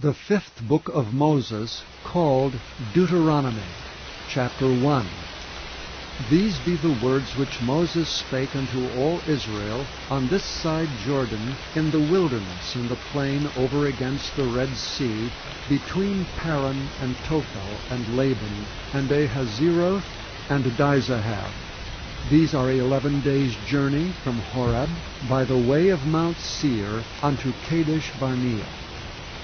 The fifth book of Moses, called Deuteronomy, chapter 1. These be the words which Moses spake unto all Israel on this side Jordan, in the wilderness, in the plain over against the Red Sea, between Paran and Tophel and Laban, and Ahazeroth and Dizahab. These are 11 days' journey from Horeb, by the way of Mount Seir, unto Kadesh Barnea.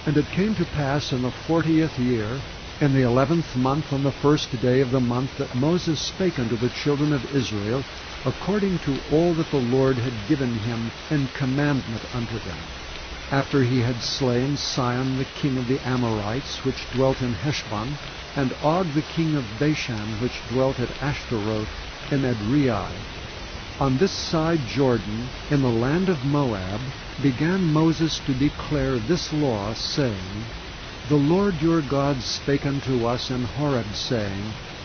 And it came to pass in the 40th year, in the 11th month, on the first day of the month, that Moses spake unto the children of Israel, according to all that the Lord had given him in commandment unto them, after he had slain Sihon the king of the Amorites, which dwelt in Heshbon, and Og the king of Bashan, which dwelt at Ashtaroth in Edrei. On this side Jordan, in the land of Moab, began Moses to declare this law, saying, The Lord your God spake unto us in Horeb, saying,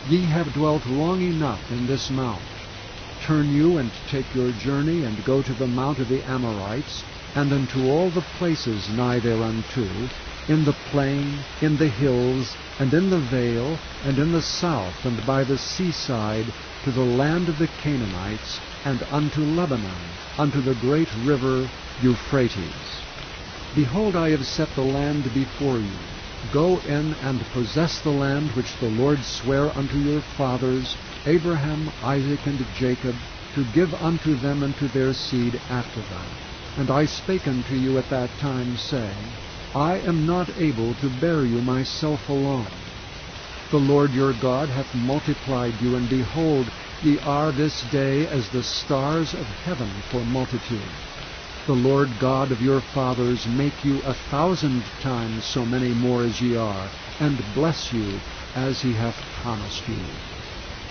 Ye have dwelt long enough in this mount. Turn you and take your journey, and go to the mount of the Amorites, and unto all the places nigh thereunto, in the plain, in the hills, and in the vale, and in the south, and by the seaside, to the land of the Canaanites, and unto Lebanon, unto the great river Euphrates. Behold, I have set the land before you. Go in and possess the land which the Lord sware unto your fathers, Abraham, Isaac, and Jacob, to give unto them and to their seed after them. And I spake unto you at that time, saying, I am not able to bear you myself alone. The Lord your God hath multiplied you, and behold, ye are this day as the stars of heaven for multitude. The Lord God of your fathers make you 1,000 times so many more as ye are, and bless you as he hath promised you.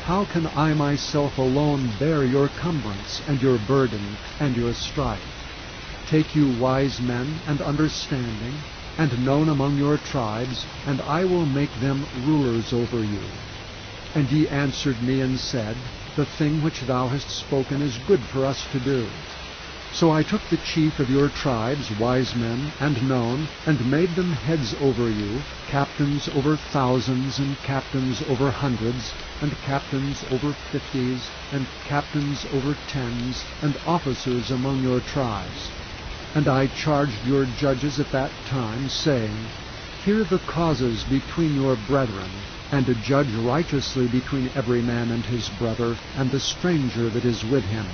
How can I myself alone bear your cumbrance, and your burden, and your strife? Take you wise men and understanding, and known among your tribes, and I will make them rulers over you. And ye answered me and said, The thing which thou hast spoken is good for us to do. So I took the chief of your tribes, wise men, and known, and made them heads over you, captains over thousands, and captains over hundreds, and captains over 50s, and captains over 10s, and officers among your tribes. And I charged your judges at that time, saying, Hear the causes between your brethren, and judge righteously between every man and his brother, and the stranger that is with him.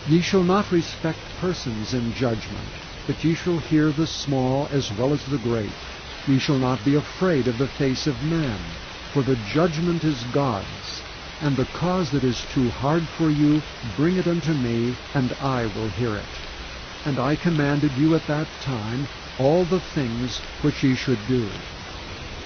Ye shall not respect persons in judgment, but ye shall hear the small as well as the great. Ye shall not be afraid of the face of man, for the judgment is God's. And the cause that is too hard for you, bring it unto me, and I will hear it. And I commanded you at that time all the things which ye should do.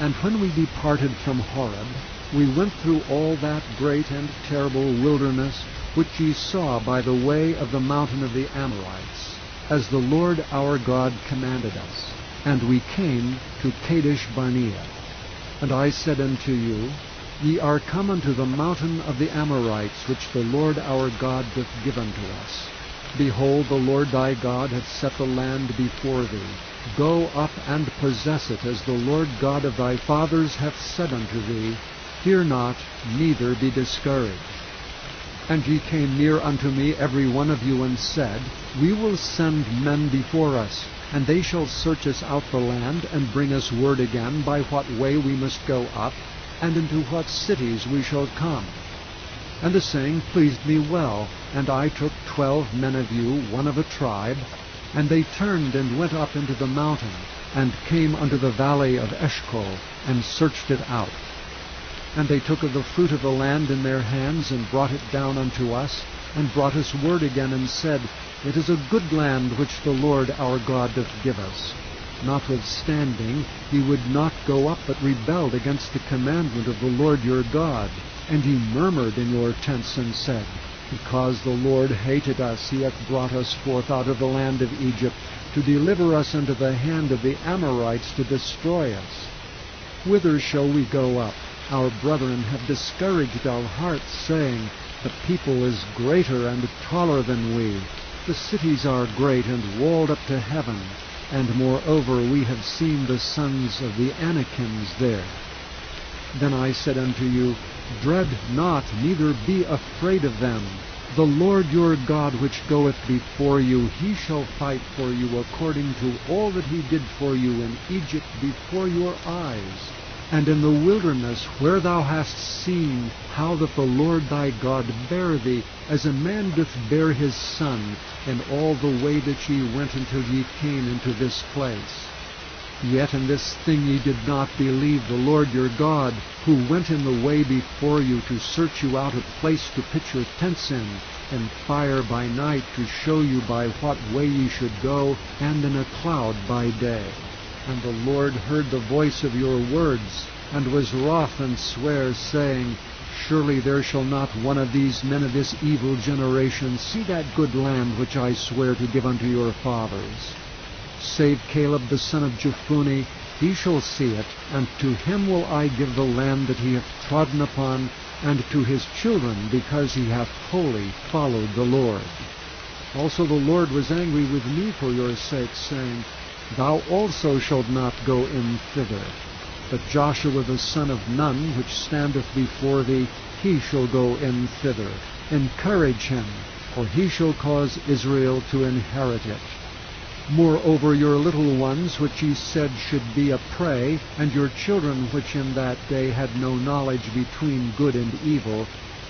And when we departed from Horeb, we went through all that great and terrible wilderness which ye saw by the way of the mountain of the Amorites, as the Lord our God commanded us. And we came to Kadesh Barnea. And I said unto you, Ye are come unto the mountain of the Amorites, which the Lord our God doth give unto us. Behold, the Lord thy God hath set the land before thee. Go up and possess it, as the Lord God of thy fathers hath said unto thee. Fear not, neither be discouraged. And ye came near unto me every one of you, and said, We will send men before us, and they shall search us out the land, and bring us word again by what way we must go up, and into what cities we shall come. And the saying pleased me well, and I took 12 men of you, one of a tribe, and they turned and went up into the mountain, and came unto the valley of Eshcol, and searched it out. And they took of the fruit of the land in their hands, and brought it down unto us, and brought us word again, and said, It is a good land which the Lord our God doth give us. Notwithstanding, ye would not go up, but rebelled against the commandment of the Lord your God. And ye murmured in your tents, and said, Because the Lord hated us, he hath brought us forth out of the land of Egypt, to deliver us into the hand of the Amorites, to destroy us. Whither shall we go up? Our brethren have discouraged our hearts, saying, The people is greater and taller than we. The cities are great and walled up to heaven. and moreover we have seen the sons of the Anakims there. Then I said unto you, Dread not, neither be afraid of them. The Lord your God which goeth before you, he shall fight for you according to all that he did for you in Egypt before your eyes, and in the wilderness where thou hast seen how that the Lord thy God bare thee, as a man doth bear his son, in all the way that ye went until ye came into this place. Yet in this thing ye did not believe the Lord your God, who went in the way before you to search you out a place to pitch your tents in, and fire by night to show you by what way ye should go, and in a cloud by day. And the Lord heard the voice of your words, and was wroth and sware, saying, Surely there shall not one of these men of this evil generation see that good land which I swear to give unto your fathers. Save Caleb the son of Jephunneh, he shall see it, and to him will I give the land that he hath trodden upon, and to his children, because he hath wholly followed the Lord. Also the Lord was angry with me for your sake, saying, Thou also shalt not go in thither. But Joshua the son of Nun, which standeth before thee, he shall go in thither. Encourage him, for he shall cause Israel to inherit it. Moreover, your little ones, which ye said should be a prey, and your children, which in that day had no knowledge between good and evil,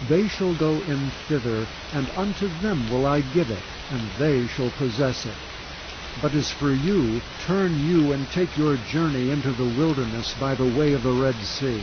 they shall go in thither, and unto them will I give it, and they shall possess it. But as for you, turn you and take your journey into the wilderness by the way of the Red Sea.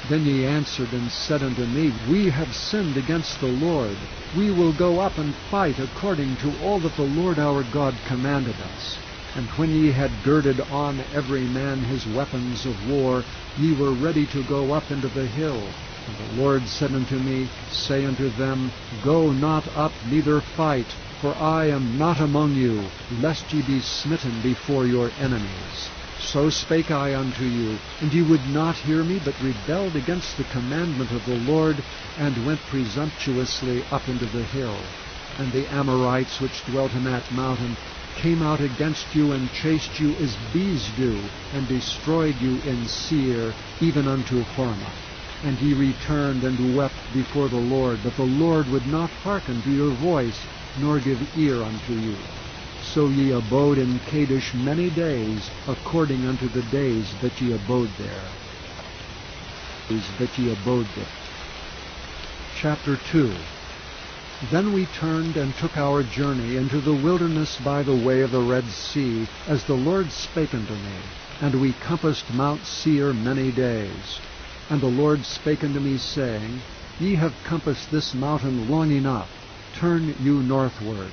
Then ye answered and said unto me, We have sinned against the Lord. We will go up and fight according to all that the Lord our God commanded us. And when ye had girded on every man his weapons of war, ye were ready to go up into the hill. And the Lord said unto me, Say unto them, Go not up, neither fight, for I am not among you, lest ye be smitten before your enemies. So spake I unto you, and ye would not hear me, but rebelled against the commandment of the Lord, and went presumptuously up into the hill. And the Amorites which dwelt in that mountain came out against you, and chased you as bees do, and destroyed you in Seir, even unto Hormah. And ye returned and wept before the Lord, but the Lord would not hearken to your voice, nor give ear unto you. So ye abode in Kadesh many days, according unto the days that ye abode there. Chapter 2. Then we turned and took our journey into the wilderness by the way of the Red Sea, as the Lord spake unto me. And we compassed Mount Seir many days. And the Lord spake unto me, saying, Ye have compassed this mountain long enough. Turn you northward.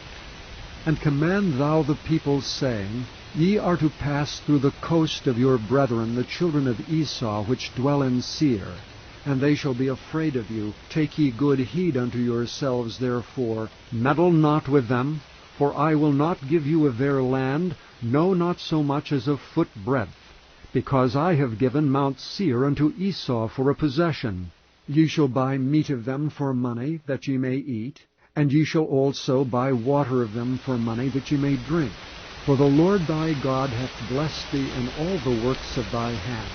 And command thou the people, saying, Ye are to pass through the coast of your brethren, the children of Esau, which dwell in Seir. And they shall be afraid of you. Take ye good heed unto yourselves, therefore. Meddle not with them, for I will not give you of their land, no, not so much as a foot breadth, because I have given Mount Seir unto Esau for a possession. Ye shall buy meat of them for money, that ye may eat, and ye shall also buy water of them for money, that ye may drink. For the Lord thy God hath blessed thee in all the works of thy hand.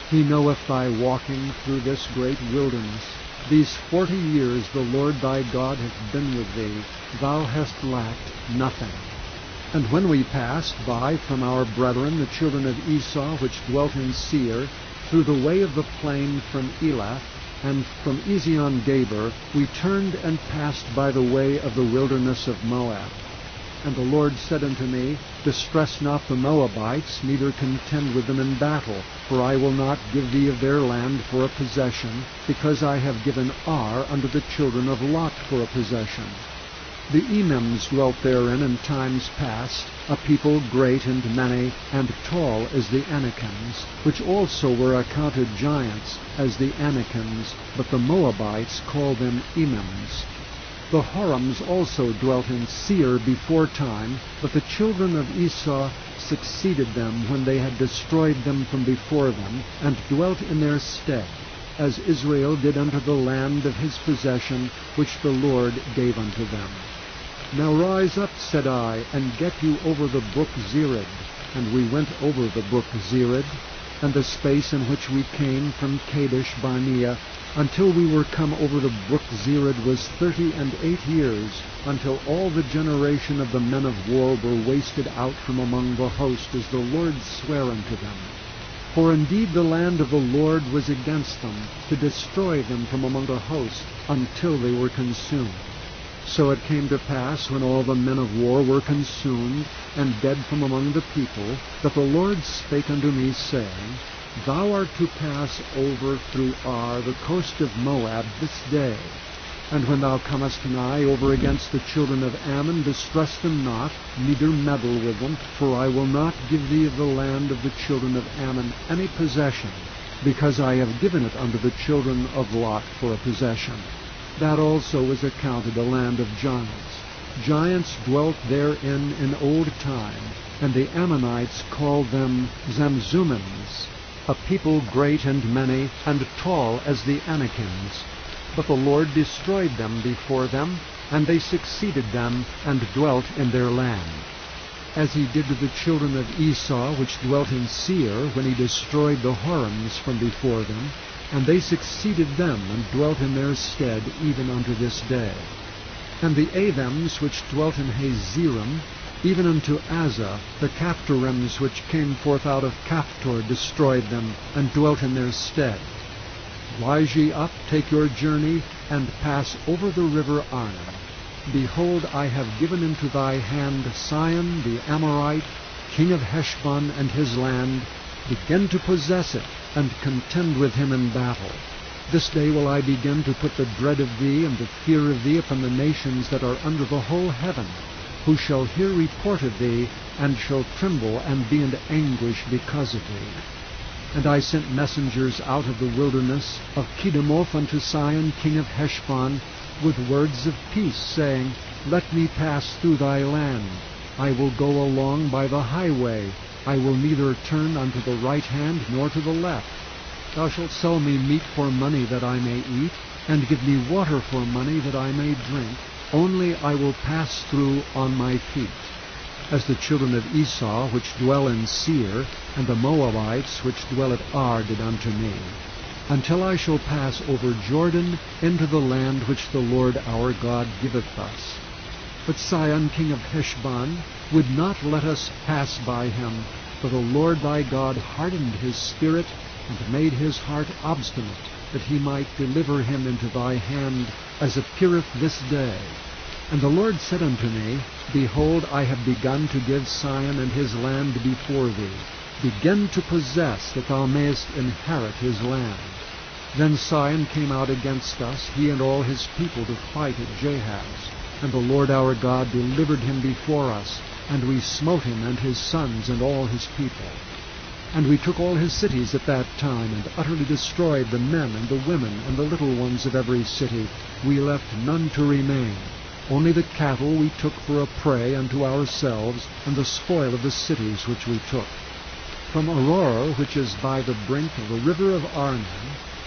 He knoweth thy walking through this great wilderness. These 40 years the Lord thy God hath been with thee. Thou hast lacked nothing. And when we passed by from our brethren, the children of Esau, which dwelt in Seir, through the way of the plain from Elath, and from Ezion-Geber, we turned and passed by the way of the wilderness of Moab. And the Lord said unto me, Distress not the Moabites, neither contend with them in battle, for I will not give thee of their land for a possession, because I have given Ar unto the children of Lot for a possession. The Emims dwelt therein in times past, a people great and many, and tall as the Anakims, which also were accounted giants as the Anakims, but the Moabites called them Emims. The Horims also dwelt in Seir before time, but the children of Esau succeeded them when they had destroyed them from before them, and dwelt in their stead, as Israel did unto the land of his possession, which the Lord gave unto them. Now rise up, said I, and get you over the brook Zered. And we went over the brook Zered, and the space in which we came from Kadesh Barnea, until we were come over the brook Zered, was 38 years, until all the generation of the men of war were wasted out from among the host, as the Lord sware unto them. For indeed the land of the Lord was against them, to destroy them from among the host, until they were consumed. So it came to pass, when all the men of war were consumed, and dead from among the people, that the Lord spake unto me, saying, Thou art to pass over through Ar, the coast of Moab, this day. And when thou comest nigh over against the children of Ammon, distress them not, neither meddle with them, for I will not give thee of the land of the children of Ammon any possession, because I have given it unto the children of Lot for a possession. That also was accounted a land of giants. Giants dwelt therein in old time, and the Ammonites called them Zamzummins, a people great and many, and tall as the Anakims. But the Lord destroyed them before them, and they succeeded them, and dwelt in their land. As he did to the children of Esau, which dwelt in Seir, when he destroyed the Horims from before them, and they succeeded them, and dwelt in their stead, even unto this day. And the Avims, which dwelt in Hazerim, even unto Azza, the Caphtorims, which came forth out of Caphtor, destroyed them, and dwelt in their stead. Rise ye up, take your journey, and pass over the river Arnon. Behold, I have given into thy hand Sihon the Amorite, king of Heshbon, and his land. Begin to possess it, and contend with him in battle. This day will I begin to put the dread of thee and the fear of thee upon the nations that are under the whole heaven, who shall hear report of thee, and shall tremble and be in anguish because of thee. And I sent messengers out of the wilderness of Kedemoth unto Sihon king of Heshbon, with words of peace, saying, Let me pass through thy land. I will go along by the highway. I will neither turn unto the right hand nor to the left. Thou shalt sell me meat for money that I may eat, and give me water for money that I may drink. Only I will pass through on my feet. As the children of Esau, which dwell in Seir, and the Moabites, which dwell at Ar, did unto me, until I shall pass over Jordan into the land which the Lord our God giveth us. But Sihon king of Heshbon would not let us pass by him, for the Lord thy God hardened his spirit, and made his heart obstinate, that he might deliver him into thy hand, as appeareth this day. And the Lord said unto me, Behold, I have begun to give Sihon and his land before thee. Begin to possess, that thou mayest inherit his land. Then Sihon came out against us, he and all his people, to fight at Jahaz. And the Lord our God delivered him before us, and we smote him and his sons and all his people. And we took all his cities at that time, and utterly destroyed the men and the women and the little ones of every city. We left none to remain. Only the cattle we took for a prey unto ourselves, and the spoil of the cities which we took. From Aurora, which is by the brink of the river of Arnon,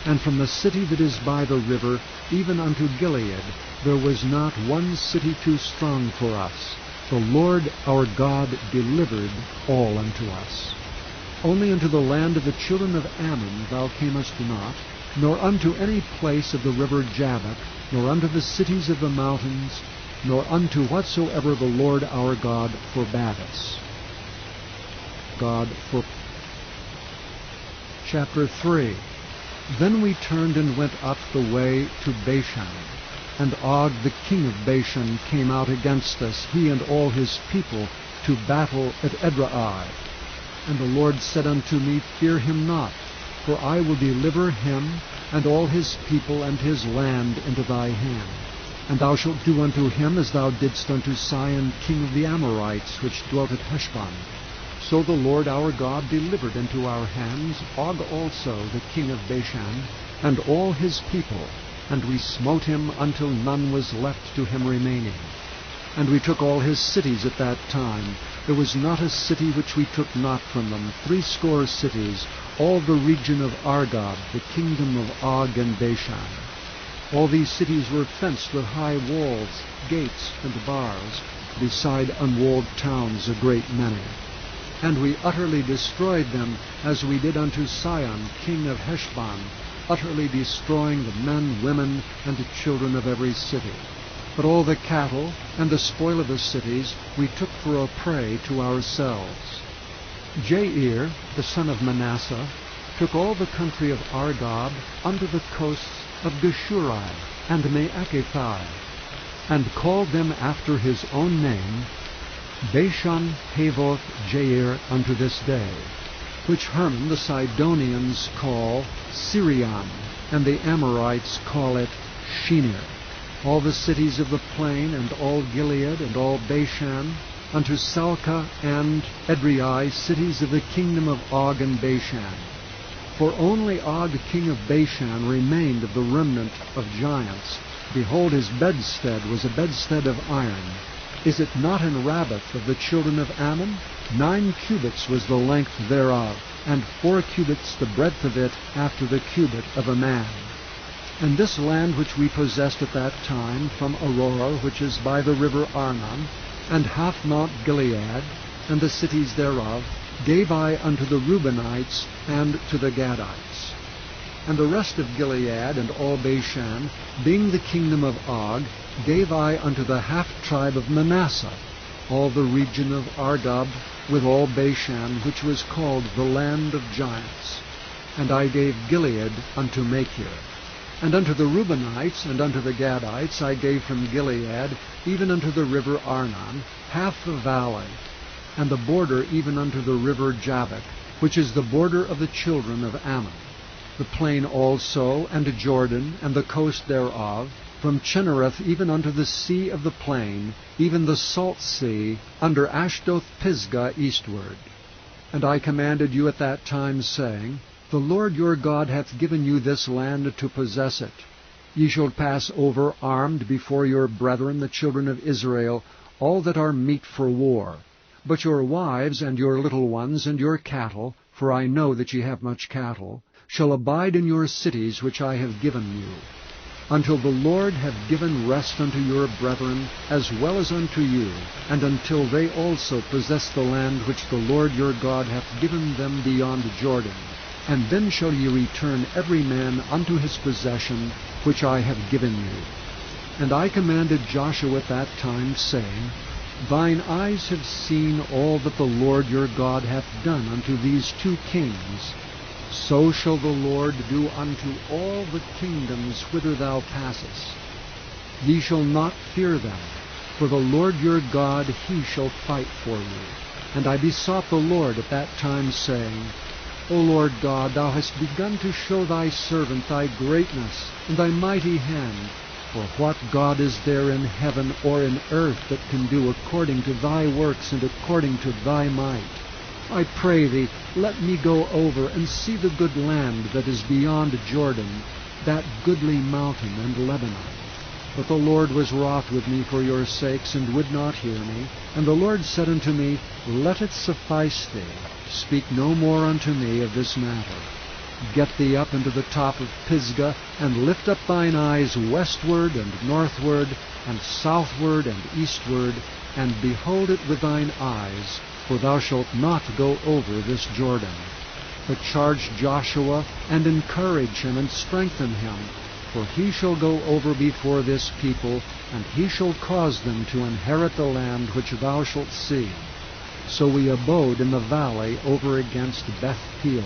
and from the city that is by the river, even unto Gilead, there was not one city too strong for us. The Lord our God delivered all unto us. Only unto the land of the children of Ammon thou camest not, nor unto any place of the river Jabbok, nor unto the cities of the mountains, nor unto whatsoever the Lord our God forbade us. Chapter 3. Then we turned and went up the way to Bashan. And Og the king of Bashan came out against us, he and all his people, to battle at Edrei. And the Lord said unto me, Fear him not, for I will deliver him and all his people and his land into thy hand. And thou shalt do unto him as thou didst unto Sihon king of the Amorites, which dwelt at Heshbon. So the Lord our God delivered into our hands Og also the king of Bashan, and all his people, and we smote him until none was left to him remaining. And we took all his cities at that time. There was not a city which we took not from them, 80 cities, all the region of Argob, the kingdom of Og and Bashan. All these cities were fenced with high walls, gates, and bars, beside unwalled towns a great many. And we utterly destroyed them, as we did unto Sihon, king of Heshbon, utterly destroying the men, women, and the children of every city. But all the cattle and the spoil of the cities we took for a prey to ourselves. Jair, the son of Manasseh, took all the country of Argob unto the coasts of Geshurai and Maacathai, and called them after his own name, Bashan Havoth Jair unto this day, which Hermon the Sidonians call Sirion, and the Amorites call it Shinir. All the cities of the plain, and all Gilead, and all Bashan, unto Salcah and Edrei, cities of the kingdom of Og and Bashan. For only Og king of Bashan remained of the remnant of giants. Behold, his bedstead was a bedstead of iron. Is it not in Rabbath of the children of Ammon? 9 cubits was the length thereof, and 4 cubits the breadth of it, after the cubit of a man. And this land which we possessed at that time, from Aurora, which is by the river Arnon, and half Mount Gilead, and the cities thereof, gave I unto the Reubenites and to the Gadites. And the rest of Gilead and all Bashan, being the kingdom of Og, gave I unto the half-tribe of Manasseh, all the region of Argob, with all Bashan, which was called the land of giants. And I gave Gilead unto Machir. And unto the Reubenites and unto the Gadites I gave from Gilead, even unto the river Arnon, half the valley, and the border even unto the river Jabbok, which is the border of the children of Ammon, the plain also, and Jordan, and the coast thereof, from Chinnereth even unto the sea of the plain, even the salt sea, under Ashdoth-Pisgah eastward. And I commanded you at that time, saying, The Lord your God hath given you this land to possess it. Ye shall pass over armed before your brethren the children of Israel, all that are meet for war. But your wives and your little ones and your cattle, for I know that ye have much cattle, shall abide in your cities which I have given you, until the Lord have given rest unto your brethren, as well as unto you, and until they also possess the land which the Lord your God hath given them beyond Jordan. And then shall ye return every man unto his possession, which I have given you. And I commanded Joshua at that time, saying, Thine eyes have seen all that the Lord your God hath done unto these 2 kings. So shall the Lord do unto all the kingdoms whither thou passest. Ye shall not fear them, for the Lord your God, he shall fight for you. And I besought the Lord at that time, saying, O Lord God, thou hast begun to show thy servant thy greatness and thy mighty hand. For what God is there in heaven or in earth that can do according to thy works and according to thy might? I pray thee, let me go over and see the good land that is beyond Jordan, that goodly mountain and Lebanon. But the Lord was wroth with me for your sakes, and would not hear me. And the Lord said unto me, Let it suffice thee. Speak no more unto me of this matter. Get thee up into the top of Pisgah, and lift up thine eyes westward and northward, and southward and eastward, and behold it with thine eyes, for thou shalt not go over this Jordan. But charge Joshua, and encourage him, and strengthen him, for he shall go over before this people, and he shall cause them to inherit the land which thou shalt see. So we abode in the valley over against Beth Peor.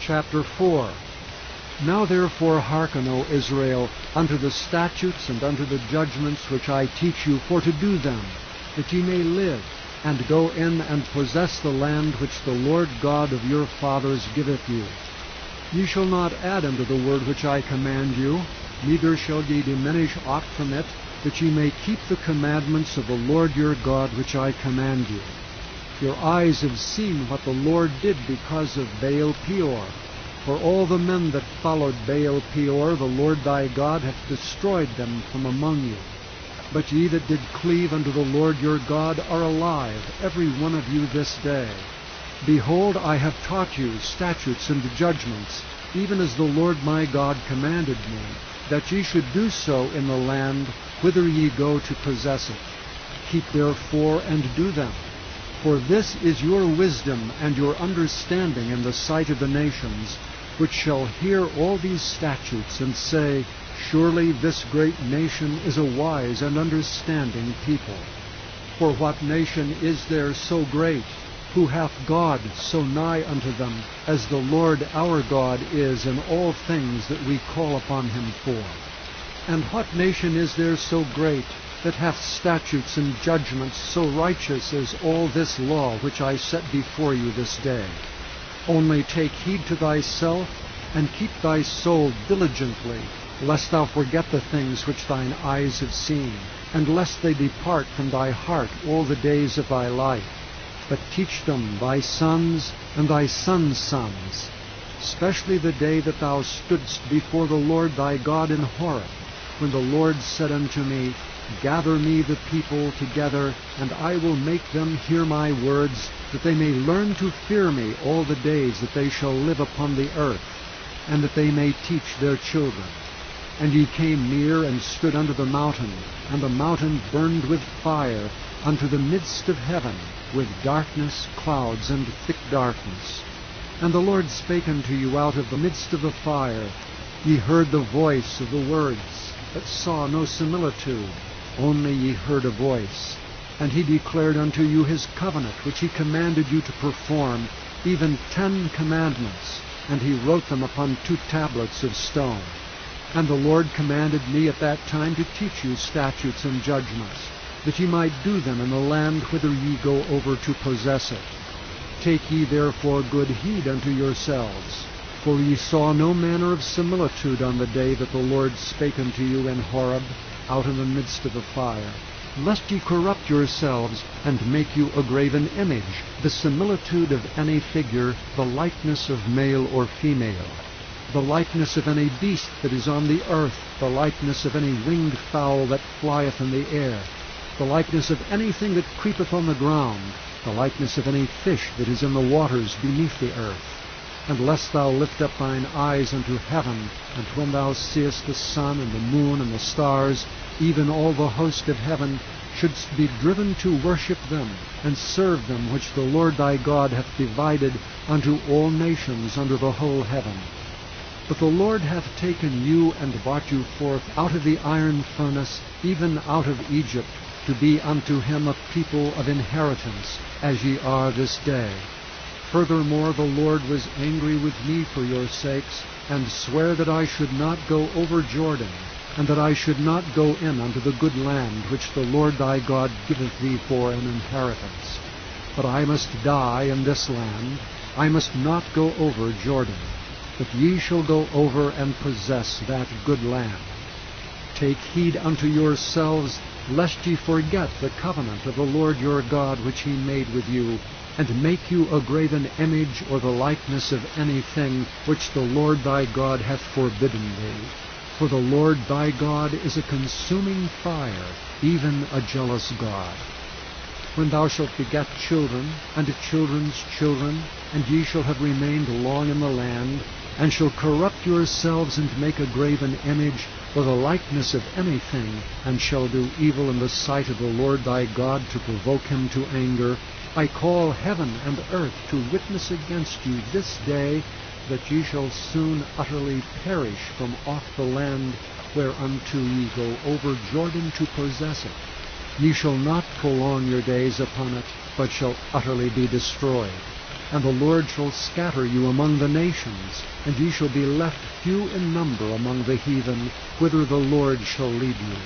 Chapter 4. Now therefore hearken, O Israel, unto the statutes and unto the judgments which I teach you, for to do them, that ye may live, and go in and possess the land which the Lord God of your fathers giveth you. Ye shall not add unto the word which I command you, neither shall ye diminish aught from it, that ye may keep the commandments of the Lord your God which I command you. Your eyes have seen what the Lord did because of Baal Peor. For all the men that followed Baal Peor, the Lord thy God hath destroyed them from among you. But ye that did cleave unto the Lord your God are alive, every one of you this day. Behold, I have taught you statutes and judgments, even as the Lord my God commanded me, that ye should do so in the land whither ye go to possess it. Keep therefore and do them. For this is your wisdom and your understanding in the sight of the nations, which shall hear all these statutes, and say, Surely this great nation is a wise and understanding people. For what nation is there so great, who hath God so nigh unto them, as the Lord our God is in all things that we call upon him for? And what nation is there so great, that hath statutes and judgments so righteous as all this law which I set before you this day? Only take heed to thyself, and keep thy soul diligently, lest thou forget the things which thine eyes have seen, and lest they depart from thy heart all the days of thy life. But teach them thy sons and thy sons' sons, especially the day that thou stoodst before the Lord thy God in Horeb, when the Lord said unto me, Gather me the people together, and I will make them hear my words, that they may learn to fear me all the days that they shall live upon the earth, and that they may teach their children. And ye came near and stood under the mountain, and the mountain burned with fire unto the midst of heaven, with darkness, clouds, and thick darkness. And the Lord spake unto you out of the midst of the fire. Ye heard the voice of the words, but saw no similitude, only ye heard a voice. And he declared unto you his covenant, which he commanded you to perform, even 10 commandments, and he wrote them upon 2 tablets of stone. And the Lord commanded me at that time to teach you statutes and judgments, that ye might do them in the land whither ye go over to possess it. Take ye therefore good heed unto yourselves, for ye saw no manner of similitude on the day that the Lord spake unto you in Horeb, out in the midst of the fire, lest ye corrupt yourselves, and make you a graven image, the similitude of any figure, the likeness of male or female, the likeness of any beast that is on the earth, the likeness of any winged fowl that flieth in the air, the likeness of anything that creepeth on the ground, the likeness of any fish that is in the waters beneath the earth. And lest thou lift up thine eyes unto heaven, and when thou seest the sun and the moon and the stars, even all the host of heaven, shouldst be driven to worship them, and serve them which the Lord thy God hath divided unto all nations under the whole heaven. But the Lord hath taken you and brought you forth out of the iron furnace, even out of Egypt, to be unto him a people of inheritance, as ye are this day. Furthermore, the Lord was angry with me for your sakes, and sware that I should not go over Jordan, and that I should not go in unto the good land which the Lord thy God giveth thee for an inheritance. But I must die in this land, I must not go over Jordan. But ye shall go over and possess that good land. Take heed unto yourselves, lest ye forget the covenant of the Lord your God which he made with you, and make you a graven image or the likeness of anything which the Lord thy God hath forbidden thee. For the Lord thy God is a consuming fire, even a jealous God. When thou shalt beget children, and children's children, and ye shall have remained long in the land, and shall corrupt yourselves, and make a graven image, or the likeness of anything, and shall do evil in the sight of the Lord thy God to provoke him to anger, I call heaven and earth to witness against you this day, that ye shall soon utterly perish from off the land whereunto ye go over Jordan to possess it. Ye shall not prolong your days upon it, but shall utterly be destroyed. And the Lord shall scatter you among the nations, and ye shall be left few in number among the heathen, whither the Lord shall lead you.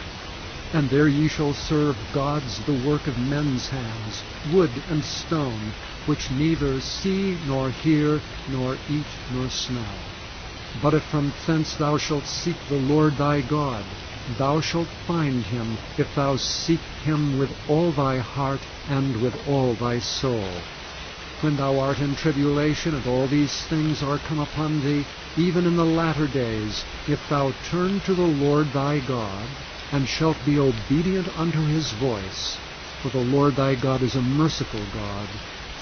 And there ye shall serve gods the work of men's hands, wood and stone, which neither see nor hear, nor eat nor smell. But if from thence thou shalt seek the Lord thy God, thou shalt find him, if thou seek him with all thy heart and with all thy soul. When thou art in tribulation, and all these things are come upon thee, even in the latter days, if thou turn to the Lord thy God, and shalt be obedient unto his voice, for the Lord thy God is a merciful God,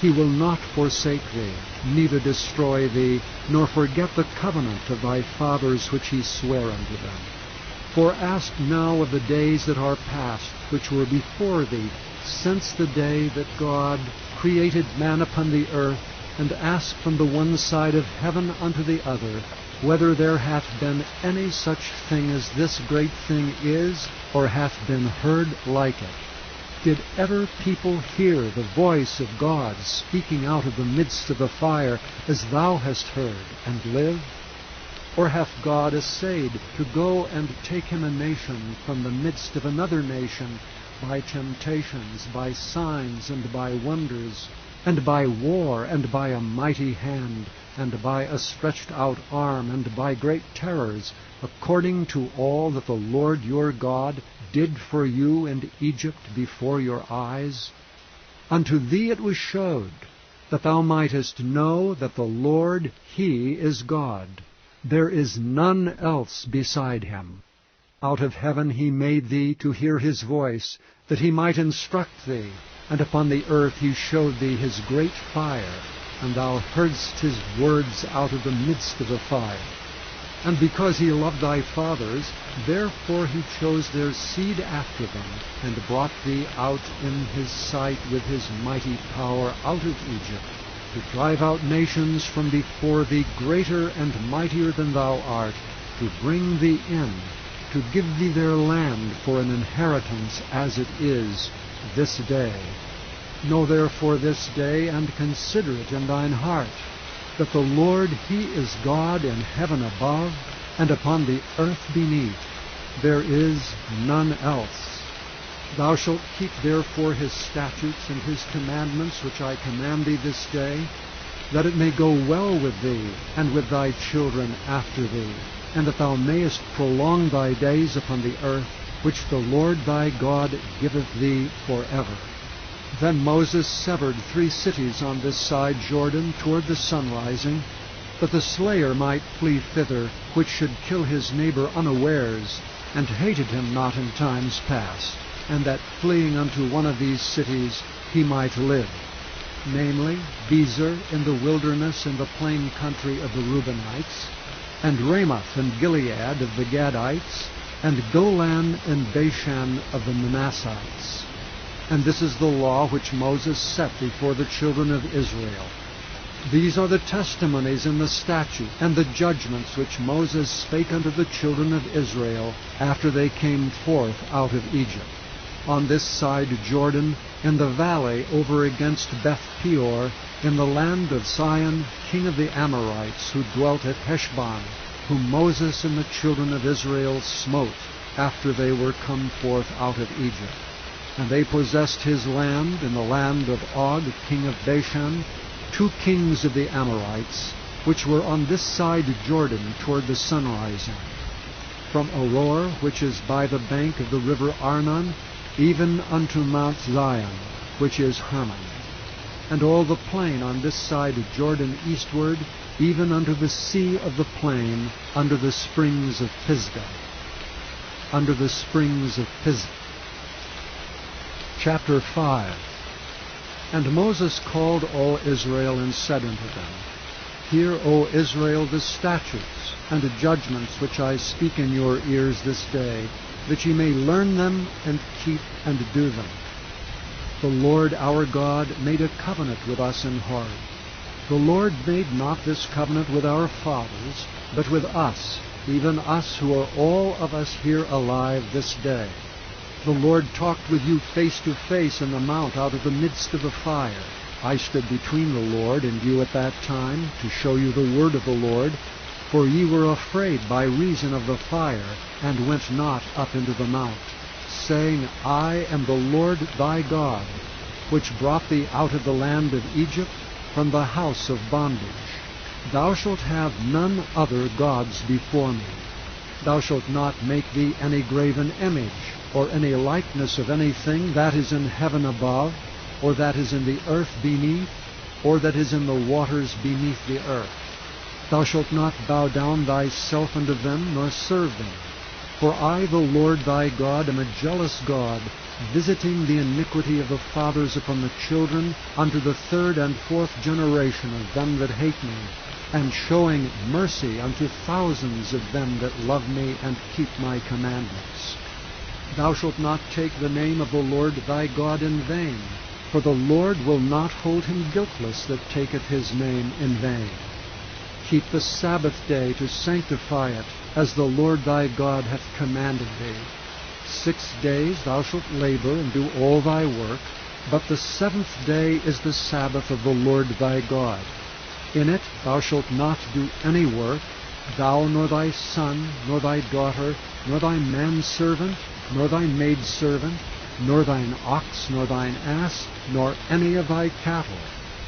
He will not forsake thee, neither destroy thee, nor forget the covenant of thy fathers which he sware unto them. For ask now of the days that are past, which were before thee, since the day that God created man upon the earth, and ask from the one side of heaven unto the other, whether there hath been any such thing as this great thing is, or hath been heard like it. Did ever people hear the voice of God speaking out of the midst of the fire, as thou hast heard, and live? Or hath God essayed to go and take him a nation from the midst of another nation, by temptations, by signs, and by wonders, and by war, and by a mighty hand, and by a stretched out arm, and by great terrors, according to all that the Lord your God did for you in Egypt before your eyes? Unto thee it was showed, that thou mightest know that the Lord, he is God. There is none else beside him. Out of heaven he made thee to hear his voice, that he might instruct thee, and upon the earth he showed thee his great fire, and thou heardst his words out of the midst of the fire. And because he loved thy fathers, therefore he chose their seed after them, and brought thee out in his sight with his mighty power out of Egypt, to drive out nations from before thee greater and mightier than thou art, to bring thee in, to give thee their land for an inheritance as it is this day. Know therefore this day, and consider it in thine heart, that the Lord, he is God in heaven above, and upon the earth beneath. There is none else. Thou shalt keep therefore his statutes and his commandments, which I command thee this day, that it may go well with thee, and with thy children after thee, and that thou mayest prolong thy days upon the earth, which the Lord thy God giveth thee forever. Then Moses severed 3 cities on this side Jordan toward the sunrising, that the slayer might flee thither, which should kill his neighbor unawares, and hated him not in times past, and that fleeing unto one of these cities he might live, namely, Bezer in the wilderness in the plain country of the Reubenites, and Ramoth and Gilead of the Gadites, and Golan and Bashan of the Manassites. And this is the law which Moses set before the children of Israel. These are the testimonies and the statutes and the judgments which Moses spake unto the children of Israel after they came forth out of Egypt, on this side Jordan, in the valley over against Beth Peor, in the land of Sihon, king of the Amorites, who dwelt at Heshbon, whom Moses and the children of Israel smote after they were come forth out of Egypt. And they possessed his land in the land of Og, king of Bashan, 2 kings of the Amorites, which were on this side Jordan toward the sunrising, from Aroer, which is by the bank of the river Arnon, even unto Mount Zion, which is Hermon, and all the plain on this side of Jordan eastward, even unto the sea of the plain, under the springs of Pisgah. Under the springs of Pisgah. Chapter 5. And Moses called all Israel, and said unto them, Hear, O Israel, the statutes and the judgments which I speak in your ears this day, that ye may learn them, and keep and do them. The Lord our God made a covenant with us in Horeb. The Lord made not this covenant with our fathers, but with us, even us who are all of us here alive this day. The Lord talked with you face to face in the mount out of the midst of the fire. I stood between the Lord and you at that time, to show you the word of the Lord, for ye were afraid by reason of the fire, and went not up into the mount, saying, I am the Lord thy God, which brought thee out of the land of Egypt, from the house of bondage. Thou shalt have none other gods before me. Thou shalt not make thee any graven image, or any likeness of anything that is in heaven above, or that is in the earth beneath, or that is in the waters beneath the earth. Thou shalt not bow down thyself unto them, nor serve them. For I, the Lord thy God, am a jealous God, visiting the iniquity of the fathers upon the children unto the third and fourth generation of them that hate me, and showing mercy unto thousands of them that love me and keep my commandments. Thou shalt not take the name of the Lord thy God in vain, for the Lord will not hold him guiltless that taketh his name in vain. Keep the Sabbath day to sanctify it, as the Lord thy God hath commanded thee. 6 days thou shalt labor and do all thy work, but the 7th day is the Sabbath of the Lord thy God. In it thou shalt not do any work, thou nor thy son, nor thy daughter, nor thy manservant, nor thy maidservant, nor thine ox, nor thine ass, nor any of thy cattle,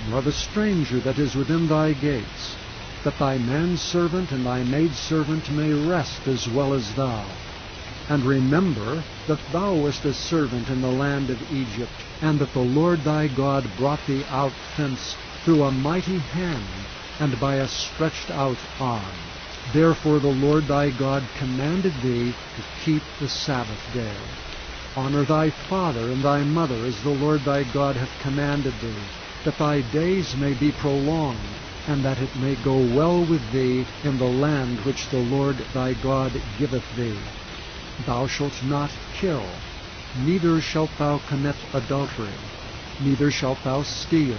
nor the stranger that is within thy gates, that thy manservant and thy maidservant may rest as well as thou. And remember that thou wast a servant in the land of Egypt, and that the Lord thy God brought thee out thence through a mighty hand, and by a stretched out arm. Therefore the Lord thy God commanded thee to keep the Sabbath day. Honor thy father and thy mother, as the Lord thy God hath commanded thee, that thy days may be prolonged, and that it may go well with thee in the land which the Lord thy God giveth thee. Thou shalt not kill, neither shalt thou commit adultery, neither shalt thou steal,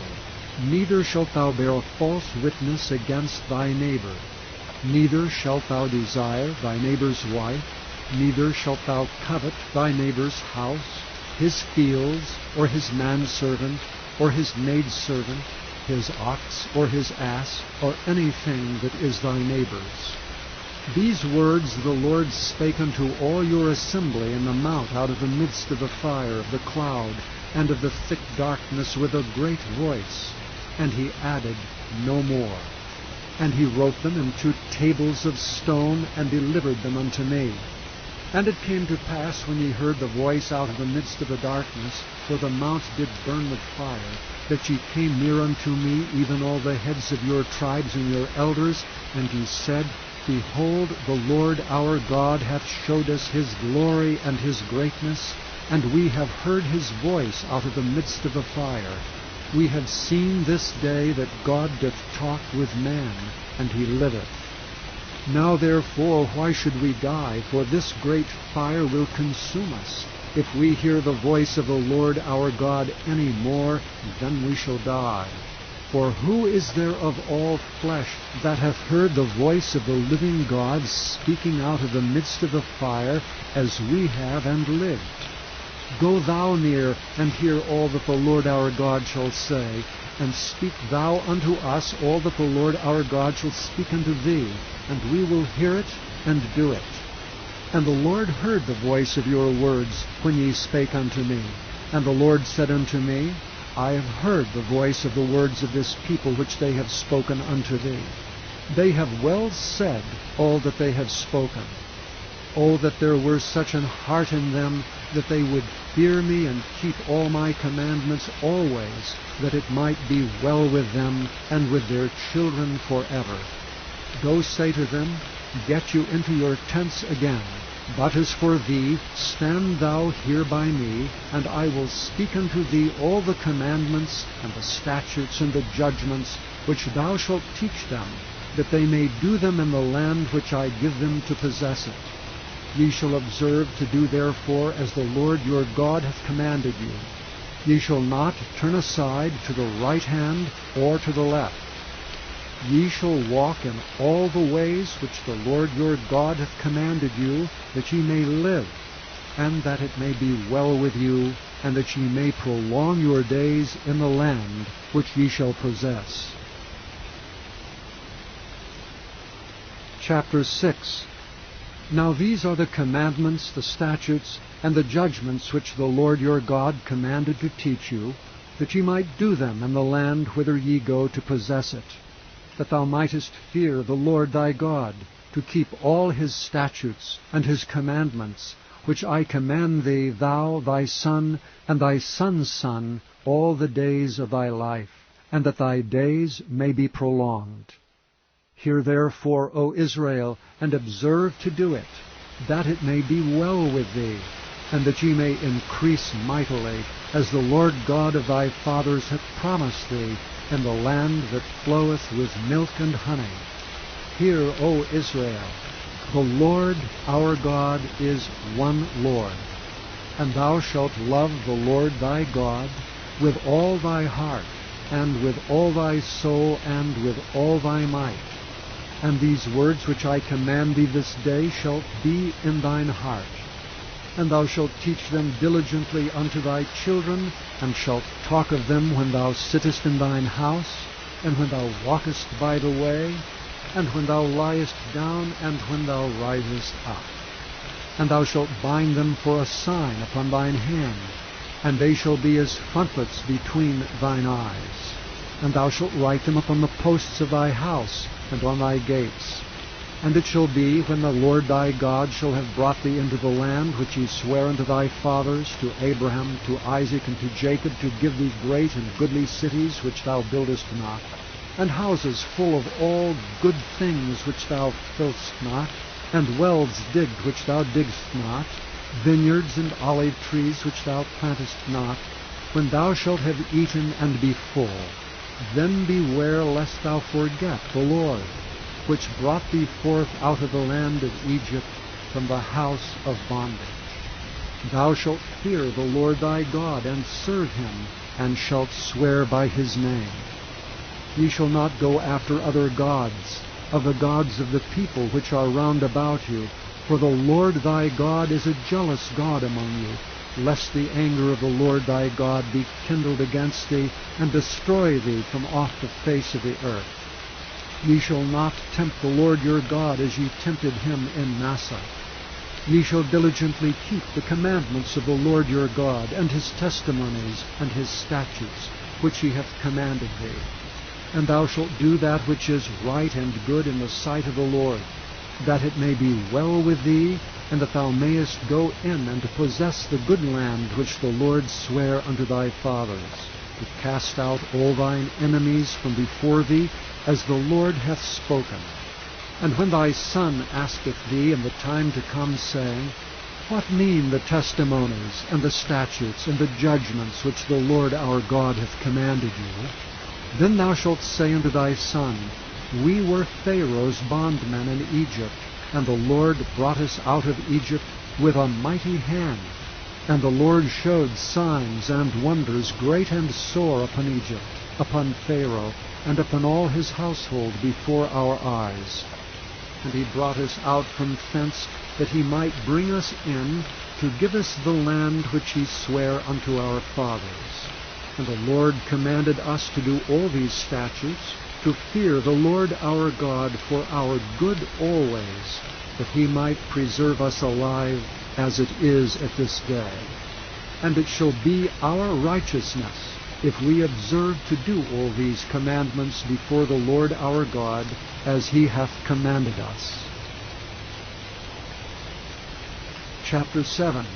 neither shalt thou bear false witness against thy neighbor, neither shalt thou desire thy neighbor's wife, neither shalt thou covet thy neighbor's house, his fields, or his manservant, or his maidservant, his ox, or his ass, or anything that is thy neighbor's. These words the Lord spake unto all your assembly in the mount out of the midst of the fire, of the cloud, and of the thick darkness with a great voice. And he added no more. And he wrote them in 2 tables of stone, and delivered them unto me. And it came to pass, when ye heard the voice out of the midst of the darkness, for the mount did burn with fire, that ye came near unto me, even all the heads of your tribes and your elders, and ye said, Behold, the Lord our God hath showed us his glory and his greatness, and we have heard his voice out of the midst of the fire. We have seen this day that God doth talk with man, and he liveth. Now therefore why should we die? For this great fire will consume us. If we hear the voice of the Lord our God any more, then we shall die. For who is there of all flesh that hath heard the voice of the living God speaking out of the midst of the fire, as we have, and lived? Go thou near, and hear all that the Lord our God shall say, and speak thou unto us all that the Lord our God shall speak unto thee, and we will hear it, and do it. And the Lord heard the voice of your words, when ye spake unto me. And the Lord said unto me, I have heard the voice of the words of this people which they have spoken unto thee. They have well said all that they have spoken. Oh, that there were such an heart in them, that they would fear me and keep all my commandments always, that it might be well with them and with their children forever. Go say to them, Get you into your tents again. But as for thee, stand thou here by me, and I will speak unto thee all the commandments, and the statutes, and the judgments, which thou shalt teach them, that they may do them in the land which I give them to possess it. Ye shall observe to do therefore as the Lord your God hath commanded you. Ye shall not turn aside to the right hand or to the left. Ye shall walk in all the ways which the Lord your God hath commanded you, that ye may live, and that it may be well with you, and that ye may prolong your days in the land which ye shall possess. Chapter 6. Now these are the commandments, the statutes, and the judgments which the Lord your God commanded to teach you, that ye might do them in the land whither ye go to possess it, that thou mightest fear the Lord thy God, to keep all his statutes and his commandments, which I command thee, thou, thy son, and thy son's son, all the days of thy life, and that thy days may be prolonged. Hear therefore, O Israel, and observe to do it, that it may be well with thee, and that ye may increase mightily, as the Lord God of thy fathers hath promised thee, in the land that floweth with milk and honey. Hear, O Israel, the Lord our God is one Lord. And thou shalt love the Lord thy God with all thy heart, and with all thy soul, and with all thy might. And these words which I command thee this day shall be in thine heart. And thou shalt teach them diligently unto thy children, and shalt talk of them when thou sittest in thine house, and when thou walkest by the way, and when thou liest down, and when thou risest up. And thou shalt bind them for a sign upon thine hand, and they shall be as frontlets between thine eyes. And thou shalt write them upon the posts of thy house, and on thy gates. And it shall be, when the Lord thy God shall have brought thee into the land which he sware unto thy fathers, to Abraham, to Isaac, and to Jacob, to give thee great and goodly cities which thou buildest not, and houses full of all good things which thou fillest not, and wells digged which thou diggest not, vineyards and olive trees which thou plantest not, when thou shalt have eaten and be full, then beware lest thou forget the Lord, which brought thee forth out of the land of Egypt, from the house of bondage. Thou shalt fear the Lord thy God, and serve him, and shalt swear by his name. Ye shall not go after other gods, of the gods of the people which are round about you, for the Lord thy God is a jealous God among you, lest the anger of the Lord thy God be kindled against thee, and destroy thee from off the face of the earth. Ye shall not tempt the Lord your God as ye tempted him in Massah. Ye shall diligently keep the commandments of the Lord your God, and his testimonies, and his statutes, which he hath commanded thee. And thou shalt do that which is right and good in the sight of the Lord, that it may be well with thee, and that thou mayest go in and to possess the good land which the Lord sware unto thy fathers, to cast out all thine enemies from before thee, as the Lord hath spoken. And when thy son asketh thee in the time to come, saying, What mean the testimonies, and the statutes, and the judgments which the Lord our God hath commanded you? Then thou shalt say unto thy son, We were Pharaoh's bondmen in Egypt, and the Lord brought us out of Egypt with a mighty hand. And the Lord showed signs and wonders great and sore upon Egypt, upon Pharaoh, and upon all his household before our eyes. And he brought us out from thence, that he might bring us in, to give us the land which he sware unto our fathers. And the Lord commanded us to do all these statutes, to fear the Lord our God for our good always, that he might preserve us alive, as it is at this day. And it shall be our righteousness, if we observe to do all these commandments before the Lord our God, as he hath commanded us. Chapter 7.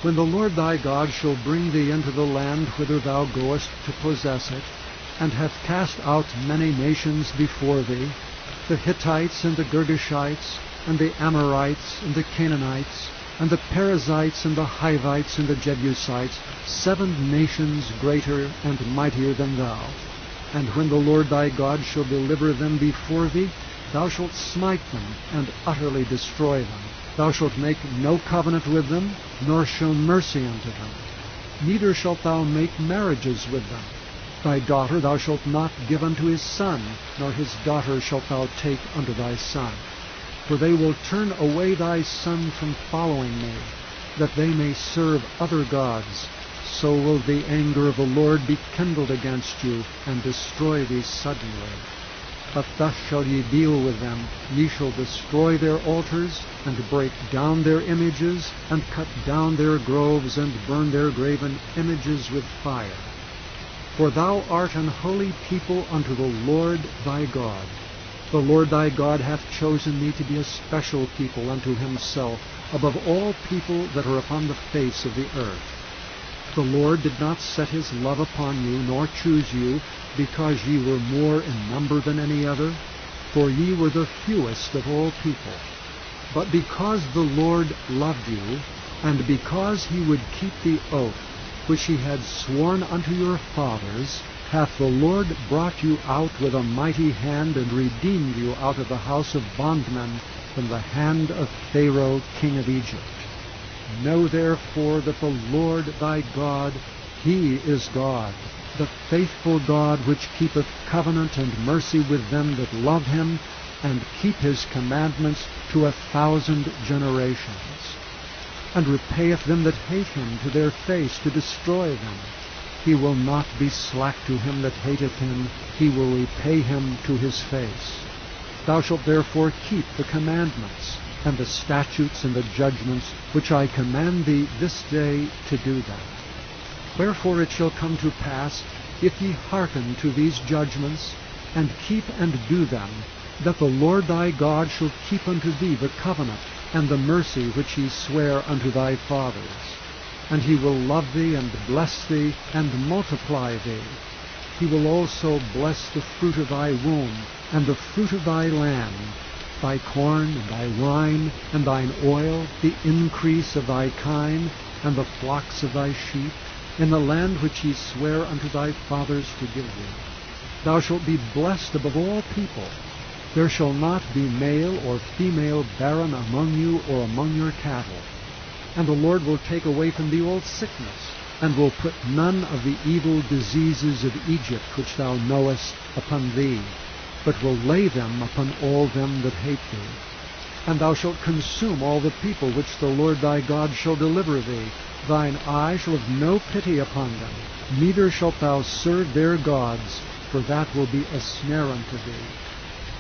When the Lord thy God shall bring thee into the land whither thou goest to possess it, and hath cast out many nations before thee, the Hittites and the Girgashites, and the Amorites and the Canaanites, and the Perizzites and the Hivites and the Jebusites, 7 nations greater and mightier than thou. And when the Lord thy God shall deliver them before thee, thou shalt smite them, and utterly destroy them. Thou shalt make no covenant with them, nor show mercy unto them. Neither shalt thou make marriages with them. Thy daughter thou shalt not give unto his son, nor his daughter shalt thou take unto thy son. For they will turn away thy son from following me, that they may serve other gods. So will the anger of the Lord be kindled against you, and destroy thee suddenly. But thus shall ye deal with them. Ye shall destroy their altars, and break down their images, and cut down their groves, and burn their graven images with fire. For thou art an holy people unto the Lord thy God. The Lord thy God hath chosen thee to be a special people unto himself, above all people that are upon the face of the earth. The Lord did not set his love upon you, nor choose you, because ye were more in number than any other, for ye were the fewest of all people. But because the Lord loved you, and because he would keep the oath which he had sworn unto your fathers, hath the Lord brought you out with a mighty hand, and redeemed you out of the house of bondmen, from the hand of Pharaoh king of Egypt. Know therefore that the Lord thy God, he is God, the faithful God, which keepeth covenant and mercy with them that love him, and keep his commandments to 1,000 generations, and repayeth them that hate him to their face, to destroy them. He will not be slack to him that hateth him, he will repay him to his face. Thou shalt therefore keep the commandments, and the statutes and the judgments, which I command thee this day to do them. Wherefore it shall come to pass, if ye hearken to these judgments, and keep and do them, that the Lord thy God shall keep unto thee the covenant and the mercy which he sware unto thy fathers. And he will love thee, and bless thee, and multiply thee. He will also bless the fruit of thy womb, and the fruit of thy land, thy corn, and thy wine, and thine oil, the increase of thy kine, and the flocks of thy sheep, in the land which he sware unto thy fathers to give thee. Thou shalt be blessed above all people. There shall not be male or female barren among you or among your cattle. And the Lord will take away from thee all sickness, and will put none of the evil diseases of Egypt which thou knowest upon thee, but will lay them upon all them that hate thee. And thou shalt consume all the people which the Lord thy God shall deliver thee. Thine eye shall have no pity upon them, neither shalt thou serve their gods, for that will be a snare unto thee.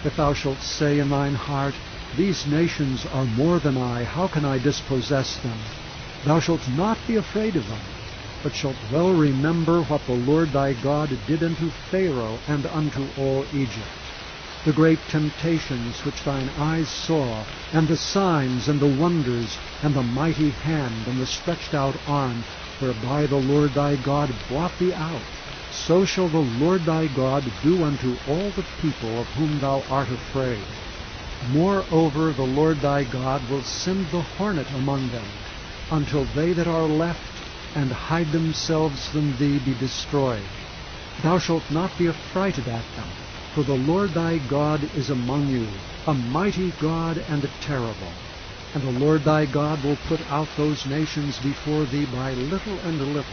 If thou shalt say in thine heart, These nations are more than I, how can I dispossess them? Thou shalt not be afraid of them, but shalt well remember what the Lord thy God did unto Pharaoh and unto all Egypt, the great temptations which thine eyes saw, and the signs and the wonders, and the mighty hand and the stretched out arm, whereby the Lord thy God brought thee out. So shall the Lord thy God do unto all the people of whom thou art afraid. Moreover, the Lord thy God will send the hornet among them, until they that are left and hide themselves from thee be destroyed. Thou shalt not be affrighted at them, for the Lord thy God is among you, a mighty God and terrible. And the Lord thy God will put out those nations before thee by little and little.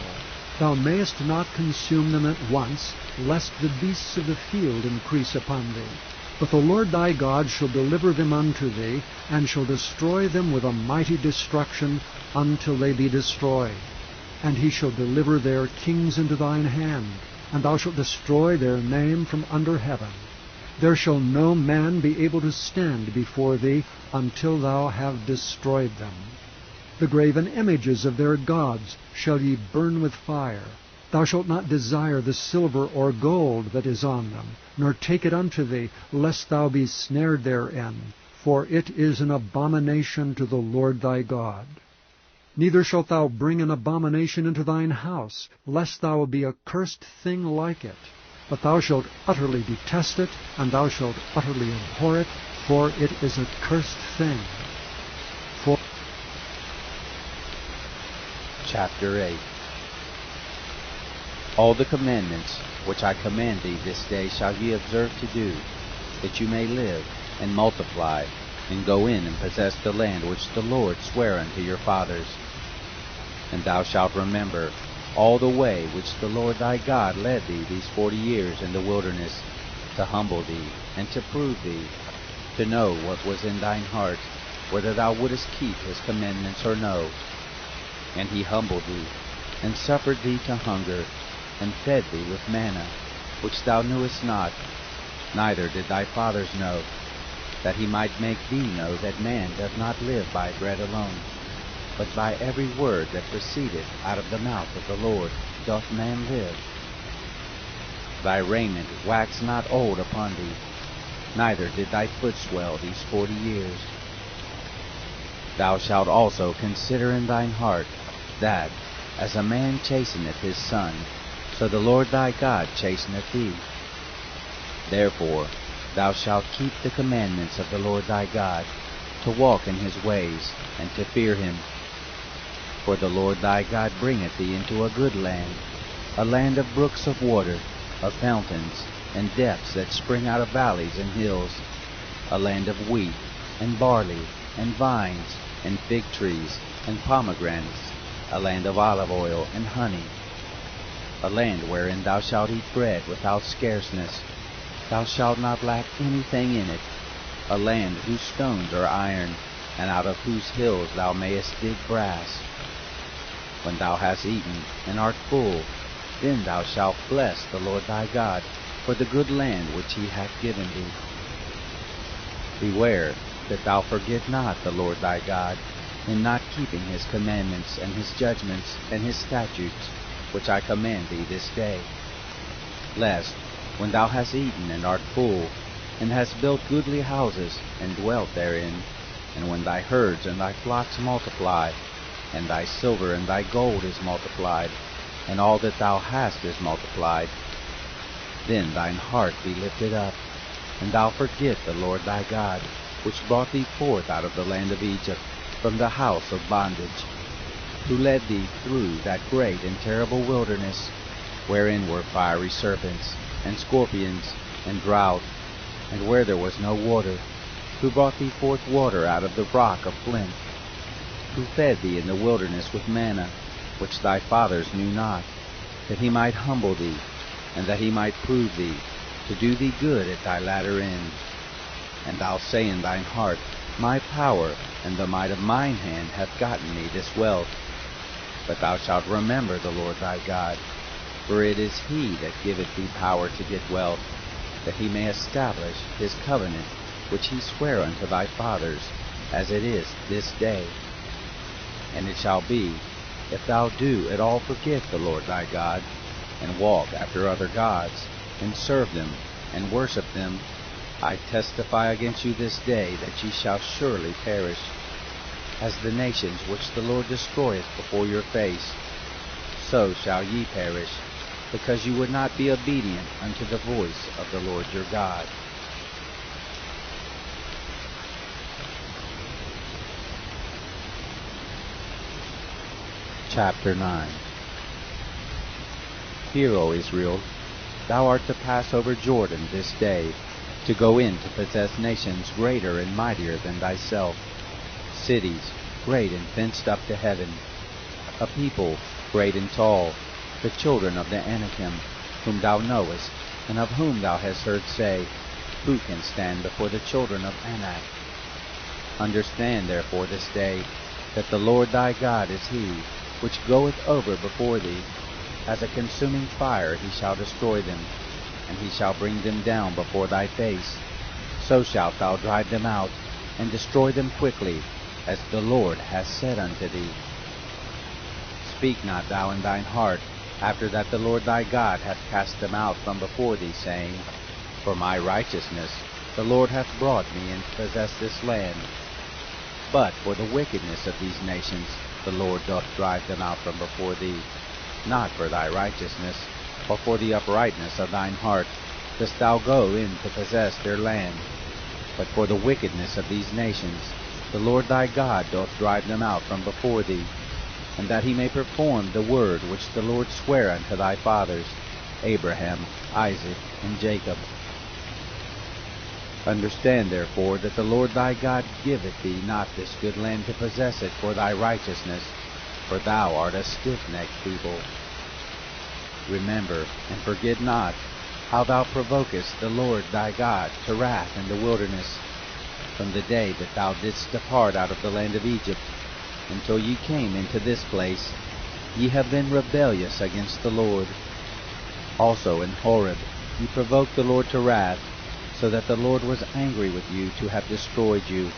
Thou mayest not consume them at once, lest the beasts of the field increase upon thee. But the Lord thy God shall deliver them unto thee, and shall destroy them with a mighty destruction until they be destroyed. And he shall deliver their kings into thine hand, and thou shalt destroy their name from under heaven. There shall no man be able to stand before thee until thou have destroyed them. The graven images of their gods shall ye burn with fire. Thou shalt not desire the silver or gold that is on them, nor take it unto thee, lest thou be snared therein, for it is an abomination to the Lord thy God. Neither shalt thou bring an abomination into thine house, lest thou be a cursed thing like it. But thou shalt utterly detest it, and thou shalt utterly abhor it, for it is a cursed thing. Chapter 8. All the commandments which I command thee this day shall ye observe to do, that you may live, and multiply, and go in and possess the land which the Lord sware unto your fathers. And thou shalt remember all the way which the Lord thy God led thee these 40 years in the wilderness, to humble thee, and to prove thee, to know what was in thine heart, whether thou wouldest keep his commandments or no. And he humbled thee, and suffered thee to hunger, and fed thee with manna, which thou knewest not, neither did thy fathers know, that he might make thee know that man doth not live by bread alone, but by every word that proceedeth out of the mouth of the Lord doth man live. Thy raiment waxed not old upon thee, neither did thy foot swell these 40 years. Thou shalt also consider in thine heart, that, as a man chasteneth his son, so the Lord thy God chasteneth thee. Therefore thou shalt keep the commandments of the Lord thy God, to walk in his ways, and to fear him. For the Lord thy God bringeth thee into a good land, a land of brooks of water, of fountains, and depths that spring out of valleys and hills, a land of wheat, and barley, and vines, and fig trees, and pomegranates, a land of olive oil and honey, a land wherein thou shalt eat bread without scarceness, thou shalt not lack anything in it, a land whose stones are iron, and out of whose hills thou mayest dig brass. When thou hast eaten and art full, then thou shalt bless the Lord thy God for the good land which he hath given thee. Beware that thou forget not the Lord thy God, in not keeping his commandments and his judgments and his statutes, which I command thee this day. Lest, when thou hast eaten and art full, and hast built goodly houses, and dwelt therein, and when thy herds and thy flocks multiply, and thy silver and thy gold is multiplied, and all that thou hast is multiplied, then thine heart be lifted up, and thou forget the Lord thy God, which brought thee forth out of the land of Egypt, from the house of bondage, who led thee through that great and terrible wilderness, wherein were fiery serpents, and scorpions, and drought, and where there was no water, who brought thee forth water out of the rock of flint, who fed thee in the wilderness with manna, which thy fathers knew not, that he might humble thee, and that he might prove thee, to do thee good at thy latter end. And thou say in thine heart, My power and the might of mine hand hath gotten me this wealth. But thou shalt remember the Lord thy God, for it is he that giveth thee power to get wealth, that he may establish his covenant, which he sware unto thy fathers, as it is this day. And it shall be, if thou do at all forget the Lord thy God, and walk after other gods, and serve them, and worship them, I testify against you this day that ye shall surely perish, as the nations which the Lord destroyeth before your face, so shall ye perish, because you would not be obedient unto the voice of the Lord your God. Chapter 9. Hear, O Israel, thou art to pass over Jordan this day, to go in to possess nations greater and mightier than thyself, cities great and fenced up to heaven, a people great and tall, the children of the Anakim, whom thou knowest, and of whom thou hast heard say, Who can stand before the children of Anak? Understand therefore this day, that the Lord thy God is he, which goeth over before thee. As a consuming fire he shall destroy them, and he shall bring them down before thy face. So shalt thou drive them out, and destroy them quickly, as the Lord hath said unto thee. Speak not thou in thine heart, after that the Lord thy God hath cast them out from before thee, saying, For my righteousness the Lord hath brought me in to possess this land. But for the wickedness of these nations the Lord doth drive them out from before thee. Not for thy righteousness, or for the uprightness of thine heart, dost thou go in to possess their land. But for the wickedness of these nations the Lord thy God doth drive them out from before thee, and that he may perform the word which the Lord sware unto thy fathers, Abraham, Isaac, and Jacob. Understand therefore that the Lord thy God giveth thee not this good land to possess it for thy righteousness, for thou art a stiff-necked people. Remember, and forget not, how thou provokest the Lord thy God to wrath in the wilderness, from the day that thou didst depart out of the land of Egypt, until ye came into this place. Ye have been rebellious against the Lord. Also in Horeb ye provoked the Lord to wrath, so that the Lord was angry with you to have destroyed you.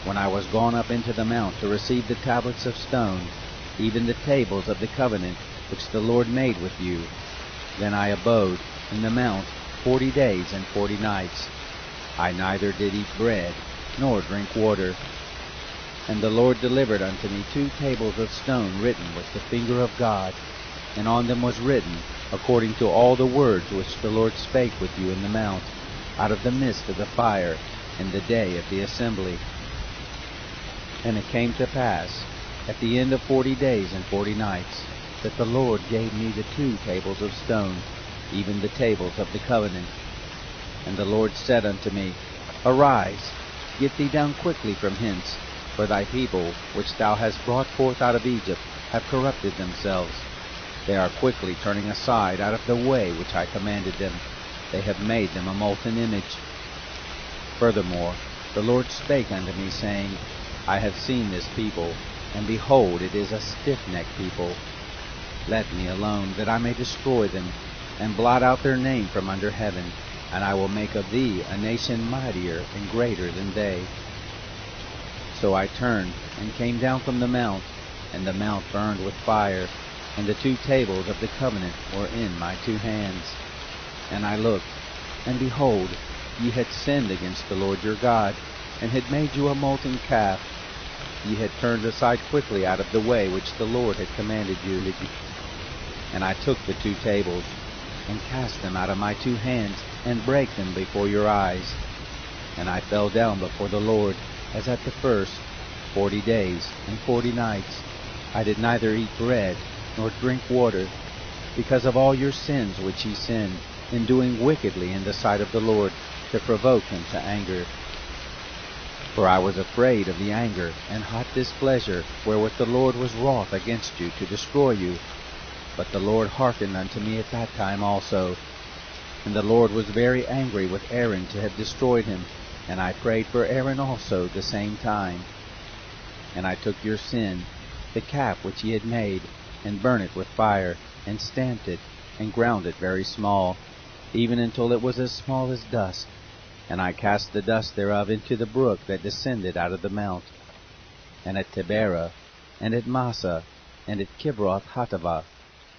When I was gone up into the mount to receive the tablets of stone, even the tables of the covenant which the Lord made with you, then I abode in the mount 40 days and 40 nights. I neither did eat bread, nor drink water. And the Lord delivered unto me 2 tables of stone written with the finger of God, and on them was written, according to all the words which the Lord spake with you in the mount, out of the midst of the fire, in the day of the assembly. And it came to pass, at the end of 40 days and 40 nights, that the Lord gave me the 2 tables of stone, even the tables of the covenant. And the Lord said unto me, Arise, get thee down quickly from hence, for thy people, which thou hast brought forth out of Egypt, have corrupted themselves. They are quickly turning aside out of the way which I commanded them. They have made them a molten image. Furthermore, the Lord spake unto me, saying, I have seen this people, and behold, it is a stiff-necked people. Let me alone, that I may destroy them, and blot out their name from under heaven, and I will make of thee a nation mightier and greater than they. So I turned, and came down from the mount, and the mount burned with fire, and the 2 tables of the covenant were in my 2 hands. And I looked, and behold, ye had sinned against the Lord your God, and had made you a molten calf. Ye had turned aside quickly out of the way which the Lord had commanded you. And I took the 2 tables, and cast them out of my 2 hands, and brake them before your eyes. And I fell down before the Lord, as at the first, 40 days and 40 nights. I did neither eat bread, nor drink water, because of all your sins which ye sinned, in doing wickedly in the sight of the Lord, to provoke him to anger. For I was afraid of the anger and hot displeasure wherewith the Lord was wroth against you to destroy you. But the Lord hearkened unto me at that time also. And the Lord was very angry with Aaron to have destroyed him, and I prayed for Aaron also the same time. And I took your sin, the calf which ye had made, and burnt it with fire, and stamped it, and ground it very small, even until it was as small as dust. And I cast the dust thereof into the brook that descended out of the mount. And at Taberah, and at Massah, and at Kibroth Hattaavah,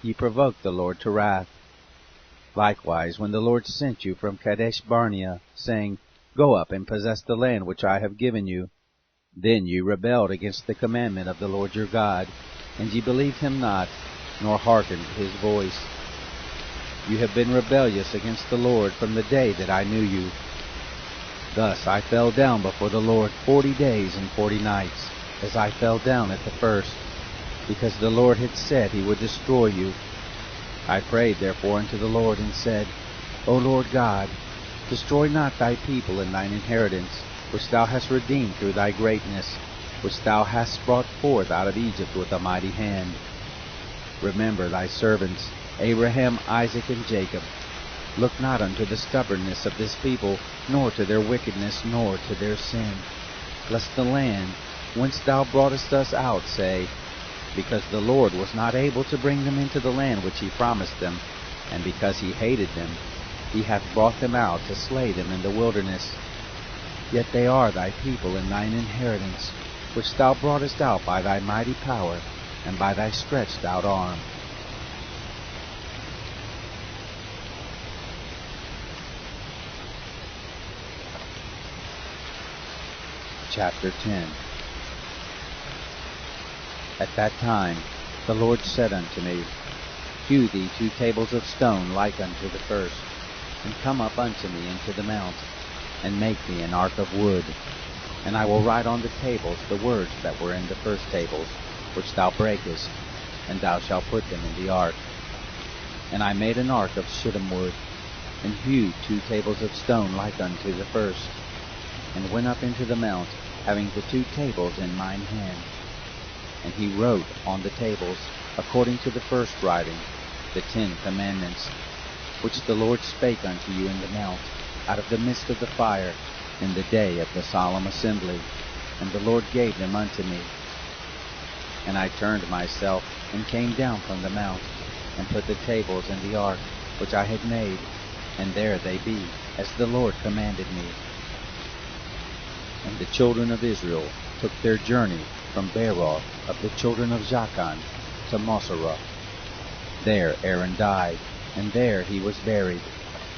ye provoked the Lord to wrath. Likewise, when the Lord sent you from Kadesh Barnea, saying, Go up and possess the land which I have given you, then ye rebelled against the commandment of the Lord your God, and ye believed him not, nor hearkened to his voice. You have been rebellious against the Lord from the day that I knew you. Thus I fell down before the Lord 40 days and 40 nights, as I fell down at the first, because the Lord had said he would destroy you. I prayed therefore unto the Lord, and said, O Lord God, destroy not thy people and thine inheritance, which thou hast redeemed through thy greatness, which thou hast brought forth out of Egypt with a mighty hand. Remember thy servants, Abraham, Isaac, and Jacob. Look not unto the stubbornness of this people, nor to their wickedness, nor to their sin. Lest the land whence thou broughtest us out say, Because the Lord was not able to bring them into the land which he promised them, and because he hated them, he hath brought them out to slay them in the wilderness. Yet they are thy people and thine inheritance, which thou broughtest out by thy mighty power, and by thy stretched out arm. Chapter 10. At that time the Lord said unto me, Hew thee 2 tables of stone like unto the first, and come up unto me into the mount, and make thee an ark of wood. And I will write on the tables the words that were in the first tables, which thou breakest, and thou shalt put them in the ark. And I made an ark of shittim wood, and hewed 2 tables of stone like unto the first, and went up into the mount, having the 2 tables in mine hand. And he wrote on the tables, according to the first writing, the 10 commandments, which the Lord spake unto you in the mount, out of the midst of the fire, in the day of the solemn assembly. And the Lord gave them unto me. And I turned myself, and came down from the mount, and put the tables in the ark, which I had made, and there they be, as the Lord commanded me. And the children of Israel took their journey from Beeroth of the children of Jachan to Moserah. There Aaron died, and there he was buried,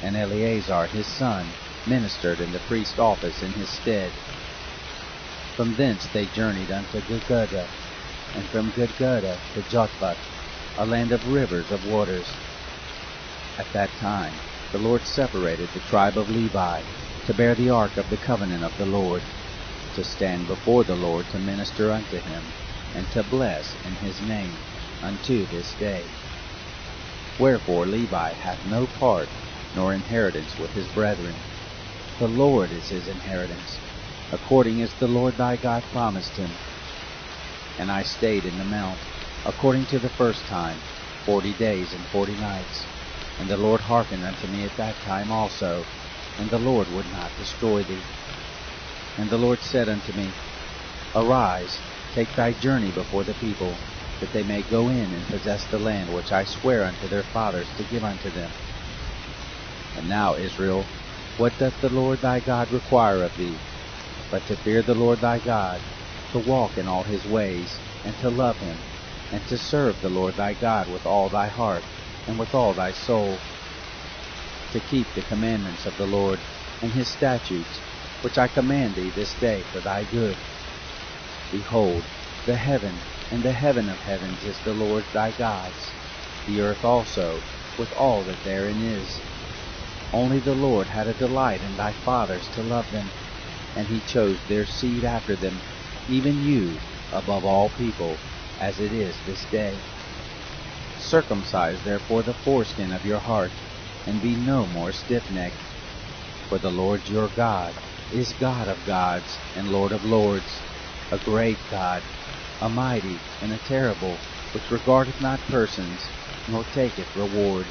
and Eleazar his son ministered in the priest's office in his stead. From thence they journeyed unto Gudgodah, and from Gudgodah to Jotbath, a land of rivers of waters. At that time the Lord separated the tribe of Levi to bear the ark of the covenant of the Lord, to stand before the Lord to minister unto him, and to bless in his name unto this day. Wherefore Levi hath no part nor inheritance with his brethren. The Lord is his inheritance, according as the Lord thy God promised him. And I stayed in the mount, according to the first time, 40 days and 40 nights. And the Lord hearkened unto me at that time also, and the Lord would not destroy thee. And the Lord said unto me, Arise, take thy journey before the people, that they may go in and possess the land which I swear unto their fathers to give unto them. And now, Israel, what doth the Lord thy God require of thee, but to fear the Lord thy God, to walk in all his ways, and to love him, and to serve the Lord thy God with all thy heart, and with all thy soul, to keep the commandments of the Lord, and his statutes, which I command thee this day for thy good. Behold, the heaven and the heaven of heavens is the Lord thy God's, the earth also, with all that therein is. Only the Lord had a delight in thy fathers to love them, and he chose their seed after them, even you, above all people, as it is this day. Circumcise therefore the foreskin of your heart, and be no more stiff-necked. For the Lord your God is God of gods and Lord of lords, a great God, a mighty and a terrible, which regardeth not persons, nor taketh reward.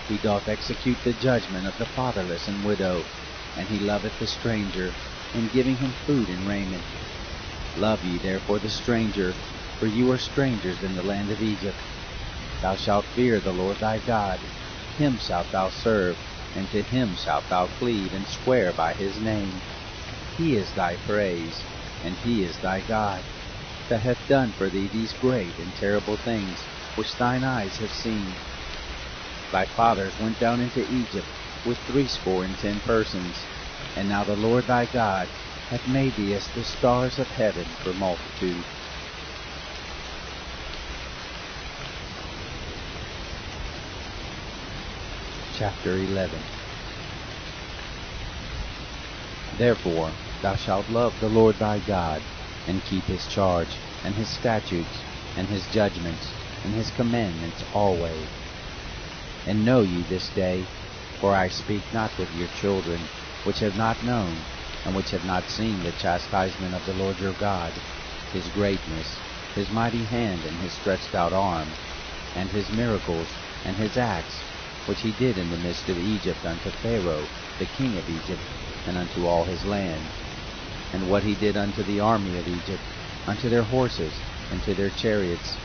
He doth execute the judgment of the fatherless and widow, and he loveth the stranger, in giving him food and raiment. Love ye therefore the stranger, for you are strangers in the land of Egypt. Thou shalt fear the Lord thy God, him shalt thou serve, and to him shalt thou cleave, and swear by his name. He is thy praise, and he is thy God, that hath done for thee these great and terrible things, which thine eyes have seen. Thy fathers went down into Egypt with 70 persons, and now the Lord thy God hath made thee as the stars of heaven for multitude. Chapter 11. Therefore thou shalt love the Lord thy God, and keep his charge, and his statutes, and his judgments, and his commandments always. And know ye this day, for I speak not with your children, which have not known, and which have not seen the chastisement of the Lord your God, his greatness, his mighty hand, and his stretched out arm, and his miracles, and his acts, which he did in the midst of Egypt unto Pharaoh, the king of Egypt, and unto all his land, and what he did unto the army of Egypt, unto their horses, and to their chariots,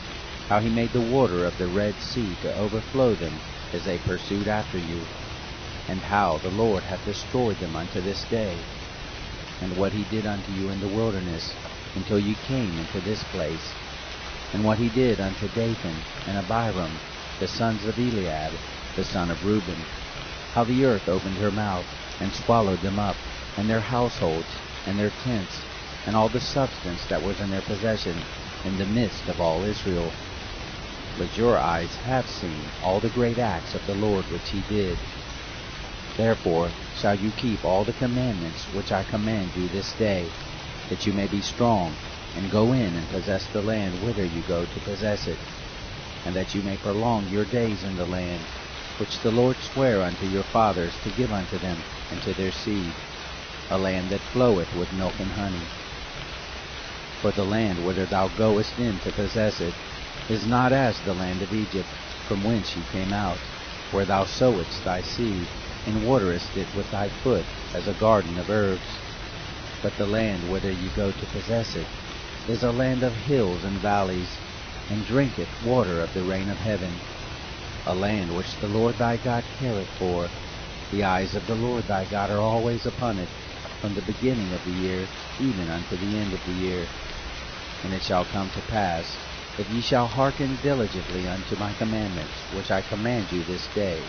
how he made the water of the Red Sea to overflow them, as they pursued after you, and how the Lord hath destroyed them unto this day, and what he did unto you in the wilderness, until you came into this place, and what he did unto Dathan and Abiram, the sons of Eliab, the son of Reuben, how the earth opened her mouth, and swallowed them up, and their households, and their tents, and all the substance that was in their possession, in the midst of all Israel. But your eyes have seen all the great acts of the Lord which he did. Therefore shall you keep all the commandments which I command you this day, that you may be strong, and go in and possess the land whither you go to possess it, and that you may prolong your days in the land, which the Lord sware unto your fathers to give unto them and to their seed, a land that floweth with milk and honey. For the land whither thou goest in to possess it is not as the land of Egypt, from whence ye came out, where thou sowedst thy seed, and waterest it with thy foot, as a garden of herbs. But the land whither ye go to possess it is a land of hills and valleys, and drinketh water of the rain of heaven, a land which the Lord thy God careth for. The eyes of the Lord thy God are always upon it, from the beginning of the year even unto the end of the year. And it shall come to pass, if ye shall hearken diligently unto my commandments, which I command you this day,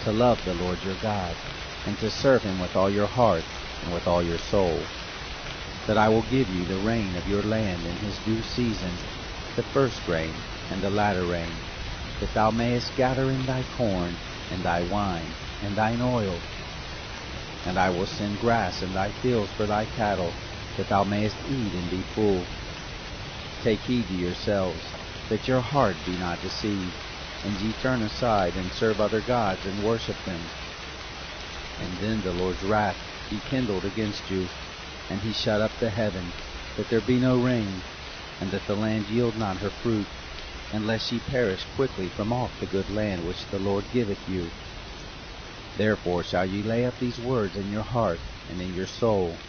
to love the Lord your God, and to serve him with all your heart and with all your soul, that I will give you the rain of your land in his due season, the first rain and the latter rain, that thou mayest gather in thy corn, and thy wine, and thine oil. And I will send grass in thy fields for thy cattle, that thou mayest eat and be full. Take heed to yourselves, that your heart be not deceived, and ye turn aside and serve other gods and worship them. And then the Lord's wrath be kindled against you, and he shut up the heaven, that there be no rain, and that the land yield not her fruit, unless ye perish quickly from off the good land which the Lord giveth you. Therefore shall ye lay up these words in your heart and in your soul,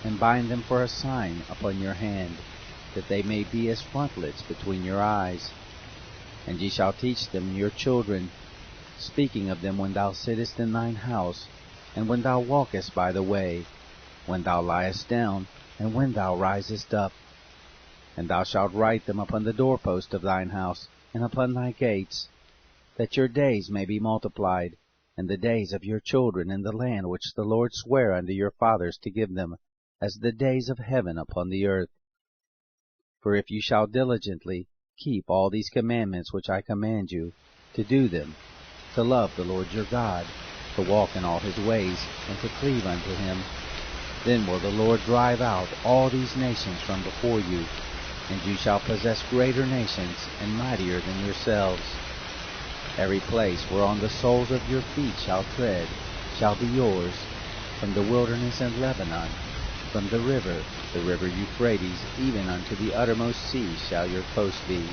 and bind them for a sign upon your hand, that they may be as frontlets between your eyes. And ye shall teach them your children, speaking of them when thou sittest in thine house, and when thou walkest by the way, when thou liest down, and when thou risest up. And thou shalt write them upon the doorpost of thine house, and upon thy gates, that your days may be multiplied, and the days of your children in the land which the Lord sware unto your fathers to give them, as the days of heaven upon the earth. For if you shall diligently keep all these commandments which I command you, to do them, to love the Lord your God, to walk in all his ways, and to cleave unto him, then will the Lord drive out all these nations from before you, and you shall possess greater nations and mightier than yourselves. Every place whereon the soles of your feet shall tread shall be yours, from the wilderness and Lebanon, from the river Euphrates, even unto the uttermost sea shall your coast be.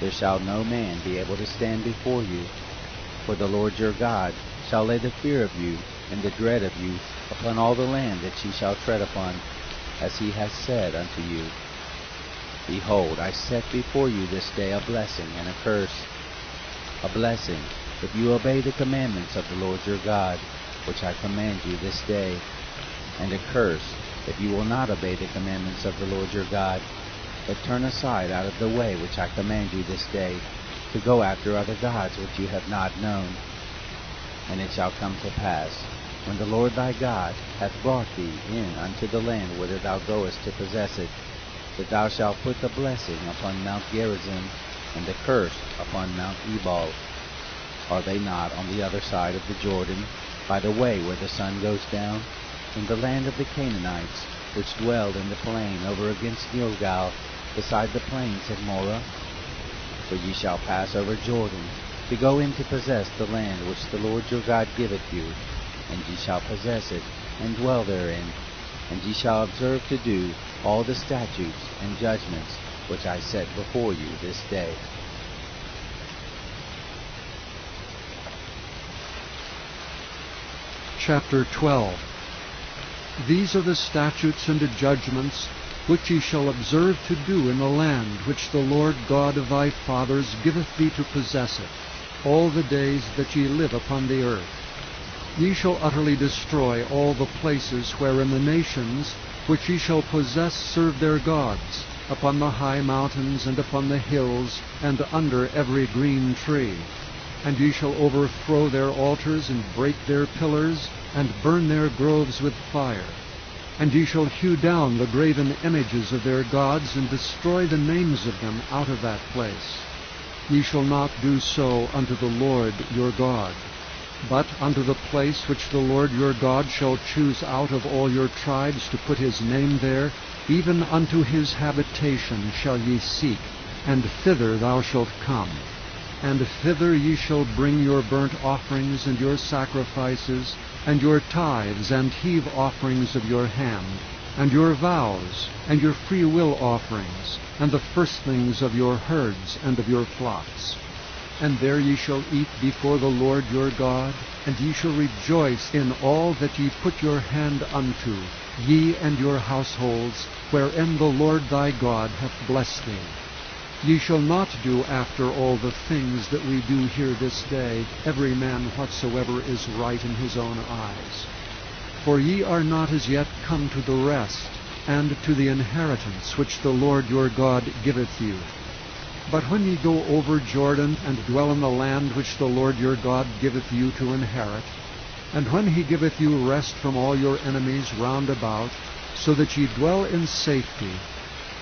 There shall no man be able to stand before you, for the Lord your God shall lay the fear of you and the dread of you upon all the land that ye shall tread upon, as he has said unto you. Behold, I set before you this day a blessing and a curse. A blessing, if you obey the commandments of the Lord your God, which I command you this day, and a curse, if you will not obey the commandments of the Lord your God, but turn aside out of the way which I command you this day, to go after other gods which you have not known. And it shall come to pass, when the Lord thy God hath brought thee in unto the land whither thou goest to possess it, that thou shalt put the blessing upon Mount Gerizim, and the curse upon Mount Ebal. Are they not on the other side of the Jordan, by the way where the sun goes down, in the land of the Canaanites, which dwelled in the plain over against Gilgal, beside the plains of Moreh? For ye shall pass over Jordan, to go in to possess the land which the Lord your God giveth you, and ye shall possess it, and dwell therein, and ye shall observe to do all the statutes and judgments which I set before you this day. Chapter 12. These are the statutes and the judgments which ye shall observe to do in the land which the Lord God of thy fathers giveth thee to possess it, all the days that ye live upon the earth. Ye shall utterly destroy all the places wherein the nations which ye shall possess serve their gods, upon the high mountains and upon the hills, and under every green tree. And ye shall overthrow their altars, and break their pillars, and burn their groves with fire. And ye shall hew down the graven images of their gods, and destroy the names of them out of that place. Ye shall not do so unto the Lord your God, but unto the place which the Lord your God shall choose out of all your tribes to put his name there, even unto his habitation shall ye seek, and thither thou shalt come. And thither ye shall bring your burnt offerings and your sacrifices, and your tithes and heave offerings of your hand, and your vows, and your freewill offerings, and the firstlings of your herds and of your flocks. And there ye shall eat before the Lord your God, and ye shall rejoice in all that ye put your hand unto, ye and your households, wherein the Lord thy God hath blessed thee. Ye shall not do after all the things that we do here this day, every man whatsoever is right in his own eyes. For ye are not as yet come to the rest, and to the inheritance which the Lord your God giveth you. But when ye go over Jordan, and dwell in the land which the Lord your God giveth you to inherit, and when he giveth you rest from all your enemies round about, so that ye dwell in safety,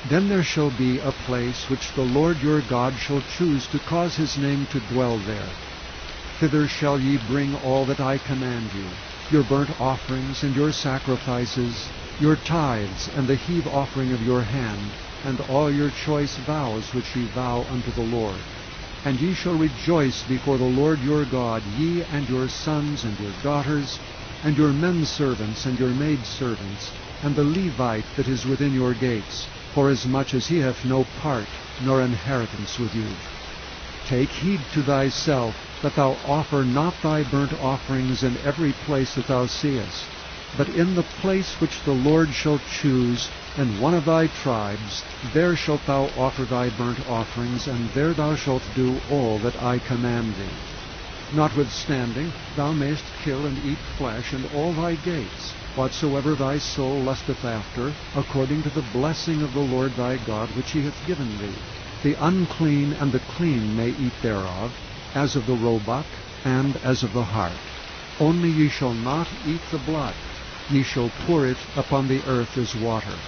then there shall be a place which the Lord your God shall choose to cause his name to dwell there. Thither shall ye bring all that I command you, your burnt offerings and your sacrifices, your tithes and the heave offering of your hand, and all your choice vows which ye vow unto the Lord. And ye shall rejoice before the Lord your God, ye and your sons and your daughters, and your menservants and your maidservants, and the Levite that is within your gates, forasmuch as he hath no part nor inheritance with you. Take heed to thyself, that thou offer not thy burnt offerings in every place that thou seest, but in the place which the Lord shall choose, in one of thy tribes, there shalt thou offer thy burnt offerings, and there thou shalt do all that I command thee. Notwithstanding, thou mayest kill and eat flesh in all thy gates, whatsoever thy soul lusteth after, according to the blessing of the Lord thy God which he hath given thee. The unclean and the clean may eat thereof, as of the roebuck, and as of the hart. Only ye shall not eat the blood. Ye shall pour it upon the earth as water.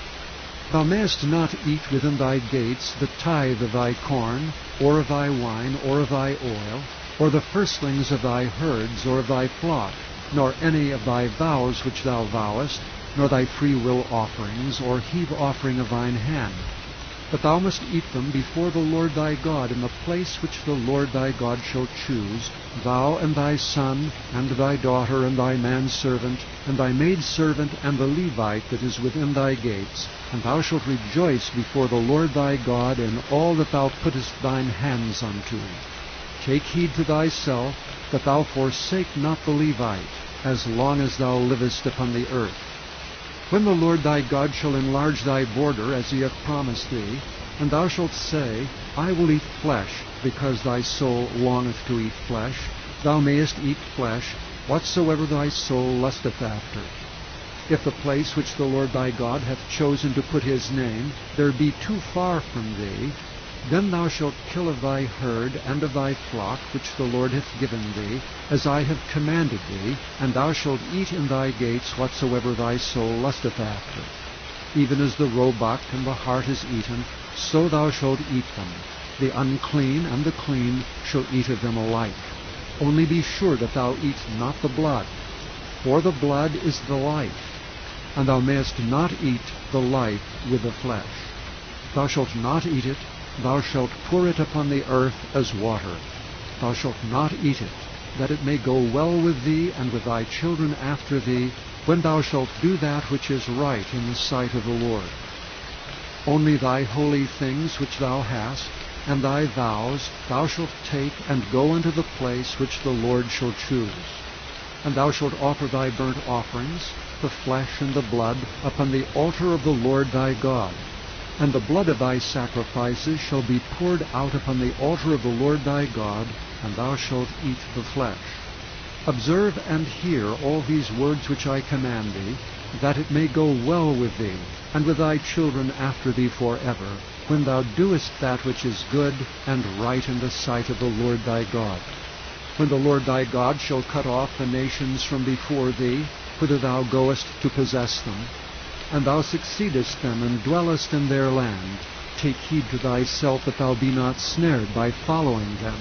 Thou mayest not eat within thy gates the tithe of thy corn, or of thy wine, or of thy oil, or the firstlings of thy herds, or of thy flock, nor any of thy vows which thou vowest, nor thy freewill offerings, or heave offering of thine hand. But thou must eat them before the Lord thy God in the place which the Lord thy God shall choose, thou and thy son, and thy daughter, and thy manservant, and thy maidservant, and the Levite that is within thy gates, and thou shalt rejoice before the Lord thy God in all that thou puttest thine hands unto. Take heed to thyself, that thou forsake not the Levite, as long as thou livest upon the earth. When the Lord thy God shall enlarge thy border, as he hath promised thee, and thou shalt say, I will eat flesh, because thy soul longeth to eat flesh, thou mayest eat flesh, whatsoever thy soul lusteth after. If the place which the Lord thy God hath chosen to put his name, there be too far from thee, then thou shalt kill of thy herd and of thy flock which the Lord hath given thee, as I have commanded thee, and thou shalt eat in thy gates whatsoever thy soul lusteth after. Even as the roebuck and the hart is eaten, so thou shalt eat them. The unclean and the clean shall eat of them alike. Only be sure that thou eat not the blood, for the blood is the life, and thou mayest not eat the life with the flesh. Thou shalt not eat it, thou shalt pour it upon the earth as water. Thou shalt not eat it, that it may go well with thee and with thy children after thee, when thou shalt do that which is right in the sight of the Lord. Only thy holy things which thou hast, and thy vows, thou shalt take and go unto the place which the Lord shall choose. And thou shalt offer thy burnt offerings, the flesh and the blood, upon the altar of the Lord thy God. And the blood of thy sacrifices shall be poured out upon the altar of the Lord thy God, and thou shalt eat the flesh. Observe and hear all these words which I command thee, that it may go well with thee, and with thy children after thee forever, when thou doest that which is good and right in the sight of the Lord thy God. When the Lord thy God shall cut off the nations from before thee, whither thou goest to possess them, and thou succeedest them, and dwellest in their land, take heed to thyself that thou be not snared by following them,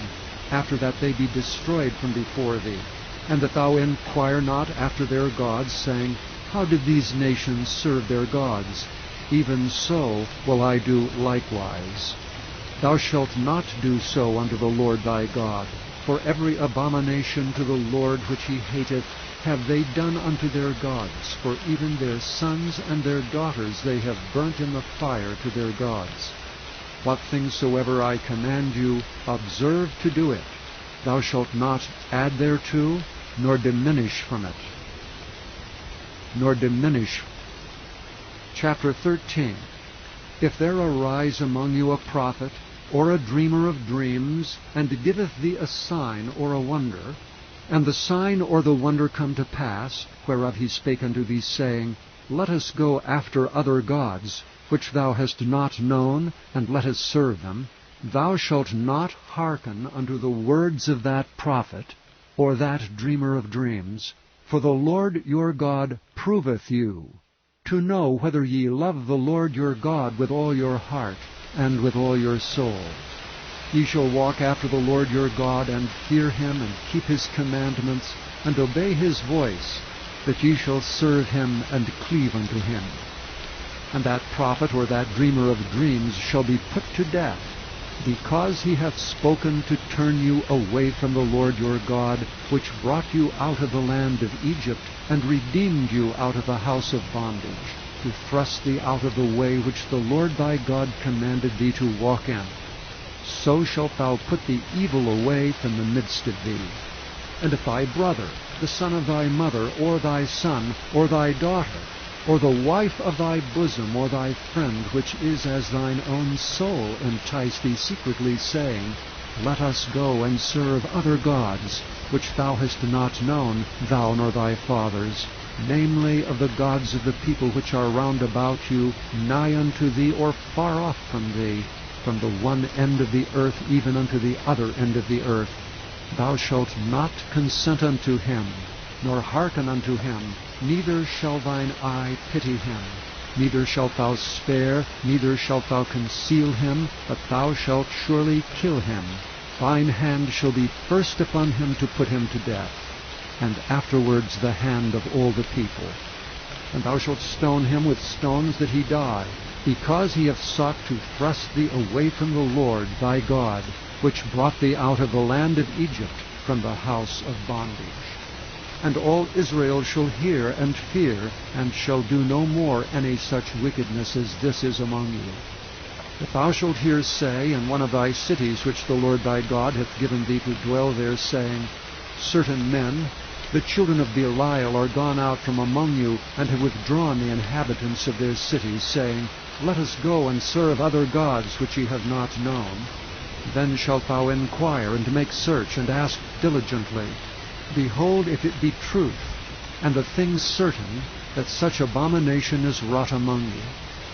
after that they be destroyed from before thee, and that thou inquire not after their gods, saying, How did these nations serve their gods? Even so will I do likewise. Thou shalt not do so unto the Lord thy God, for every abomination to the Lord which he hateth have they done unto their gods, for even their sons and their daughters they have burnt in the fire to their gods. What things soever I command you, observe to do it. Thou shalt not add thereto, nor diminish from it. Nor diminish. Chapter 13. If there arise among you a prophet, or a dreamer of dreams, and giveth thee a sign or a wonder, and the sign or the wonder come to pass, whereof he spake unto thee, saying, Let us go after other gods, which thou hast not known, and let us serve them, thou shalt not hearken unto the words of that prophet, or that dreamer of dreams. For the Lord your God proveth you, to know whether ye love the Lord your God with all your heart, and with all your soul. Ye shall walk after the Lord your God, and fear him, and keep his commandments, and obey his voice, that ye shall serve him, and cleave unto him. and that prophet or that dreamer of dreams shall be put to death, because he hath spoken to turn you away from the Lord your God, which brought you out of the land of Egypt, and redeemed you out of the house of bondage, to thrust thee out of the way which the Lord thy God commanded thee to walk in. So shalt thou put the evil away from the midst of thee. And if thy brother, the son of thy mother, or thy son, or thy daughter, or the wife of thy bosom, or thy friend, which is as thine own soul, entice thee secretly, saying, Let us go and serve other gods, which thou hast not known, thou nor thy fathers, namely of the gods of the people which are round about you, nigh unto thee, or far off from thee, from the one end of the earth even unto the other end of the earth. Thou shalt not consent unto him, nor hearken unto him, neither shall thine eye pity him. Neither shalt thou spare, neither shalt thou conceal him, but thou shalt surely kill him. Thine hand shall be first upon him to put him to death, and afterwards the hand of all the people. And thou shalt stone him with stones that he die, because he hath sought to thrust thee away from the Lord thy God, which brought thee out of the land of Egypt from the house of bondage. And all Israel shall hear and fear, and shall do no more any such wickedness as this is among you. If thou shalt hear say in one of thy cities which the Lord thy God hath given thee to dwell there, saying, Certain men, the children of Belial, are gone out from among you, and have withdrawn the inhabitants of their cities, saying, Let us go and serve other gods which ye have not known. Then shalt thou inquire, and make search, and ask diligently. Behold, if it be truth, and the thing certain, that such abomination is wrought among you,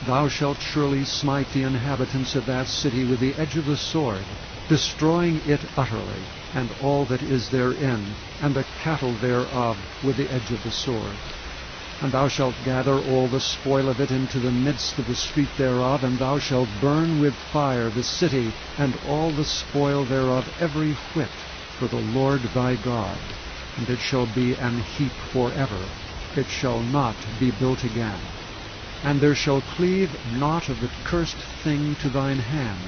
thou shalt surely smite the inhabitants of that city with the edge of the sword, destroying it utterly, and all that is therein, and the cattle thereof with the edge of the sword. And thou shalt gather all the spoil of it into the midst of the street thereof, and thou shalt burn with fire the city, and all the spoil thereof every whit, for the Lord thy God. And it shall be an heap forever. It shall not be built again. And there shall cleave naught of the cursed thing to thine hand,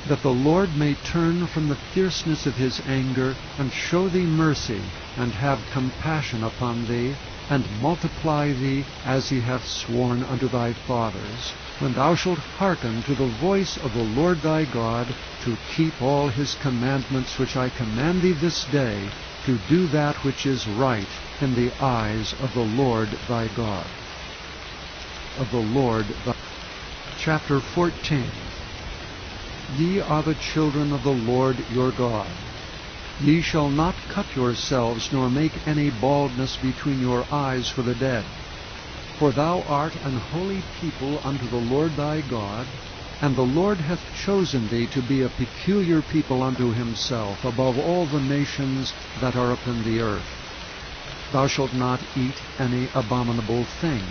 that the Lord may turn from the fierceness of his anger, and show thee mercy, and have compassion upon thee, and multiply thee as he hath sworn unto thy fathers, when thou shalt hearken to the voice of the Lord thy God, to keep all his commandments which I command thee this day, to do that which is right in the eyes of the Lord thy God. Of the Lord thy... Chapter 14. Ye are the children of the Lord your God. Ye shall not cut yourselves, nor make any baldness between your eyes for the dead. For thou art an holy people unto the Lord thy God, and the Lord hath chosen thee to be a peculiar people unto himself, above all the nations that are upon the earth. Thou shalt not eat any abominable thing.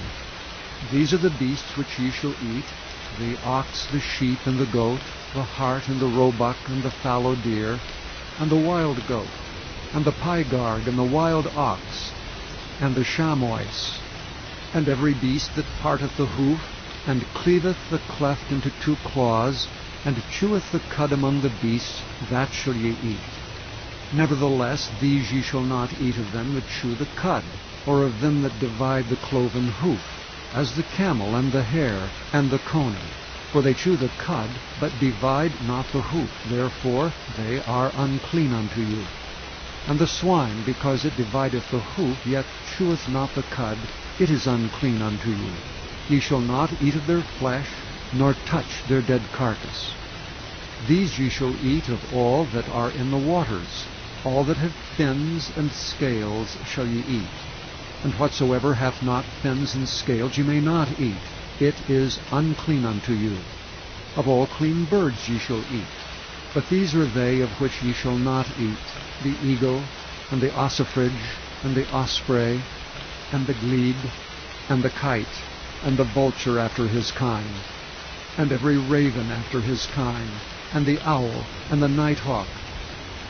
These are the beasts which ye shall eat, the ox, the sheep, and the goat, the hart, and the roebuck, and the fallow deer, and the wild goat, and the pygarg, and the wild ox, and the chamois, and every beast that parteth the hoof, and cleaveth the cleft into two claws, and cheweth the cud among the beasts, that shall ye eat. Nevertheless, these ye shall not eat of them that chew the cud, or of them that divide the cloven hoof, as the camel, and the hare, and the coney. For they chew the cud, but divide not the hoof, therefore they are unclean unto you. And the swine, because it divideth the hoof, yet cheweth not the cud, it is unclean unto you. Ye shall not eat of their flesh, nor touch their dead carcass. These ye shall eat of all that are in the waters. All that have fins and scales shall ye eat. And whatsoever hath not fins and scales ye may not eat. It is unclean unto you. Of all clean birds ye shall eat. But these are they of which ye shall not eat: the eagle, and the ossifrage, and the osprey, and the glede, and the kite, and the vulture after his kind, and every raven after his kind, and the owl, and the nighthawk,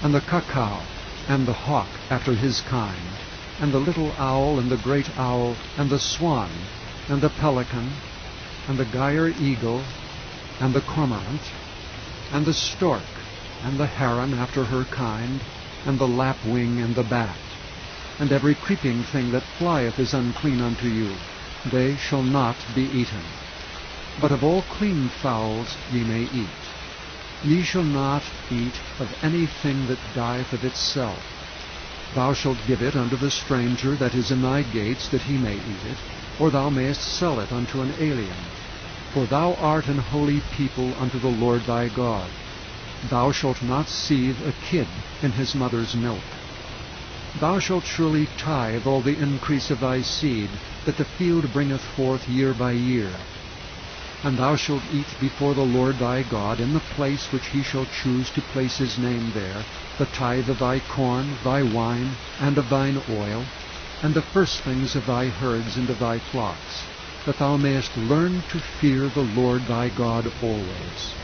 and the cuckoo, and the hawk after his kind, and the little owl, and the great owl, and the swan, and the pelican, and the gyre eagle, and the cormorant, and the stork, and the heron after her kind, and the lapwing, and the bat, and every creeping thing that flieth is unclean unto you. They shall not be eaten. But of all clean fowls ye may eat. Ye shall not eat of anything that dieth of itself. Thou shalt give it unto the stranger that is in thy gates, that he may eat it, or thou mayest sell it unto an alien. For thou art an holy people unto the Lord thy God. Thou shalt not seethe a kid in his mother's milk. Thou shalt surely tithe all the increase of thy seed, that the field bringeth forth year by year. And thou shalt eat before the Lord thy God in the place which he shall choose to place his name there, the tithe of thy corn, thy wine, and of thine oil, and the firstlings of thy herds and of thy flocks, that thou mayest learn to fear the Lord thy God always.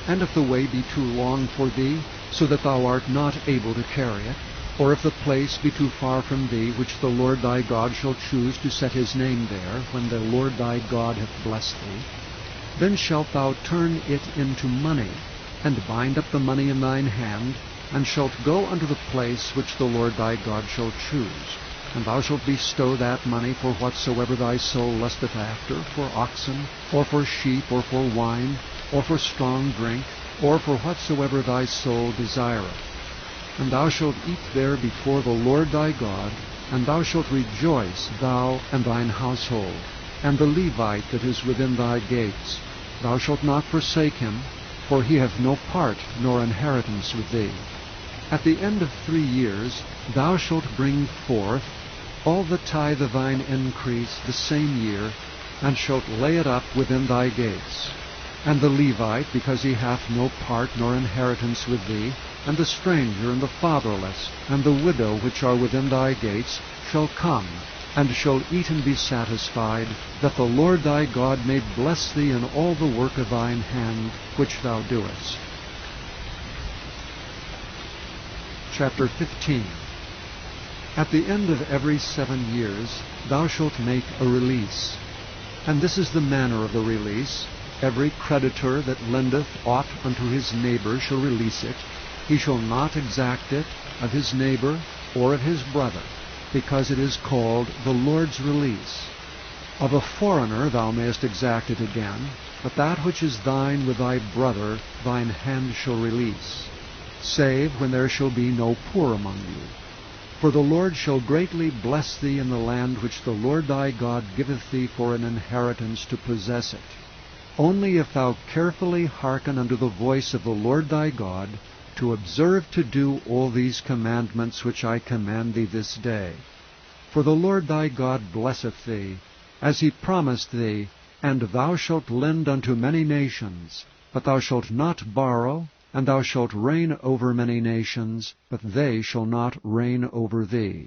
And if the way be too long for thee, so that thou art not able to carry it, or if the place be too far from thee, which the Lord thy God shall choose to set his name there, when the Lord thy God hath blessed thee, then shalt thou turn it into money, and bind up the money in thine hand, and shalt go unto the place which the Lord thy God shall choose. And thou shalt bestow that money for whatsoever thy soul lusteth after, for oxen, or for sheep, or for wine, or for strong drink, or for whatsoever thy soul desireth. And thou shalt eat there before the Lord thy God, and thou shalt rejoice, thou and thine household, and the Levite that is within thy gates. Thou shalt not forsake him, for he hath no part nor inheritance with thee. At the end of 3 years thou shalt bring forth all the tithe of thine increase the same year, and shalt lay it up within thy gates. And the Levite, because he hath no part nor inheritance with thee, and the stranger, and the fatherless, and the widow which are within thy gates, shall come, and shall eat and be satisfied, that the Lord thy God may bless thee in all the work of thine hand which thou doest. Chapter 15. At the end of every 7 years thou shalt make a release. And this is the manner of the release. Every creditor that lendeth aught unto his neighbor shall release it. He shall not exact it of his neighbor or of his brother, because it is called the Lord's release. Of a foreigner thou mayest exact it again, but that which is thine with thy brother thine hand shall release, save when there shall be no poor among you. For the Lord shall greatly bless thee in the land which the Lord thy God giveth thee for an inheritance to possess it. Only if thou carefully hearken unto the voice of the Lord thy God, to observe to do all these commandments which I command thee this day. For the Lord thy God blesseth thee, as he promised thee, and thou shalt lend unto many nations, but thou shalt not borrow, and thou shalt reign over many nations, but they shall not reign over thee.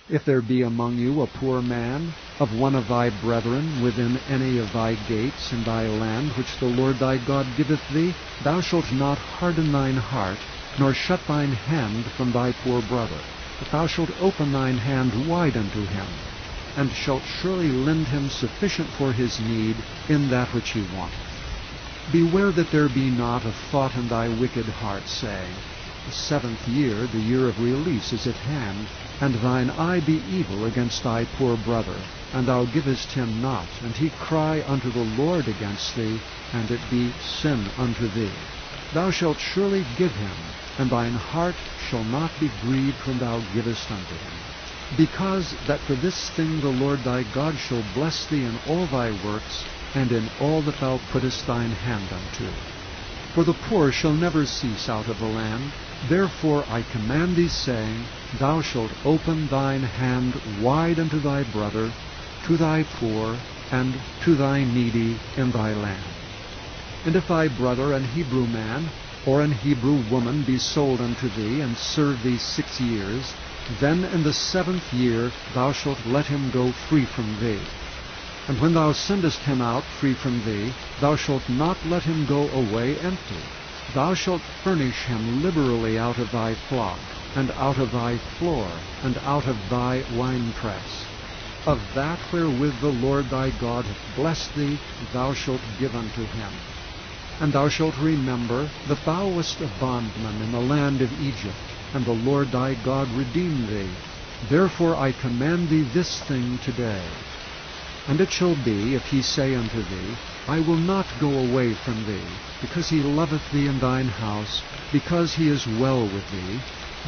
If there be among you a poor man, of one of thy brethren, within any of thy gates in thy land, which the Lord thy God giveth thee, thou shalt not harden thine heart, nor shut thine hand from thy poor brother, but thou shalt open thine hand wide unto him, and shalt surely lend him sufficient for his need in that which he wanteth. Beware that there be not a thought in thy wicked heart, saying, The 7th year, the year of release, is at hand, and thine eye be evil against thy poor brother, and thou givest him not, and he cry unto the Lord against thee, and it be sin unto thee. Thou shalt surely give him, and thine heart shall not be grieved when thou givest unto him. Because that for this thing the Lord thy God shall bless thee in all thy works, and in all that thou puttest thine hand unto. For the poor shall never cease out of the land. Therefore I command thee, saying, Thou shalt open thine hand wide unto thy brother, to thy poor, and to thy needy in thy land. And if thy brother, an Hebrew man, or an Hebrew woman, be sold unto thee, and serve thee 6 years, then in the 7th year thou shalt let him go free from thee. And when thou sendest him out free from thee, thou shalt not let him go away empty. Thou shalt furnish him liberally out of thy flock, and out of thy floor, and out of thy winepress. Of that wherewith the Lord thy God hath blessed thee, thou shalt give unto him. And thou shalt remember that thou wast a bondman in the land of Egypt, and the Lord thy God redeemed thee. Therefore I command thee this thing today. And it shall be, if he say unto thee, I will not go away from thee, because he loveth thee in thine house, because he is well with thee,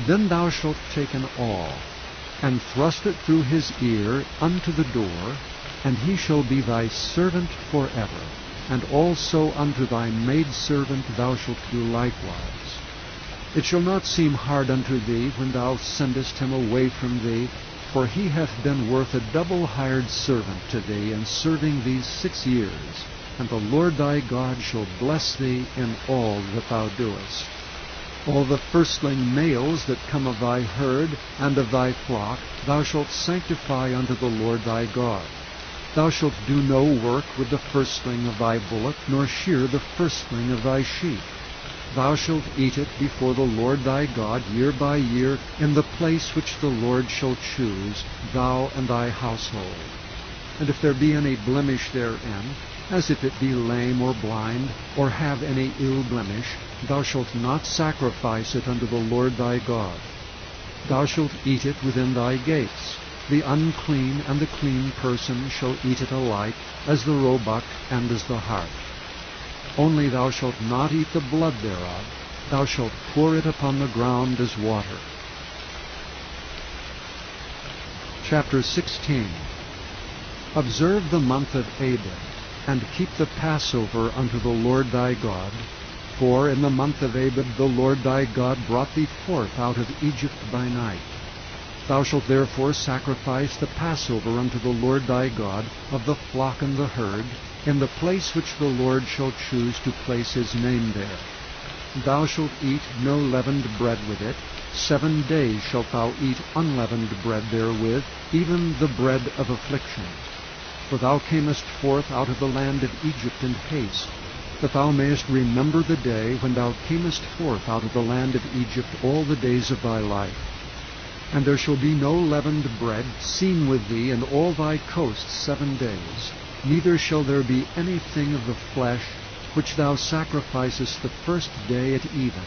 then thou shalt take an awl, and thrust it through his ear unto the door, and he shall be thy servant forever. And also unto thy maidservant thou shalt do likewise. It shall not seem hard unto thee when thou sendest him away from thee, for he hath been worth a double hired servant to thee in serving thee 6 years. And the Lord thy God shall bless thee in all that thou doest. All the firstling males that come of thy herd and of thy flock thou shalt sanctify unto the Lord thy God. Thou shalt do no work with the firstling of thy bullock, nor shear the firstling of thy sheep. Thou shalt eat it before the Lord thy God year by year in the place which the Lord shall choose, thou and thy household. And if there be any blemish therein, as if it be lame or blind, or have any ill blemish, thou shalt not sacrifice it unto the Lord thy God. Thou shalt eat it within thy gates. The unclean and the clean person shall eat it alike, as the roebuck and as the hart. Only thou shalt not eat the blood thereof. Thou shalt pour it upon the ground as water. Chapter 16. Observe the month of Abib, and keep the Passover unto the Lord thy God. For in the month of Abib the Lord thy God brought thee forth out of Egypt by night. Thou shalt therefore sacrifice the Passover unto the Lord thy God of the flock and the herd, in the place which the Lord shall choose to place his name there. Thou shalt eat no leavened bread with it. 7 days shalt thou eat unleavened bread therewith, even the bread of affliction. For thou camest forth out of the land of Egypt in haste, that thou mayest remember the day when thou camest forth out of the land of Egypt all the days of thy life. And there shall be no leavened bread seen with thee in all thy coasts 7 days, neither shall there be anything of the flesh which thou sacrificest the first day at even,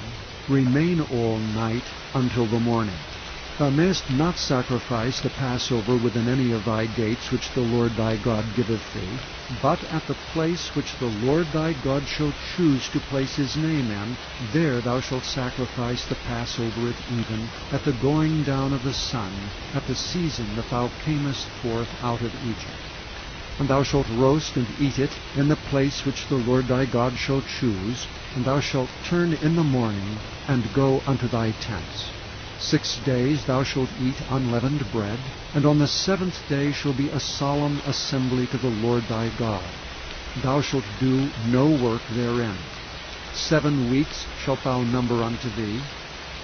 remain all night until the morning. Thou mayest not sacrifice the Passover within any of thy gates which the Lord thy God giveth thee, but at the place which the Lord thy God shall choose to place his name in, there thou shalt sacrifice the Passover at even, at the going down of the sun, at the season that thou camest forth out of Egypt. And thou shalt roast and eat it in the place which the Lord thy God shall choose, and thou shalt turn in the morning, and go unto thy tents. 6 days thou shalt eat unleavened bread, and on the 7th day shall be a solemn assembly to the Lord thy God. Thou shalt do no work therein. 7 weeks shalt thou number unto thee.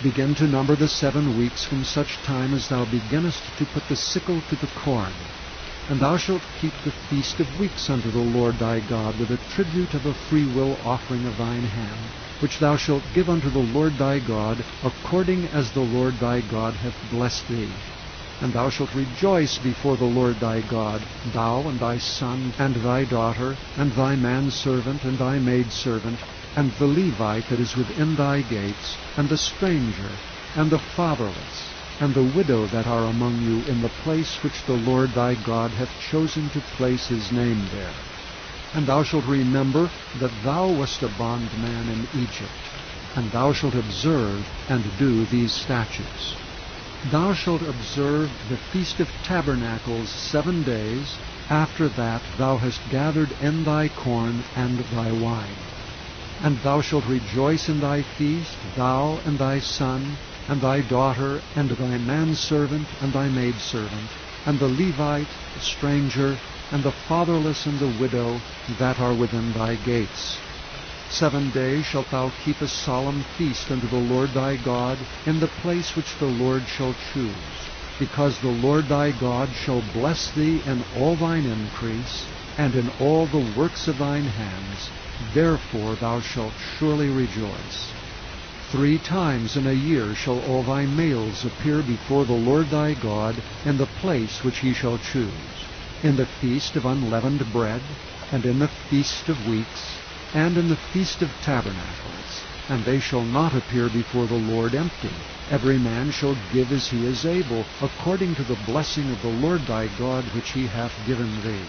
Begin to number the 7 weeks from such time as thou beginnest to put the sickle to the corn. And thou shalt keep the feast of weeks unto the Lord thy God, with a tribute of a freewill offering of thine hand, which thou shalt give unto the Lord thy God, according as the Lord thy God hath blessed thee. And thou shalt rejoice before the Lord thy God, thou and thy son, and thy daughter, and thy manservant, and thy maidservant, and the Levite that is within thy gates, and the stranger, and the fatherless, and the widow that are among you, in the place which the Lord thy God hath chosen to place his name there. And thou shalt remember that thou wast a bondman in Egypt, and thou shalt observe and do these statutes. Thou shalt observe the Feast of Tabernacles 7 days. After that thou hast gathered in thy corn and thy wine. And thou shalt rejoice in thy feast, thou and thy son, and thy daughter, and thy manservant, and thy maidservant, and the Levite, the stranger, and the fatherless and the widow that are within thy gates. 7 days shalt thou keep a solemn feast unto the Lord thy God in the place which the Lord shall choose, because the Lord thy God shall bless thee in all thine increase, and in all the works of thine hands. Therefore thou shalt surely rejoice. 3 times in a year shall all thy males appear before the Lord thy God in the place which he shall choose, in the feast of unleavened bread, and in the feast of weeks, and in the feast of tabernacles. And they shall not appear before the Lord empty. Every man shall give as he is able, according to the blessing of the Lord thy God which he hath given thee.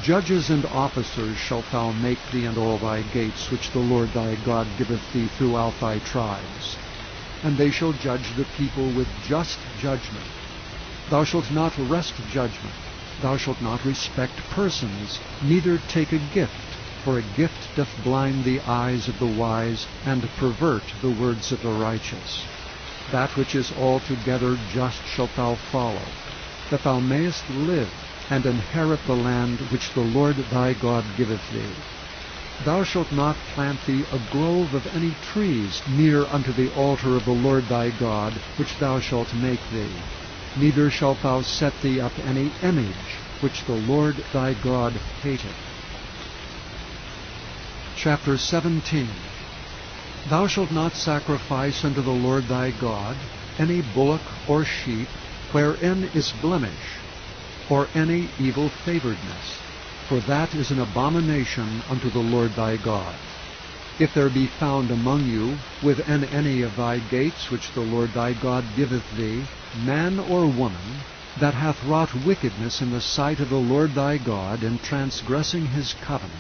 Judges and officers shalt thou make thee in all thy gates, which the Lord thy God giveth thee throughout thy tribes. And they shall judge the people with just judgment. Thou shalt not wrest judgment. Thou shalt not respect persons, neither take a gift, for a gift doth blind the eyes of the wise, and pervert the words of the righteous. That which is altogether just shalt thou follow, that thou mayest live, and inherit the land which the Lord thy God giveth thee. Thou shalt not plant thee a grove of any trees near unto the altar of the Lord thy God, which thou shalt make thee. Neither shalt thou set thee up any image, which the Lord thy God hateth. Chapter 17. Thou shalt not sacrifice unto the Lord thy God any bullock or sheep, wherein is blemish, or any evil favoredness, for that is an abomination unto the Lord thy God. If there be found among you within any of thy gates which the Lord thy God giveth thee, man or woman, that hath wrought wickedness in the sight of the Lord thy God in transgressing his covenant,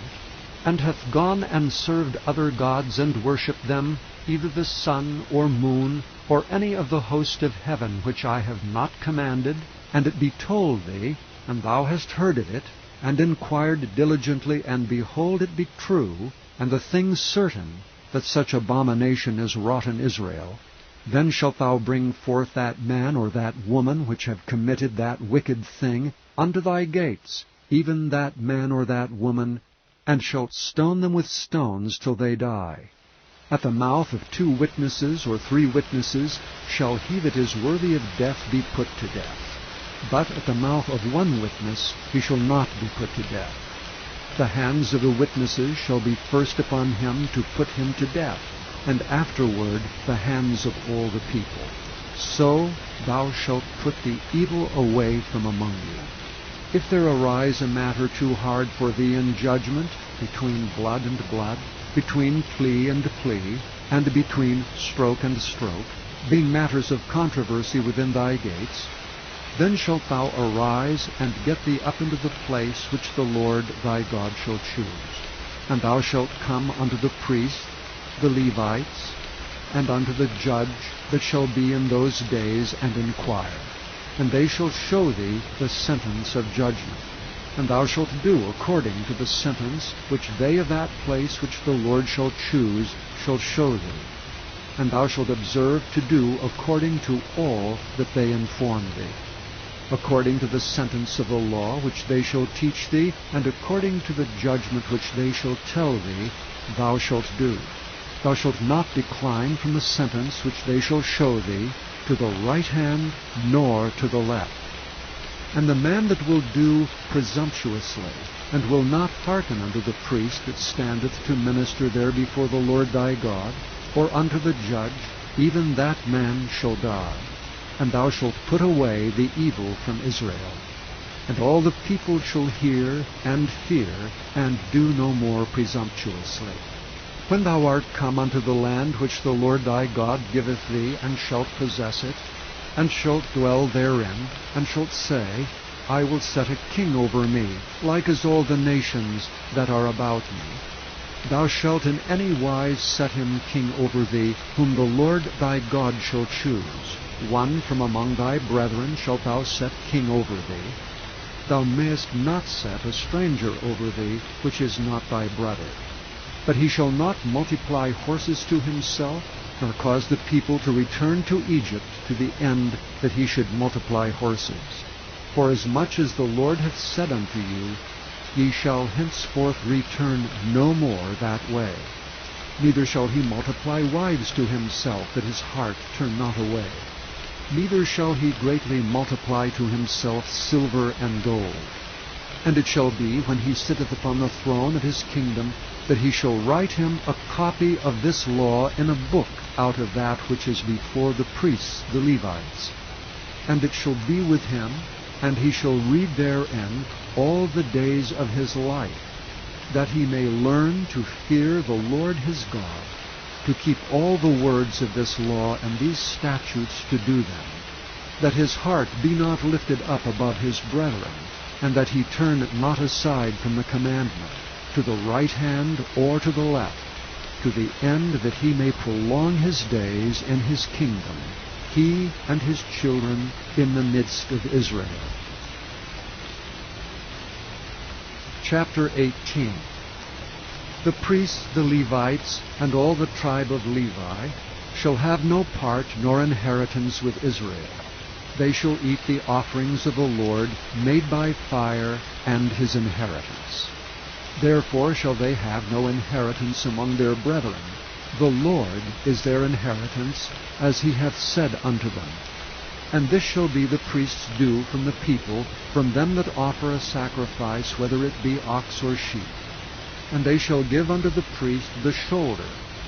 and hath gone and served other gods and worshipped them, either the sun or moon, or any of the host of heaven which I have not commanded, and it be told thee, and thou hast heard of it, and inquired diligently, and behold it be true, and the thing certain, that such abomination is wrought in Israel, then shalt thou bring forth that man or that woman which have committed that wicked thing unto thy gates, even that man or that woman, and shalt stone them with stones till they die. At the mouth of 2 witnesses or 3 witnesses shall he that is worthy of death be put to death. But at the mouth of 1 witness he shall not be put to death. The hands of the witnesses shall be first upon him to put him to death, and afterward the hands of all the people. So thou shalt put the evil away from among you. If there arise a matter too hard for thee in judgment, between blood and blood, between plea and plea, and between stroke and stroke, being matters of controversy within thy gates, then shalt thou arise and get thee up into the place which the Lord thy God shall choose. And thou shalt come unto the priest, the Levites, and unto the judge that shall be in those days, and inquire. And they shall show thee the sentence of judgment. And thou shalt do according to the sentence which they of that place which the Lord shall choose shall show thee. And thou shalt observe to do according to all that they inform thee, according to the sentence of the law which they shall teach thee, and according to the judgment which they shall tell thee, thou shalt do. Thou shalt not decline from the sentence which they shall show thee, to the right hand nor to the left. And the man that will do presumptuously, and will not hearken unto the priest that standeth to minister there before the Lord thy God, or unto the judge, even that man shall die. And thou shalt put away the evil from Israel. And all the people shall hear and fear, and do no more presumptuously. When thou art come unto the land which the Lord thy God giveth thee, and shalt possess it, and shalt dwell therein, and shalt say, I will set a king over me, like as all the nations that are about me. Thou shalt in any wise set him king over thee, whom the Lord thy God shall choose. One from among thy brethren shalt thou set king over thee. Thou mayest not set a stranger over thee, which is not thy brother. But he shall not multiply horses to himself, nor cause the people to return to Egypt to the end that he should multiply horses. For as much as the Lord hath said unto you, ye shall henceforth return no more that way. Neither shall he multiply wives to himself, that his heart turn not away. Neither shall he greatly multiply to himself silver and gold. And it shall be, when he sitteth upon the throne of his kingdom, that he shall write him a copy of this law in a book out of that which is before the priests, the Levites. And it shall be with him, and he shall read therein all the days of his life, that he may learn to fear the Lord his God, to keep all the words of this law and these statutes to do them, that his heart be not lifted up above his brethren, and that he turn not aside from the commandment, to the right hand or to the left, to the end that he may prolong his days in his kingdom, he and his children in the midst of Israel. Chapter 18. The priests, the Levites, and all the tribe of Levi shall have no part nor inheritance with Israel. They shall eat the offerings of the Lord made by fire and his inheritance. Therefore shall they have no inheritance among their brethren. The Lord is their inheritance, as he hath said unto them. And this shall be the priest's due from the people, from them that offer a sacrifice, whether it be ox or sheep. And they shall give unto the priest the shoulder,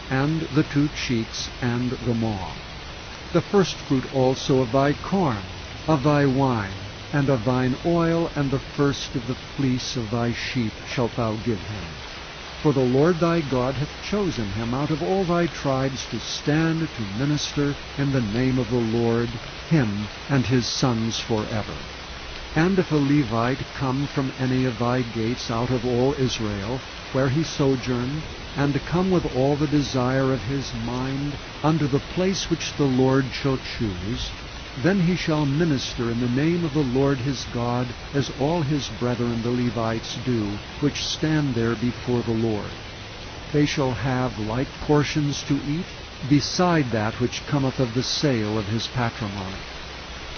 and the 2 cheeks, and the maw. The firstfruit also of thy corn, of thy wine, and of thine oil, and the first of the fleece of thy sheep shalt thou give him. For the Lord thy God hath chosen him out of all thy tribes to stand to minister in the name of the Lord, him and his sons forever. And if a Levite come from any of thy gates out of all Israel, where he sojourned, and come with all the desire of his mind unto the place which the Lord shall choose, then he shall minister in the name of the Lord his God, as all his brethren the Levites do, which stand there before the Lord. They shall have like portions to eat, beside that which cometh of the sale of his patrimony.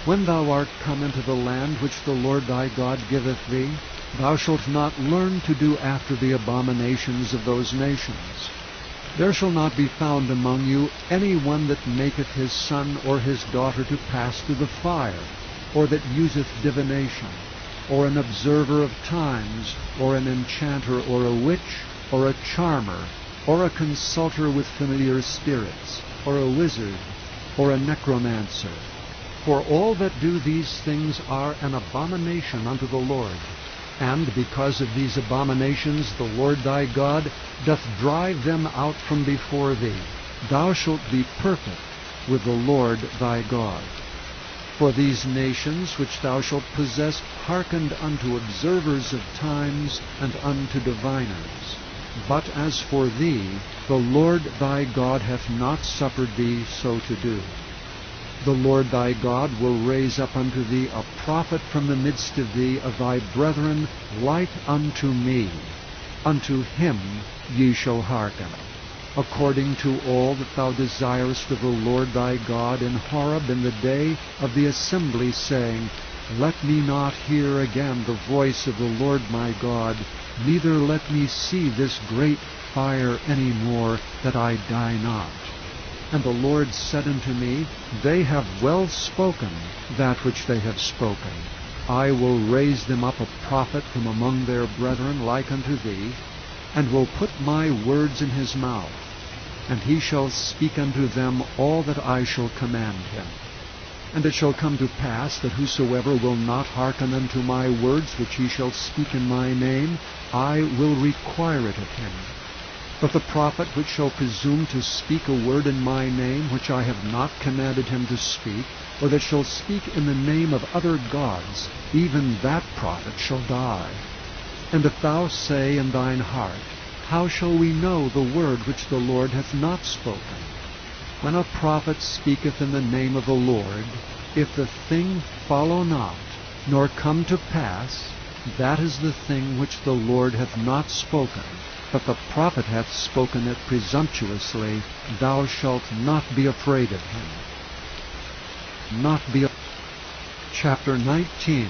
When thou art come into the land which the Lord thy God giveth thee, thou shalt not learn to do after the abominations of those nations. There shall not be found among you any one that maketh his son or his daughter to pass through the fire, or that useth divination, or an observer of times, or an enchanter, or a witch, or a charmer, or a consulter with familiar spirits, or a wizard, or a necromancer. For all that do these things are an abomination unto the Lord. And because of these abominations the Lord thy God doth drive them out from before thee. Thou shalt be perfect with the Lord thy God. For these nations which thou shalt possess hearkened unto observers of times and unto diviners. But as for thee, the Lord thy God hath not suffered thee so to do. The Lord thy God will raise up unto thee a prophet from the midst of thee, of thy brethren, like unto me. Unto him ye shall hearken, according to all that thou desirest of the Lord thy God in Horeb in the day of the assembly, saying, Let me not hear again the voice of the Lord my God, neither let me see this great fire any more, that I die not. And the Lord said unto me, They have well spoken that which they have spoken. I will raise them up a prophet from among their brethren like unto thee, and will put my words in his mouth, and he shall speak unto them all that I shall command him. And it shall come to pass that whosoever will not hearken unto my words which he shall speak in my name, I will require it of him. But the prophet which shall presume to speak a word in my name which I have not commanded him to speak, or that shall speak in the name of other gods, even that prophet shall die. And if thou say in thine heart, How shall we know the word which the Lord hath not spoken? When a prophet speaketh in the name of the Lord, if the thing follow not, nor come to pass, that is the thing which the Lord hath not spoken, but the prophet hath spoken it presumptuously, thou shalt not be afraid of him. Chapter 19.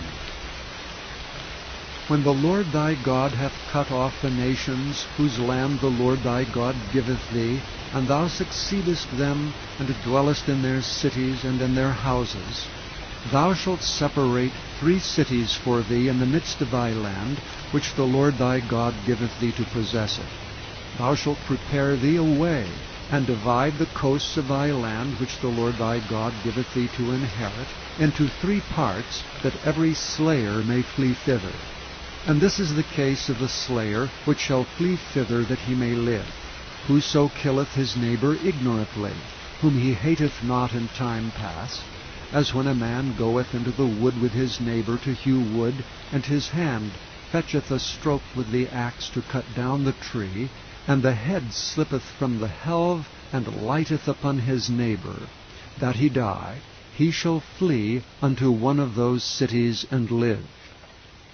When the Lord thy God hath cut off the nations, whose land the Lord thy God giveth thee, and thou succeedest them, and dwellest in their cities and in their houses, Thou shalt separate 3 cities for thee in the midst of thy land, which the Lord thy God giveth thee to possess it. Thou shalt prepare thee a way, and divide the coasts of thy land, which the Lord thy God giveth thee to inherit, into 3 parts, that every slayer may flee thither. And this is the case of the slayer, which shall flee thither that he may live. Whoso killeth his neighbor ignorantly, whom he hateth not in time past, as when a man goeth into the wood with his neighbor to hew wood, and his hand fetcheth a stroke with the axe to cut down the tree, and the head slippeth from the helve, and lighteth upon his neighbor, that he die, he shall flee unto one of those cities and live.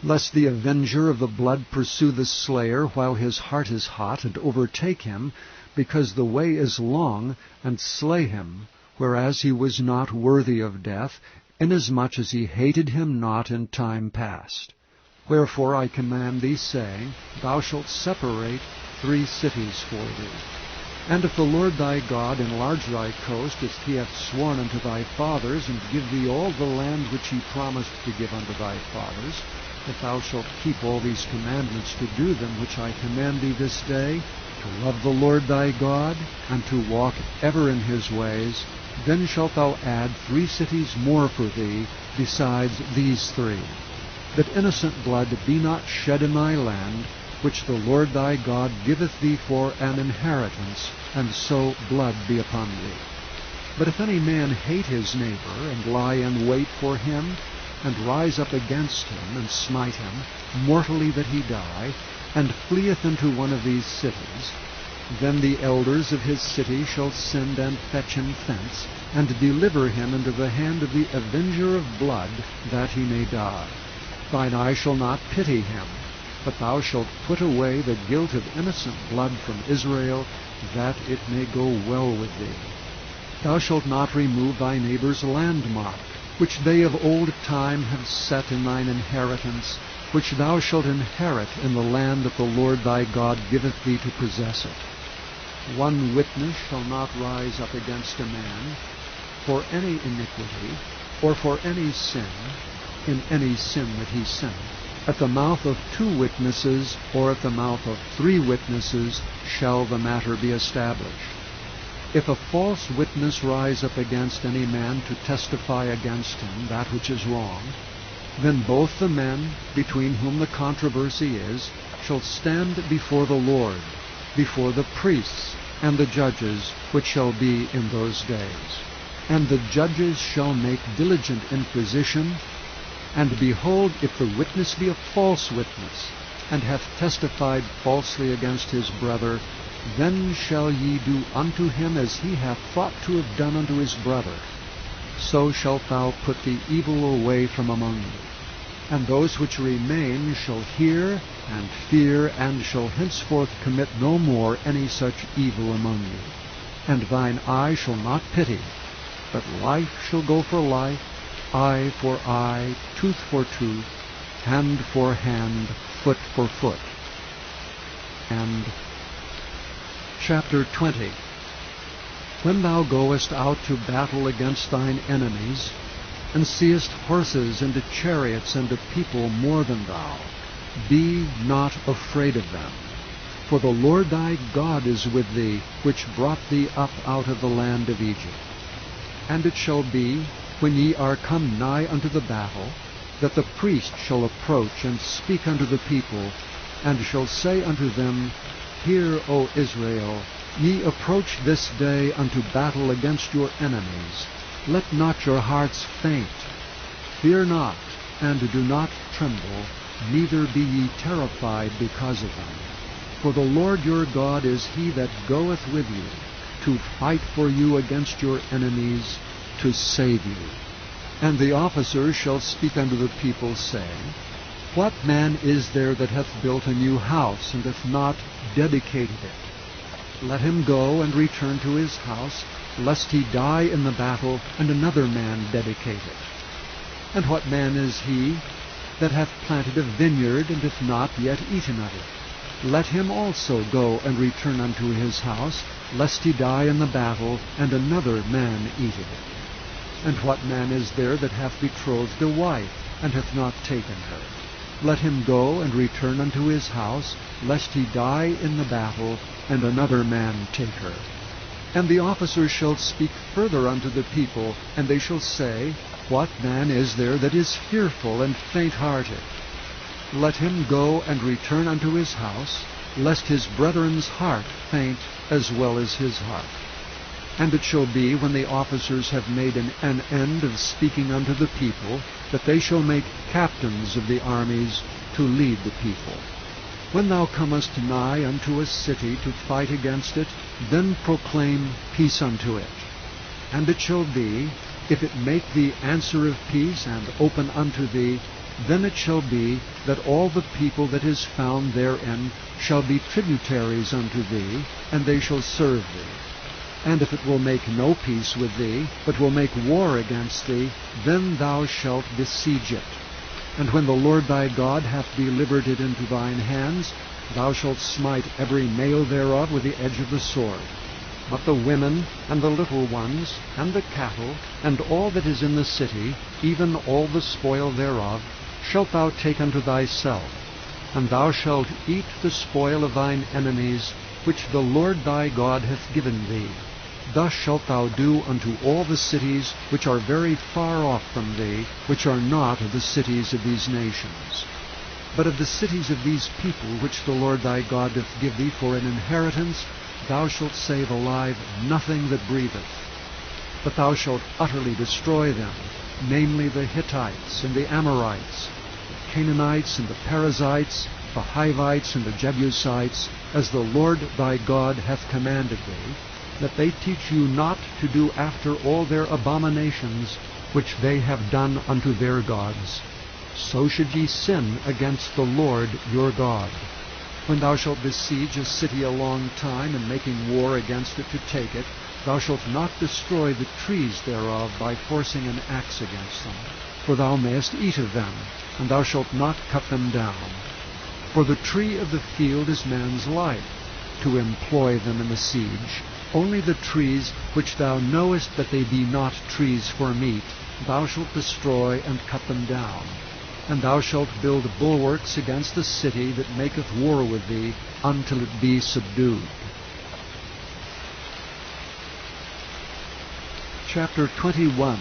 Lest the avenger of the blood pursue the slayer while his heart is hot, and overtake him, because the way is long, and slay him, whereas he was not worthy of death, inasmuch as he hated him not in time past. Wherefore I command thee, saying, Thou shalt separate 3 cities for thee. And if the Lord thy God enlarge thy coast, as he hath sworn unto thy fathers, and give thee all the land which he promised to give unto thy fathers, if thou shalt keep all these commandments to do them which I command thee this day, to love the Lord thy God, and to walk ever in his ways, then shalt thou add 3 cities more for thee, besides these 3, that innocent blood be not shed in thy land, which the Lord thy God giveth thee for an inheritance, and so blood be upon thee. But if any man hate his neighbor, and lie in wait for him, and rise up against him, and smite him, mortally that he die, and fleeth into one of these cities, then the elders of his city shall send and fetch him thence, and deliver him into the hand of the avenger of blood, that he may die. Thine eye shall not pity him, but thou shalt put away the guilt of innocent blood from Israel, that it may go well with thee. Thou shalt not remove thy neighbor's landmark, which they of old time have set in thine inheritance, which thou shalt inherit in the land that the Lord thy God giveth thee to possess it. 1 witness shall not rise up against a man for any iniquity, or for any sin, in any sin that he sinned. At the mouth of 2 witnesses, or at the mouth of 3 witnesses, shall the matter be established. If a false witness rise up against any man to testify against him that which is wrong, then both the men, between whom the controversy is, shall stand before the Lord, before the priests and the judges, which shall be in those days. And the judges shall make diligent inquisition, and behold, if the witness be a false witness, and hath testified falsely against his brother, then shall ye do unto him as he hath thought to have done unto his brother. So shalt thou put the evil away from among you. And those which remain shall hear and fear, and shall henceforth commit no more any such evil among you. And thine eye shall not pity, but life shall go for life, eye for eye, tooth for tooth, hand for hand, foot for foot. And chapter 20. When thou goest out to battle against thine enemies, and seest horses and chariots and a people more than thou, be not afraid of them. For the Lord thy God is with thee, which brought thee up out of the land of Egypt. And it shall be, when ye are come nigh unto the battle, that the priest shall approach and speak unto the people, and shall say unto them, Hear, O Israel, ye approach this day unto battle against your enemies. Let not your hearts faint. Fear not, and do not tremble, neither be ye terrified because of them. For the Lord your God is he that goeth with you, to fight for you against your enemies, to save you. And the officers shall speak unto the people, saying, What man is there that hath built a new house, and hath not dedicated it? Let him go and return to his house, lest he die in the battle, and another man dedicate it. And what man is he that hath planted a vineyard, and hath not yet eaten of it? Let him also go and return unto his house, lest he die in the battle, and another man eat of it. And what man is there that hath betrothed a wife, and hath not taken her? Let him go and return unto his house, lest he die in the battle, and another man take her. And the officers shall speak further unto the people, and they shall say, What man is there that is fearful and faint-hearted? Let him go and return unto his house, lest his brethren's heart faint as well as his heart. And it shall be, when the officers have made an end of speaking unto the people, that they shall make captains of the armies to lead the people. When thou comest nigh unto a city to fight against it, then proclaim peace unto it. And it shall be, if it make thee answer of peace, and open unto thee, then it shall be that all the people that is found therein shall be tributaries unto thee, and they shall serve thee. And if it will make no peace with thee, but will make war against thee, then thou shalt besiege it. And when the Lord thy God hath delivered it into thine hands, thou shalt smite every male thereof with the edge of the sword. But the women, and the little ones, and the cattle, and all that is in the city, even all the spoil thereof, shalt thou take unto thyself. And thou shalt eat the spoil of thine enemies, which the Lord thy God hath given thee. Thus shalt thou do unto all the cities which are very far off from thee, which are not of the cities of these nations. But of the cities of these people which the Lord thy God doth give thee for an inheritance, thou shalt save alive nothing that breatheth. But thou shalt utterly destroy them, namely the Hittites, and the Amorites, the Canaanites, and the Perizzites, the Hivites, and the Jebusites, as the Lord thy God hath commanded thee, that they teach you not to do after all their abominations which they have done unto their gods. So should ye sin against the Lord your God. When thou shalt besiege a city a long time, and making war against it to take it, thou shalt not destroy the trees thereof by forcing an axe against them. For thou mayest eat of them, and thou shalt not cut them down. For the tree of the field is man's life, to employ them in the siege. Only the trees which thou knowest that they be not trees for meat, thou shalt destroy and cut them down. And thou shalt build bulwarks against the city that maketh war with thee, until it be subdued. Chapter 21.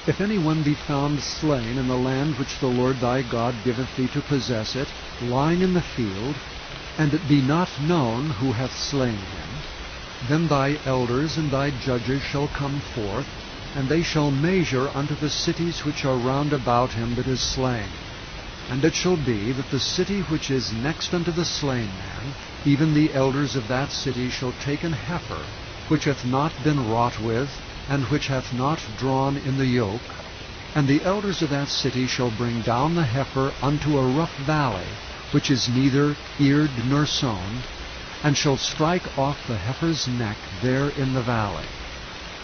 If any one be found slain in the land which the Lord thy God giveth thee to possess it, lying in the field, and it be not known who hath slain him, then thy elders and thy judges shall come forth, and they shall measure unto the cities which are round about him that is slain. And it shall be that the city which is next unto the slain man, even the elders of that city shall take an heifer, which hath not been wrought with, and which hath not drawn in the yoke, and the elders of that city shall bring down the heifer unto a rough valley, which is neither eared nor sown, and shall strike off the heifer's neck there in the valley.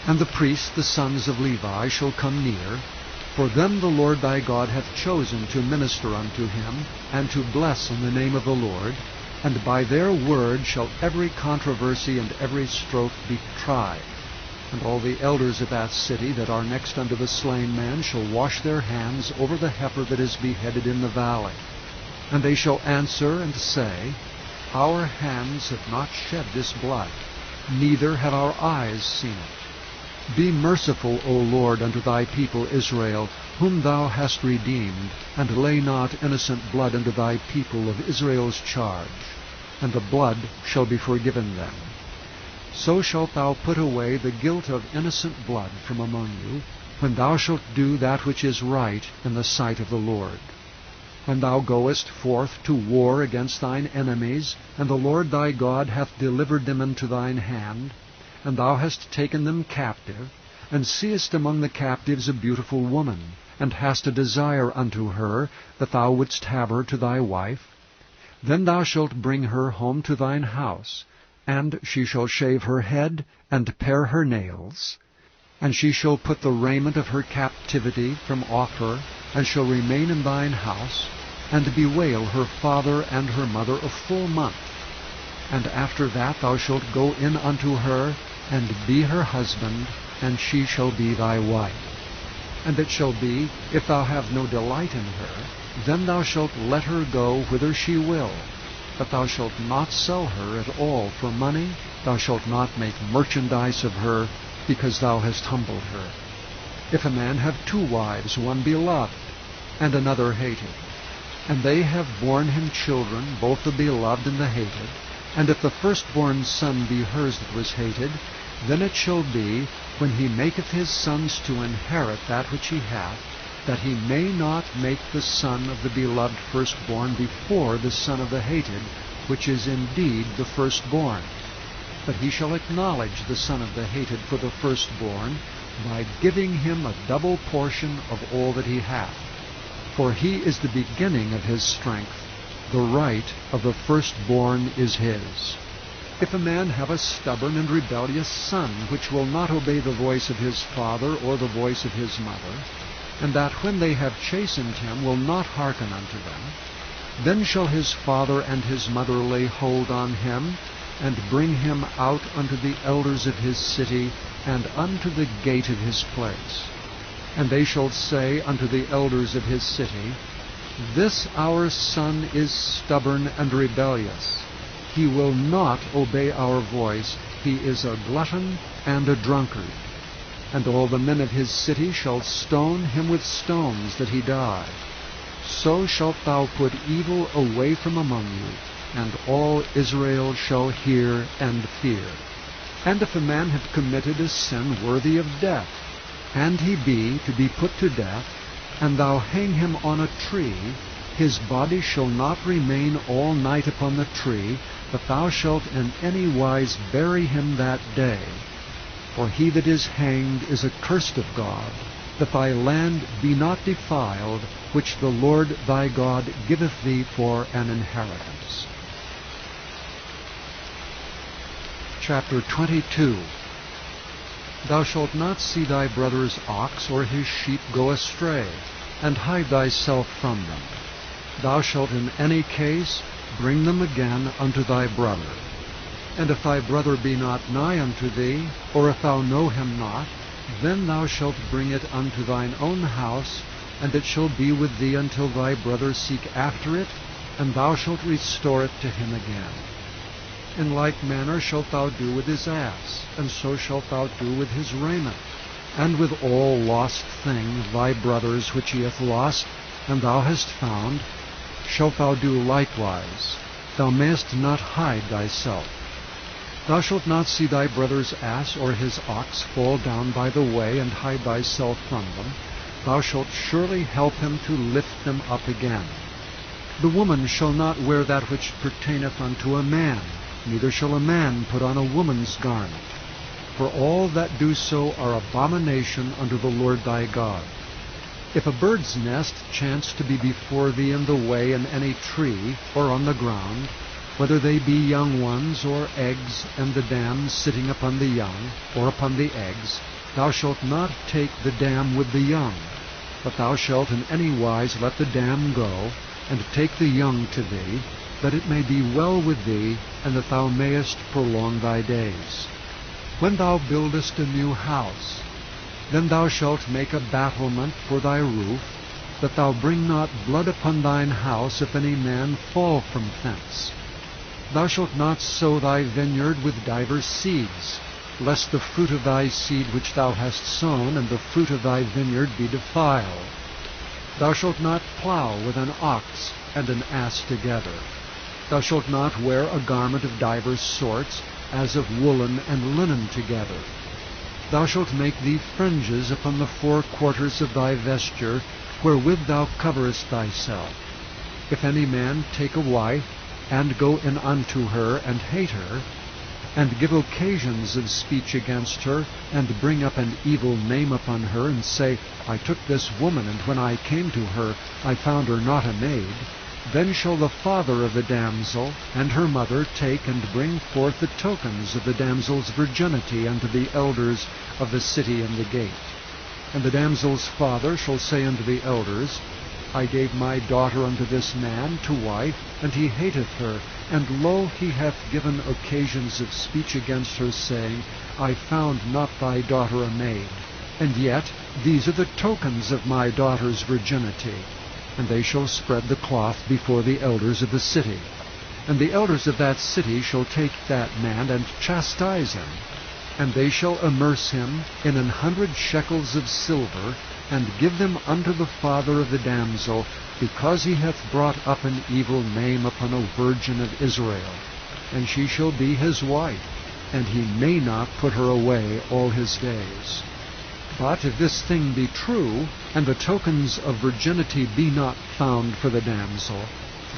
And the priests, the sons of Levi, shall come near, for them the Lord thy God hath chosen to minister unto him, and to bless in the name of the Lord, and by their word shall every controversy and every stroke be tried. And all the elders of that city that are next unto the slain man shall wash their hands over the heifer that is beheaded in the valley. And they shall answer and say, Our hands have not shed this blood, neither have our eyes seen it. Be merciful, O Lord, unto thy people Israel, whom thou hast redeemed, and lay not innocent blood unto thy people of Israel's charge, and the blood shall be forgiven them. So shalt thou put away the guilt of innocent blood from among you, when thou shalt do that which is right in the sight of the Lord. When thou goest forth to war against thine enemies, and the Lord thy God hath delivered them into thine hand, and thou hast taken them captive, and seest among the captives a beautiful woman, and hast a desire unto her, that thou wouldst have her to thy wife, then thou shalt bring her home to thine house, and she shall shave her head, and pare her nails, and she shall put the raiment of her captivity from off her, and shall remain in thine house, and bewail her father and her mother a full month. And after that thou shalt go in unto her, and be her husband, and she shall be thy wife. And it shall be, if thou have no delight in her, then thou shalt let her go whither she will. But thou shalt not sell her at all for money, thou shalt not make merchandise of her, because thou hast humbled her. If a man have two wives, one beloved, and another hated, and they have borne him children, both the beloved and the hated, and if the firstborn son be hers that was hated, then it shall be, when he maketh his sons to inherit that which he hath, that he may not make the son of the beloved firstborn before the son of the hated, which is indeed the firstborn. But he shall acknowledge the son of the hated for the firstborn, by giving him a double portion of all that he hath. For he is the beginning of his strength, the right of the firstborn is his. If a man have a stubborn and rebellious son, which will not obey the voice of his father or the voice of his mother, and that when they have chastened him will not hearken unto them, then shall his father and his mother lay hold on him, and bring him out unto the elders of his city, and unto the gate of his place. And they shall say unto the elders of his city, This our son is stubborn and rebellious. He will not obey our voice. He is a glutton and a drunkard. And all the men of his city shall stone him with stones, that he die. So shalt thou put evil away from among you, and all Israel shall hear and fear. And if a man have committed a sin worthy of death, and he be to be put to death, and thou hang him on a tree, his body shall not remain all night upon the tree, but thou shalt in any wise bury him that day. For he that is hanged is accursed of God, that thy land be not defiled, which the Lord thy God giveth thee for an inheritance. Chapter 22. Thou shalt not see thy brother's ox or his sheep go astray, and hide thyself from them. Thou shalt in any case bring them again unto thy brother. And if thy brother be not nigh unto thee, or if thou know him not, then thou shalt bring it unto thine own house, and it shall be with thee until thy brother seek after it, and thou shalt restore it to him again. In like manner shalt thou do with his ass, and so shalt thou do with his raiment, and with all lost thing thy brother's which he hath lost, and thou hast found, shalt thou do likewise. Thou mayest not hide thyself. Thou shalt not see thy brother's ass or his ox fall down by the way, and hide thyself from them. Thou shalt surely help him to lift them up again. The woman shall not wear that which pertaineth unto a man, neither shall a man put on a woman's garment. For all that do so are abomination unto the Lord thy God. If a bird's nest chance to be before thee in the way in any tree, or on the ground, whether they be young ones, or eggs, and the dam sitting upon the young, or upon the eggs, thou shalt not take the dam with the young, but thou shalt in any wise let the dam go, and take the young to thee, that it may be well with thee, and that thou mayest prolong thy days. When thou buildest a new house, then thou shalt make a battlement for thy roof, that thou bring not blood upon thine house if any man fall from thence. Thou shalt not sow thy vineyard with divers seeds, lest the fruit of thy seed which thou hast sown and the fruit of thy vineyard be defiled. Thou shalt not plow with an ox and an ass together. Thou shalt not wear a garment of divers sorts, as of woolen and linen together. Thou shalt make thee fringes upon the four quarters of thy vesture, wherewith thou coverest thyself. If any man take a wife, and go in unto her, and hate her, and give occasions of speech against her, and bring up an evil name upon her, and say, I took this woman, and when I came to her, I found her not a maid, then shall the father of the damsel and her mother take and bring forth the tokens of the damsel's virginity unto the elders of the city and the gate. And the damsel's father shall say unto the elders, I gave my daughter unto this man to wife, and he hateth her. And lo, he hath given occasions of speech against her, saying, I found not thy daughter a maid. And yet these are the tokens of my daughter's virginity. And they shall spread the cloth before the elders of the city. And the elders of that city shall take that man, and chastise him. And they shall immerse him in 100 shekels of silver, and give them unto the father of the damsel, because he hath brought up an evil name upon a virgin of Israel. And she shall be his wife, and he may not put her away all his days. But if this thing be true, and the tokens of virginity be not found for the damsel,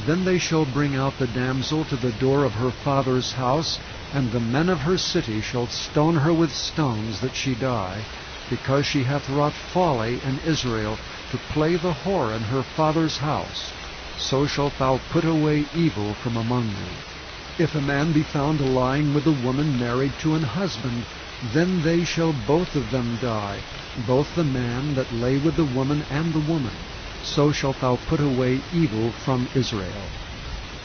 then they shall bring out the damsel to the door of her father's house, and the men of her city shall stone her with stones that she die, because she hath wrought folly in Israel, to play the whore in her father's house. So shalt thou put away evil from among thee. If a man be found lying with a woman married to an husband, then they shall both of them die, both the man that lay with the woman and the woman. So shalt thou put away evil from Israel.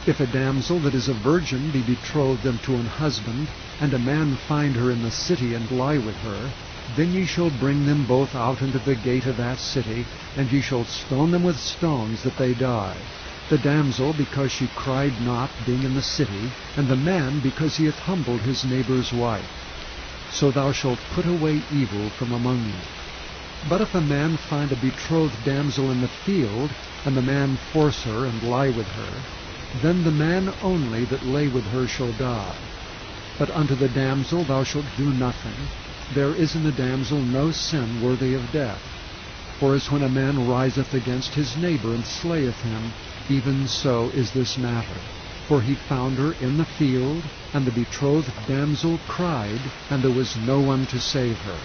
If a damsel that is a virgin be betrothed unto an husband, and a man find her in the city and lie with her, then ye shall bring them both out into the gate of that city, and ye shall stone them with stones that they die. The damsel because she cried not, being in the city, and the man because he hath humbled his neighbor's wife. So thou shalt put away evil from among you. But if a man find a betrothed damsel in the field, and the man force her and lie with her, then the man only that lay with her shall die. But unto the damsel thou shalt do nothing. There is in the damsel no sin worthy of death. For as when a man riseth against his neighbor and slayeth him, even so is this matter. For he found her in the field, and the betrothed damsel cried, and there was no one to save her.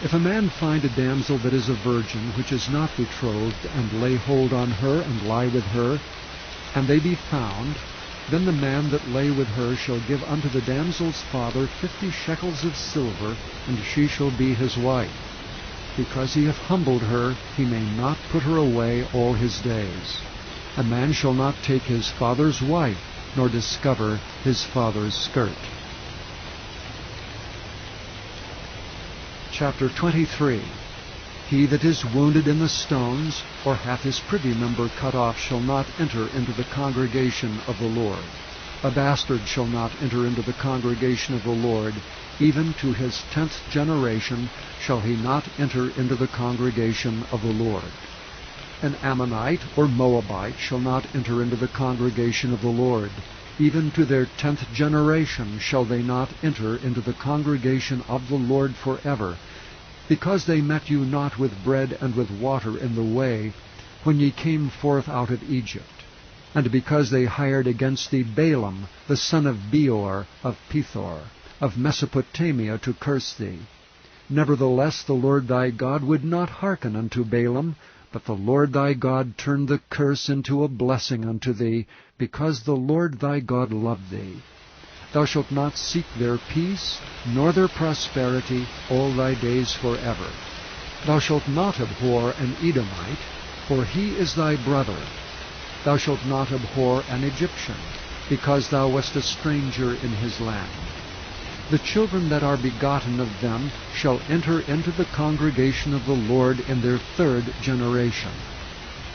If a man find a damsel that is a virgin, which is not betrothed, and lay hold on her, and lie with her, and they be found, then the man that lay with her shall give unto the damsel's father 50 shekels of silver, and she shall be his wife. Because he hath humbled her, he may not put her away all his days. A man shall not take his father's wife, nor discover his father's skirt. Chapter 23. He that is wounded in the stones, or hath his privy member cut off, shall not enter into the congregation of the Lord. A bastard shall not enter into the congregation of the Lord. Even to his 10th generation shall he not enter into the congregation of the Lord. An Ammonite or Moabite shall not enter into the congregation of the Lord. Even to their 10th generation shall they not enter into the congregation of the Lord forever, because they met you not with bread and with water in the way, when ye came forth out of Egypt, and because they hired against thee Balaam, the son of Beor, of Pethor, of Mesopotamia, to curse thee. Nevertheless the Lord thy God would not hearken unto Balaam, but the Lord thy God turned the curse into a blessing unto thee, because the Lord thy God loved thee. Thou shalt not seek their peace, nor their prosperity, all thy days forever. Thou shalt not abhor an Edomite, for he is thy brother. Thou shalt not abhor an Egyptian, because thou wast a stranger in his land. The children that are begotten of them shall enter into the congregation of the Lord in their 3rd generation.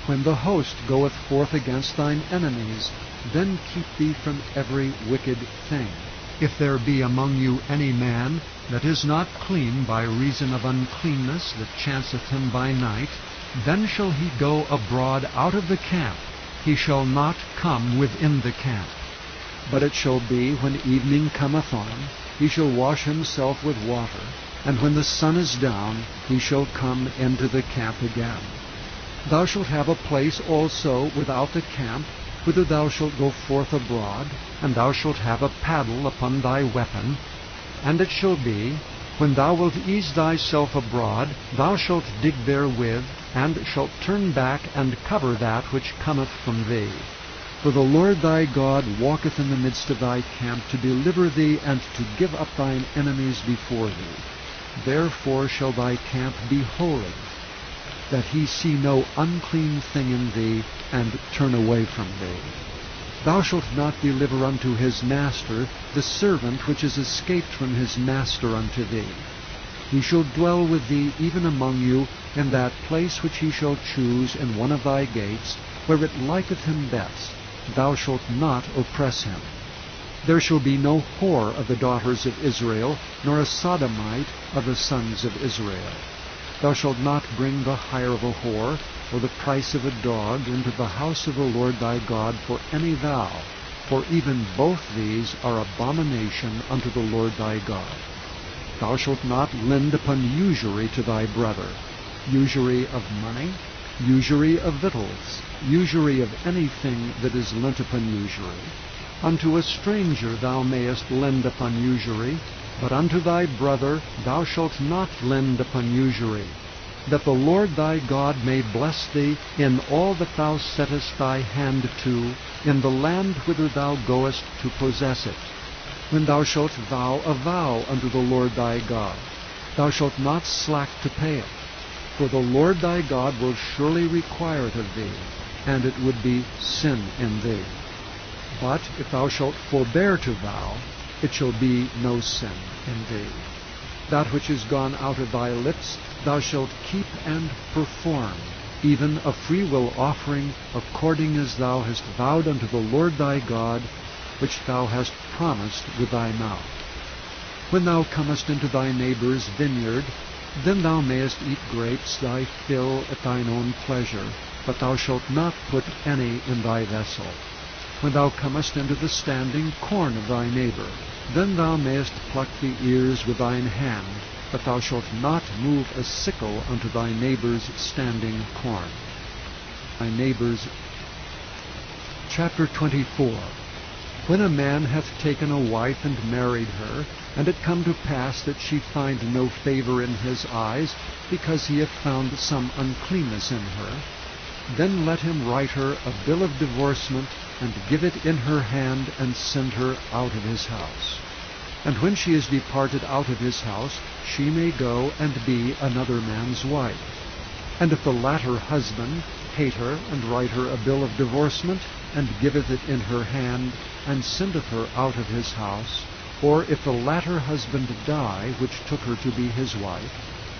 When the host goeth forth against thine enemies, then keep thee from every wicked thing. If there be among you any man that is not clean by reason of uncleanness that chanceth him by night, then shall he go abroad out of the camp. He shall not come within the camp. But it shall be, when evening cometh on, he shall wash himself with water, and when the sun is down, he shall come into the camp again. Thou shalt have a place also without the camp, whither thou shalt go forth abroad, and thou shalt have a paddle upon thy weapon. And it shall be, when thou wilt ease thyself abroad, thou shalt dig therewith, and shalt turn back and cover that which cometh from thee. For the Lord thy God walketh in the midst of thy camp, to deliver thee, and to give up thine enemies before thee. Therefore shall thy camp be holy. that he see no unclean thing in thee, and turn away from thee. Thou shalt not deliver unto his master the servant which is escaped from his master unto thee. He shall dwell with thee even among you in that place which he shall choose in one of thy gates, where it liketh him best. Thou shalt not oppress him. There shall be no whore of the daughters of Israel, nor a sodomite of the sons of Israel. Thou shalt not bring the hire of a whore, or the price of a dog, into the house of the Lord thy God for any vow, for even both these are abomination unto the Lord thy God. Thou shalt not lend upon usury to thy brother, usury of money, usury of victuals, usury of anything that is lent upon usury. Unto a stranger thou mayest lend upon usury, but unto thy brother thou shalt not lend upon usury, that the Lord thy God may bless thee in all that thou settest thy hand to, in the land whither thou goest to possess it. When thou shalt vow a vow unto the Lord thy God, thou shalt not slack to pay it, for the Lord thy God will surely require it of thee, and it would be sin in thee. But if thou shalt forbear to vow, it shall be no sin in thee. That which is gone out of thy lips thou shalt keep and perform, even a freewill offering, according as thou hast vowed unto the Lord thy God, which thou hast promised with thy mouth. When thou comest into thy neighbour's vineyard, then thou mayest eat grapes thy fill at thine own pleasure, but thou shalt not put any in thy vessel. When thou comest into the standing corn of thy neighbour, then thou mayest pluck the ears with thine hand, but thou shalt not move a sickle unto thy neighbour's standing corn. Thy neighbour's. Chapter 24. When a man hath taken a wife and married her, and it come to pass that she find no favour in his eyes, because he hath found some uncleanness in her, then let him write her a bill of divorcement, and give it in her hand, and send her out of his house. And when she is departed out of his house, she may go and be another man's wife. And if the latter husband hate her, and write her a bill of divorcement, and giveth it in her hand, and sendeth her out of his house, or if the latter husband die, which took her to be his wife,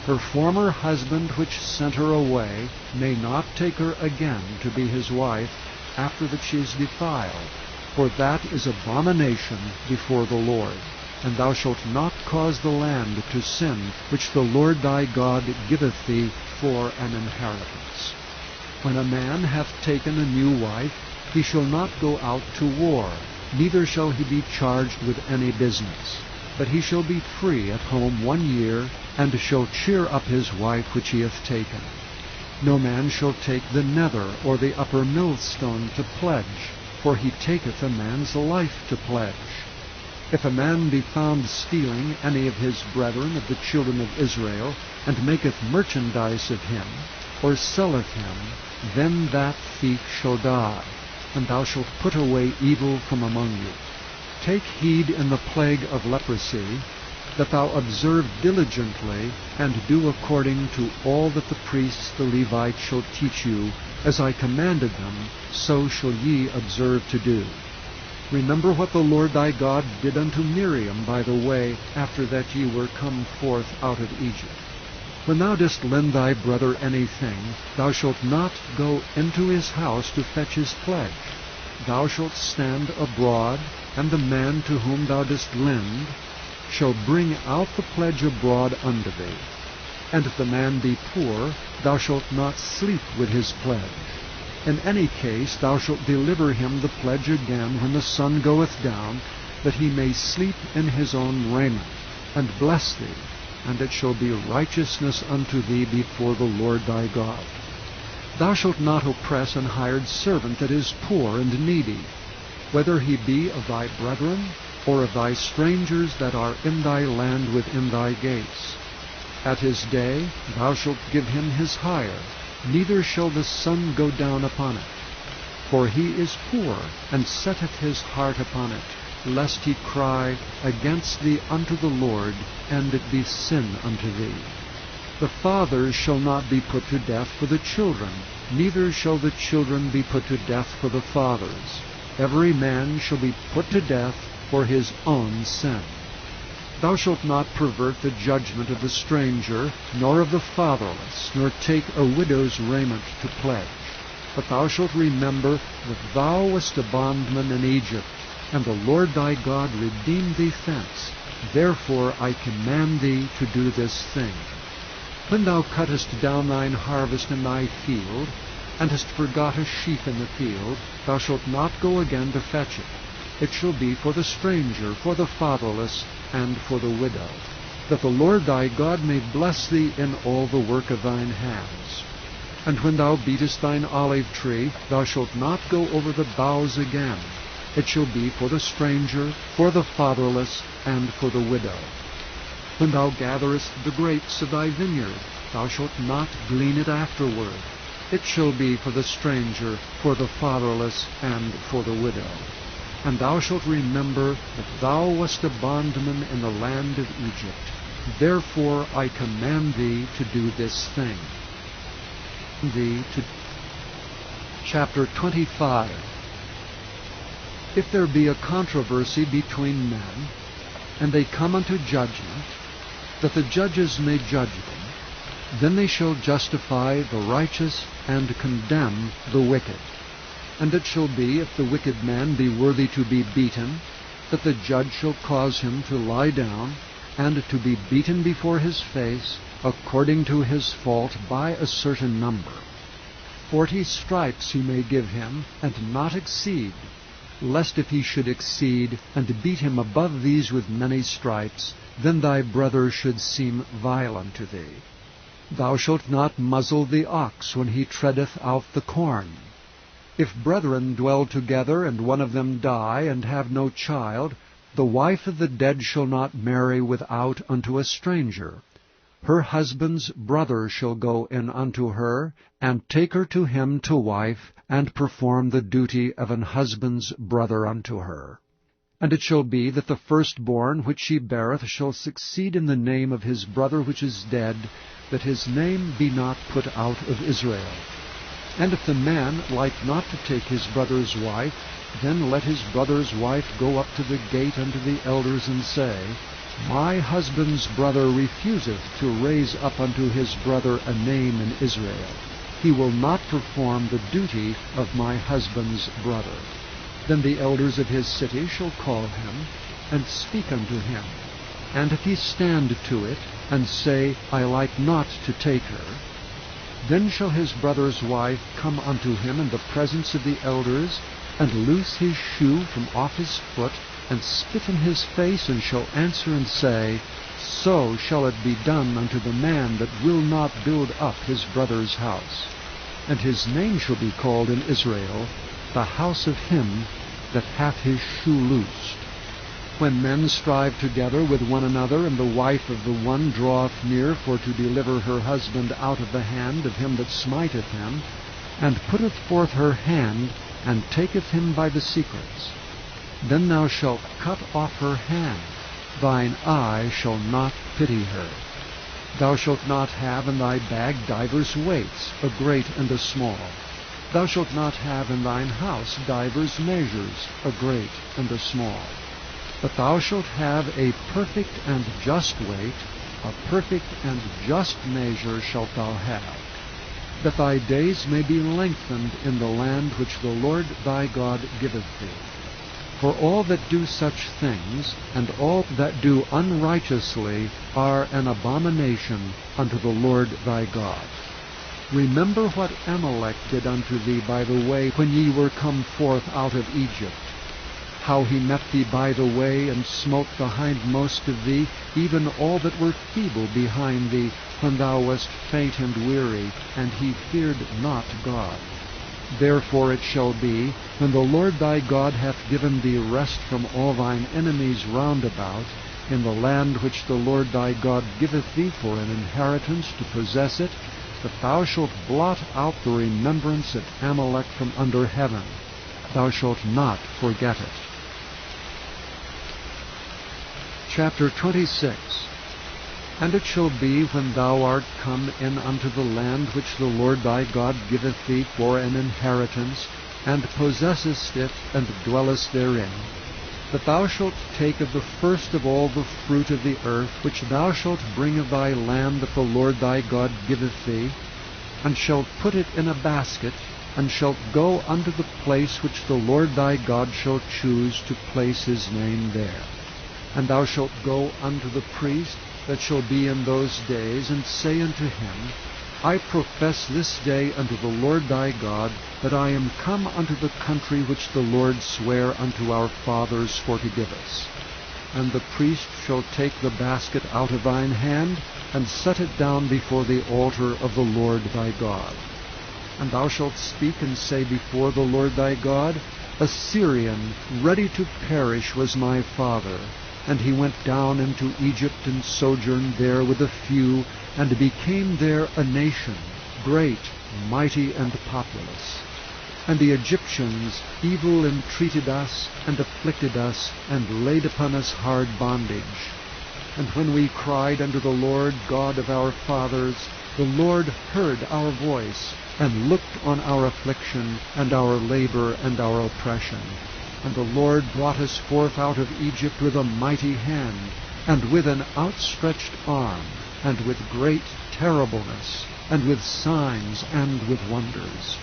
her former husband which sent her away may not take her again to be his wife, after that she is defiled, for that is abomination before the Lord. And thou shalt not cause the land to sin, which the Lord thy God giveth thee for an inheritance. When a man hath taken a new wife, he shall not go out to war, neither shall he be charged with any business, but he shall be free at home 1 year, and shall cheer up his wife which he hath taken. No man shall take the nether or the upper millstone to pledge, for he taketh a man's life to pledge. If a man be found stealing any of his brethren of the children of Israel, and maketh merchandise of him, or selleth him, then that thief shall die, and thou shalt put away evil from among you. Take heed in the plague of leprosy, that thou observe diligently, and do according to all that the priests the Levites shall teach you, as I commanded them, so shall ye observe to do. Remember what the Lord thy God did unto Miriam by the way, after that ye were come forth out of Egypt. When thou dost lend thy brother anything, thou shalt not go into his house to fetch his pledge. Thou shalt stand abroad, and the man to whom thou dost lend shall bring out the pledge abroad unto thee. And if the man be poor, thou shalt not sleep with his pledge. In any case thou shalt deliver him the pledge again when the sun goeth down, that he may sleep in his own raiment, and bless thee, and it shall be righteousness unto thee before the Lord thy God. Thou shalt not oppress an hired servant that is poor and needy, whether he be of thy brethren, or of thy strangers that are in thy land within thy gates. At his day thou shalt give him his hire, neither shall the sun go down upon it. For he is poor, and setteth his heart upon it, lest he cry against thee unto the Lord, and it be sin unto thee. The fathers shall not be put to death for the children, neither shall the children be put to death for the fathers. Every man shall be put to death for his own sin. Thou shalt not pervert the judgment of the stranger, nor of the fatherless, nor take a widow's raiment to pledge. But thou shalt remember that thou wast a bondman in Egypt, and the Lord thy God redeemed thee thence. Therefore I command thee to do this thing. When thou cuttest down thine harvest in thy field, and hast forgot a sheaf in the field, thou shalt not go again to fetch it. It shall be for the stranger, for the fatherless, and for the widow, that the Lord thy God may bless thee in all the work of thine hands. And when thou beatest thine olive tree, thou shalt not go over the boughs again. It shall be for the stranger, for the fatherless, and for the widow. When thou gatherest the grapes of thy vineyard, thou shalt not glean it afterward. It shall be for the stranger, for the fatherless, and for the widow. And thou shalt remember that thou wast a bondman in the land of Egypt. Therefore I command thee to do this thing. Chapter 25. If there be a controversy between men, and they come unto judgment, that the judges may judge them, then they shall justify the righteous and condemn the wicked. And it shall be, if the wicked man be worthy to be beaten, that the judge shall cause him to lie down, and to be beaten before his face, according to his fault, by a certain number. 40 stripes he may give him, and not exceed, lest if he should exceed, and beat him above these with many stripes, then thy brother should seem violent to thee. Thou shalt not muzzle the ox when he treadeth out the corn. If brethren dwell together, and one of them die, and have no child, the wife of the dead shall not marry without unto a stranger. Her husband's brother shall go in unto her, and take her to him to wife, and perform the duty of an husband's brother unto her. And it shall be that the firstborn which she beareth shall succeed in the name of his brother which is dead, that his name be not put out of Israel. And if the man like not to take his brother's wife, then let his brother's wife go up to the gate unto the elders, and say, My husband's brother refuseth to raise up unto his brother a name in Israel. He will not perform the duty of my husband's brother. Then the elders of his city shall call him, and speak unto him. And if he stand to it, and say, I like not to take her, then shall his brother's wife come unto him in the presence of the elders, and loose his shoe from off his foot, and spit in his face, and shall answer and say, So shall it be done unto the man that will not build up his brother's house. And his name shall be called in Israel, the house of him that hath his shoe loosed. When men strive together with one another, and the wife of the one draweth near for to deliver her husband out of the hand of him that smiteth him, and putteth forth her hand, and taketh him by the secrets, then thou shalt cut off her hand. Thine eye shall not pity her. Thou shalt not have in thy bag divers weights, a great and a small. Thou shalt not have in thine house divers measures, a great and a small. But thou shalt have a perfect and just weight, a perfect and just measure shalt thou have, that thy days may be lengthened in the land which the Lord thy God giveth thee. For all that do such things, and all that do unrighteously, are an abomination unto the Lord thy God. Remember what Amalek did unto thee by the way when ye were come forth out of Egypt, how he met thee by the way, and smote the hindmost of thee, even all that were feeble behind thee, when thou wast faint and weary, and he feared not God. Therefore it shall be, when the Lord thy God hath given thee rest from all thine enemies round about, in the land which the Lord thy God giveth thee for an inheritance to possess it, that thou shalt blot out the remembrance of Amalek from under heaven. Thou shalt not forget it. Chapter 26. And it shall be, when thou art come in unto the land which the Lord thy God giveth thee for an inheritance, and possessest it, and dwellest therein, that thou shalt take of the first of all the fruit of the earth, which thou shalt bring of thy land that the Lord thy God giveth thee, and shalt put it in a basket, and shalt go unto the place which the Lord thy God shall choose to place his name there. And thou shalt go unto the priest that shall be in those days, and say unto him, I profess this day unto the Lord thy God, that I am come unto the country which the Lord sware unto our fathers for to give us. And the priest shall take the basket out of thine hand, and set it down before the altar of the Lord thy God. And thou shalt speak and say before the Lord thy God, A Syrian ready to perish was my father, and he went down into Egypt and sojourned there with a few, and became there a nation, great, mighty, and populous. And the Egyptians evil entreated us, and afflicted us, and laid upon us hard bondage. And when we cried unto the Lord God of our fathers, the Lord heard our voice, and looked on our affliction, and our labor, and our oppression. And the Lord brought us forth out of Egypt with a mighty hand, and with an outstretched arm, and with great terribleness, and with signs, and with wonders.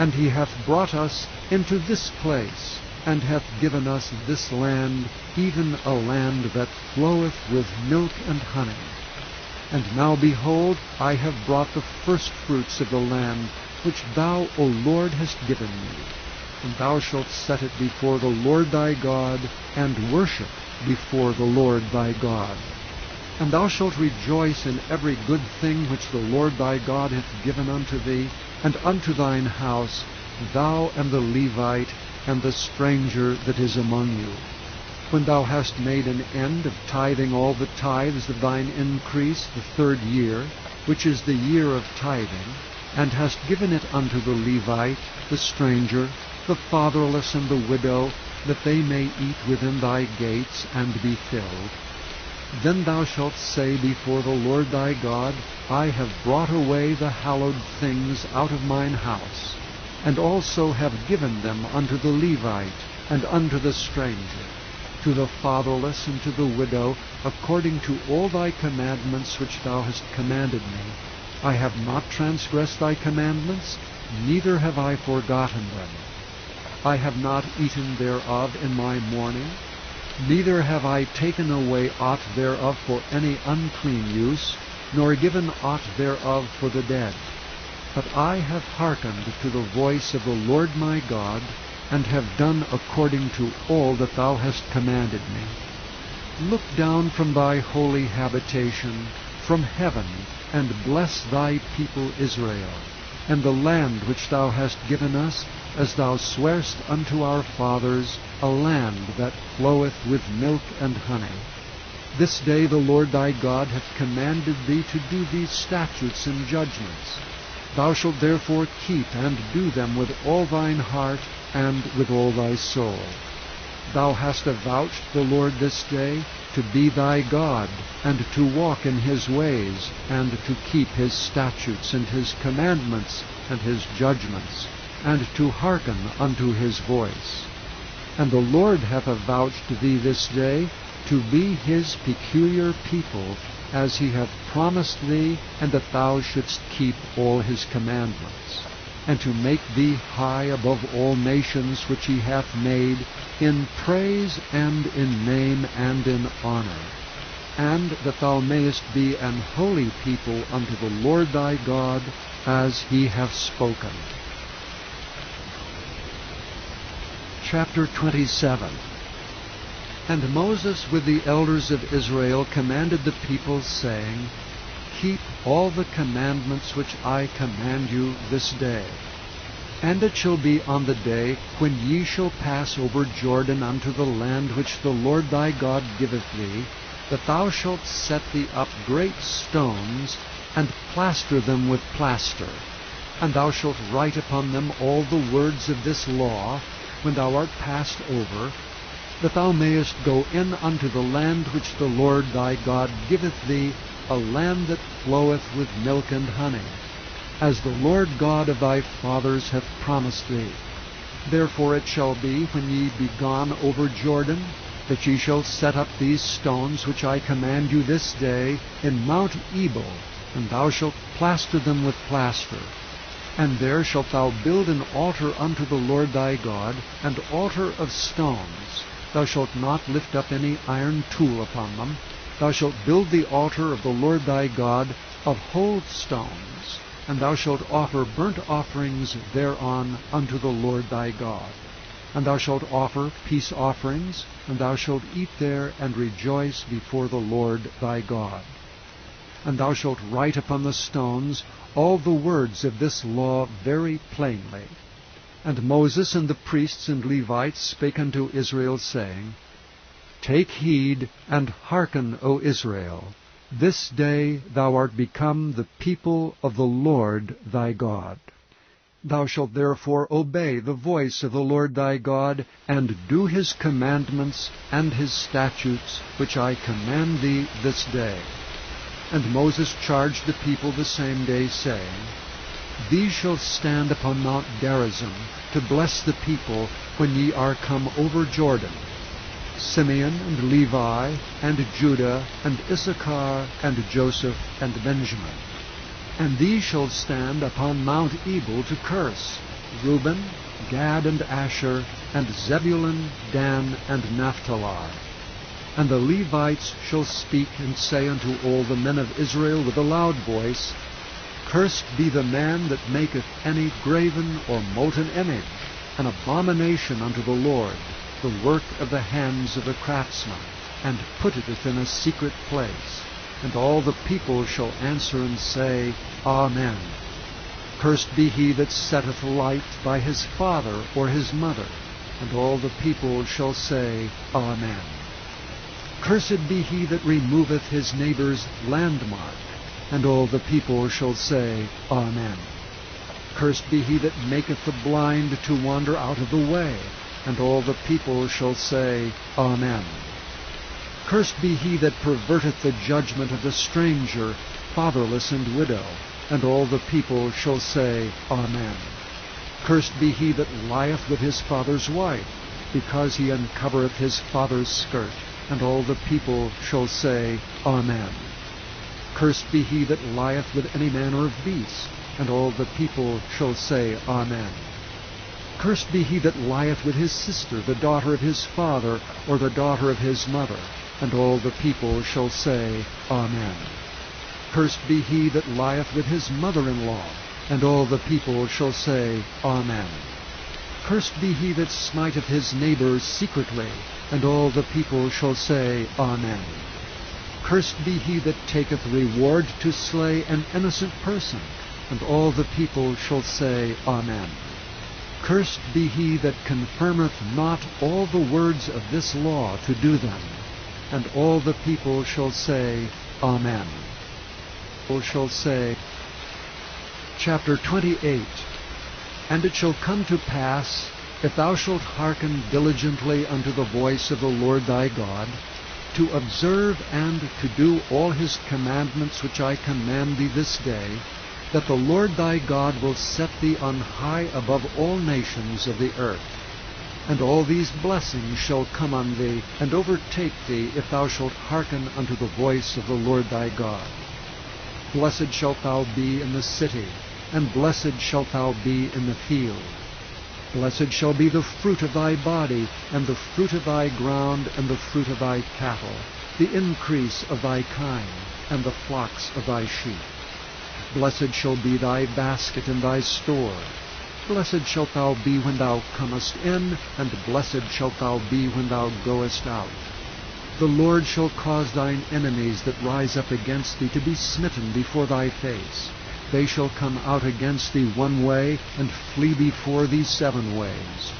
And he hath brought us into this place, and hath given us this land, even a land that floweth with milk and honey. And now, behold, I have brought the firstfruits of the land, which thou, O Lord, hast given me. And thou shalt set it before the Lord thy God, and worship before the Lord thy God. And thou shalt rejoice in every good thing which the Lord thy God hath given unto thee, and unto thine house, thou and the Levite, and the stranger that is among you. When thou hast made an end of tithing all the tithes of thine increase the 3rd year, which is the year of tithing, and hast given it unto the Levite, the stranger, the fatherless, and the widow, that they may eat within thy gates, and be filled, then thou shalt say before the Lord thy God, I have brought away the hallowed things out of mine house, and also have given them unto the Levite, and unto the stranger, to the fatherless, and to the widow, according to all thy commandments which thou hast commanded me. I have not transgressed thy commandments, neither have I forgotten them. I have not eaten thereof in my mourning, neither have I taken away aught thereof for any unclean use, nor given aught thereof for the dead. But I have hearkened to the voice of the Lord my God, and have done according to all that thou hast commanded me. Look down from thy holy habitation, from heaven, and bless thy people Israel, and the land which thou hast given us, as thou swarest unto our fathers, a land that floweth with milk and honey. This day the Lord thy God hath commanded thee to do these statutes and judgments. Thou shalt therefore keep and do them with all thine heart and with all thy soul. Thou hast avouched the Lord this day to be thy God, and to walk in his ways, and to keep his statutes and his commandments and his judgments, and to hearken unto his voice. And the Lord hath avouched thee this day to be his peculiar people, as he hath promised thee, and that thou shouldst keep all his commandments, and to make thee high above all nations which he hath made, in praise and in name and in honor, and that thou mayest be an holy people unto the Lord thy God, as he hath spoken. Chapter 27. And Moses with the elders of Israel commanded the people, saying, Keep all the commandments which I command you this day. And it shall be on the day when ye shall pass over Jordan unto the land which the Lord thy God giveth thee, that thou shalt set thee up great stones, and plaster them with plaster. And thou shalt write upon them all the words of this law, when thou art passed over, that thou mayest go in unto the land which the Lord thy God giveth thee, a land that floweth with milk and honey, as the Lord God of thy fathers hath promised thee. Therefore it shall be, when ye be gone over Jordan, that ye shall set up these stones which I command you this day in Mount Ebal, and thou shalt plaster them with plaster. And there shalt thou build an altar unto the Lord thy God, an altar of stones. Thou shalt not lift up any iron tool upon them. Thou shalt build the altar of the Lord thy God of whole stones, and thou shalt offer burnt offerings thereon unto the Lord thy God. And thou shalt offer peace offerings, and thou shalt eat there and rejoice before the Lord thy God. And thou shalt write upon the stones all the words of this law very plainly. And Moses and the priests and Levites spake unto Israel, saying, Take heed and hearken, O Israel. This day thou art become the people of the Lord thy God. Thou shalt therefore obey the voice of the Lord thy God, and do his commandments and his statutes, which I command thee this day. And Moses charged the people the same day, saying, These shall stand upon Mount Gerizim, to bless the people when ye are come over Jordan, Simeon and Levi, and Judah, and Issachar, and Joseph, and Benjamin. And these shall stand upon Mount Ebal to curse, Reuben, Gad, and Asher, and Zebulun, Dan, and Naphtali. And the Levites shall speak and say unto all the men of Israel with a loud voice, Cursed be the man that maketh any graven or molten image, an abomination unto the Lord, the work of the hands of the craftsman, and putteth it in a secret place. And all the people shall answer and say, Amen. Cursed be he that setteth light by his father or his mother. And all the people shall say, Amen. Cursed be he that removeth his neighbor's landmark. And all the people shall say, Amen. Cursed be he that maketh the blind to wander out of the way. And all the people shall say, Amen. Cursed be he that perverteth the judgment of the stranger, fatherless and widow. And all the people shall say, Amen. Cursed be he that lieth with his father's wife, because he uncovereth his father's skirt. And all the people shall say, Amen. Cursed be he that lieth with any man or beast. And all the people shall say, Amen. Cursed be he that lieth with his sister, the daughter of his father, or the daughter of his mother. And all the people shall say, Amen. Cursed be he that lieth with his mother-in-law. And all the people shall say, Amen. Cursed be he that smiteth his neighbor secretly. And all the people shall say, Amen. Cursed be he that taketh reward to slay an innocent person. And all the people shall say, Amen. Cursed be he that confirmeth not all the words of this law to do them. And all the people shall say, Amen. People shall say, Chapter 28. And it shall come to pass, if thou shalt hearken diligently unto the voice of the Lord thy God, to observe and to do all his commandments which I command thee this day, that the Lord thy God will set thee on high above all nations of the earth. And all these blessings shall come on thee, and overtake thee, if thou shalt hearken unto the voice of the Lord thy God. Blessed shalt thou be in the city, and blessed shalt thou be in the field. Blessed shall be the fruit of thy body, and the fruit of thy ground, and the fruit of thy cattle, the increase of thy kind, and the flocks of thy sheep. Blessed shall be thy basket and thy store. Blessed shalt thou be when thou comest in, and blessed shalt thou be when thou goest out. The Lord shall cause thine enemies that rise up against thee to be smitten before thy face. They shall come out against thee one way, and flee before thee 7 ways.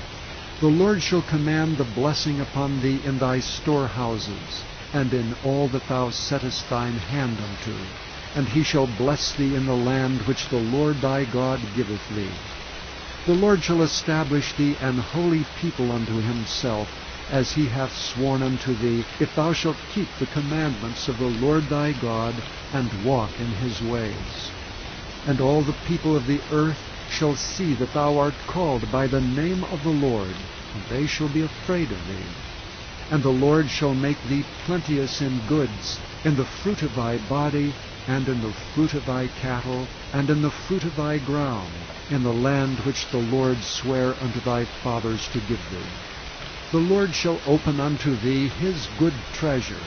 The Lord shall command the blessing upon thee in thy storehouses, and in all that thou settest thine hand unto. And he shall bless thee in the land which the Lord thy God giveth thee. The Lord shall establish thee an holy people unto himself, as he hath sworn unto thee, if thou shalt keep the commandments of the Lord thy God, and walk in his ways. And all the people of the earth shall see that thou art called by the name of the Lord, and they shall be afraid of thee. And the Lord shall make thee plenteous in goods, in the fruit of thy body, and in the fruit of thy cattle, and in the fruit of thy ground, in the land which the Lord sware unto thy fathers to give thee. The Lord shall open unto thee his good treasure,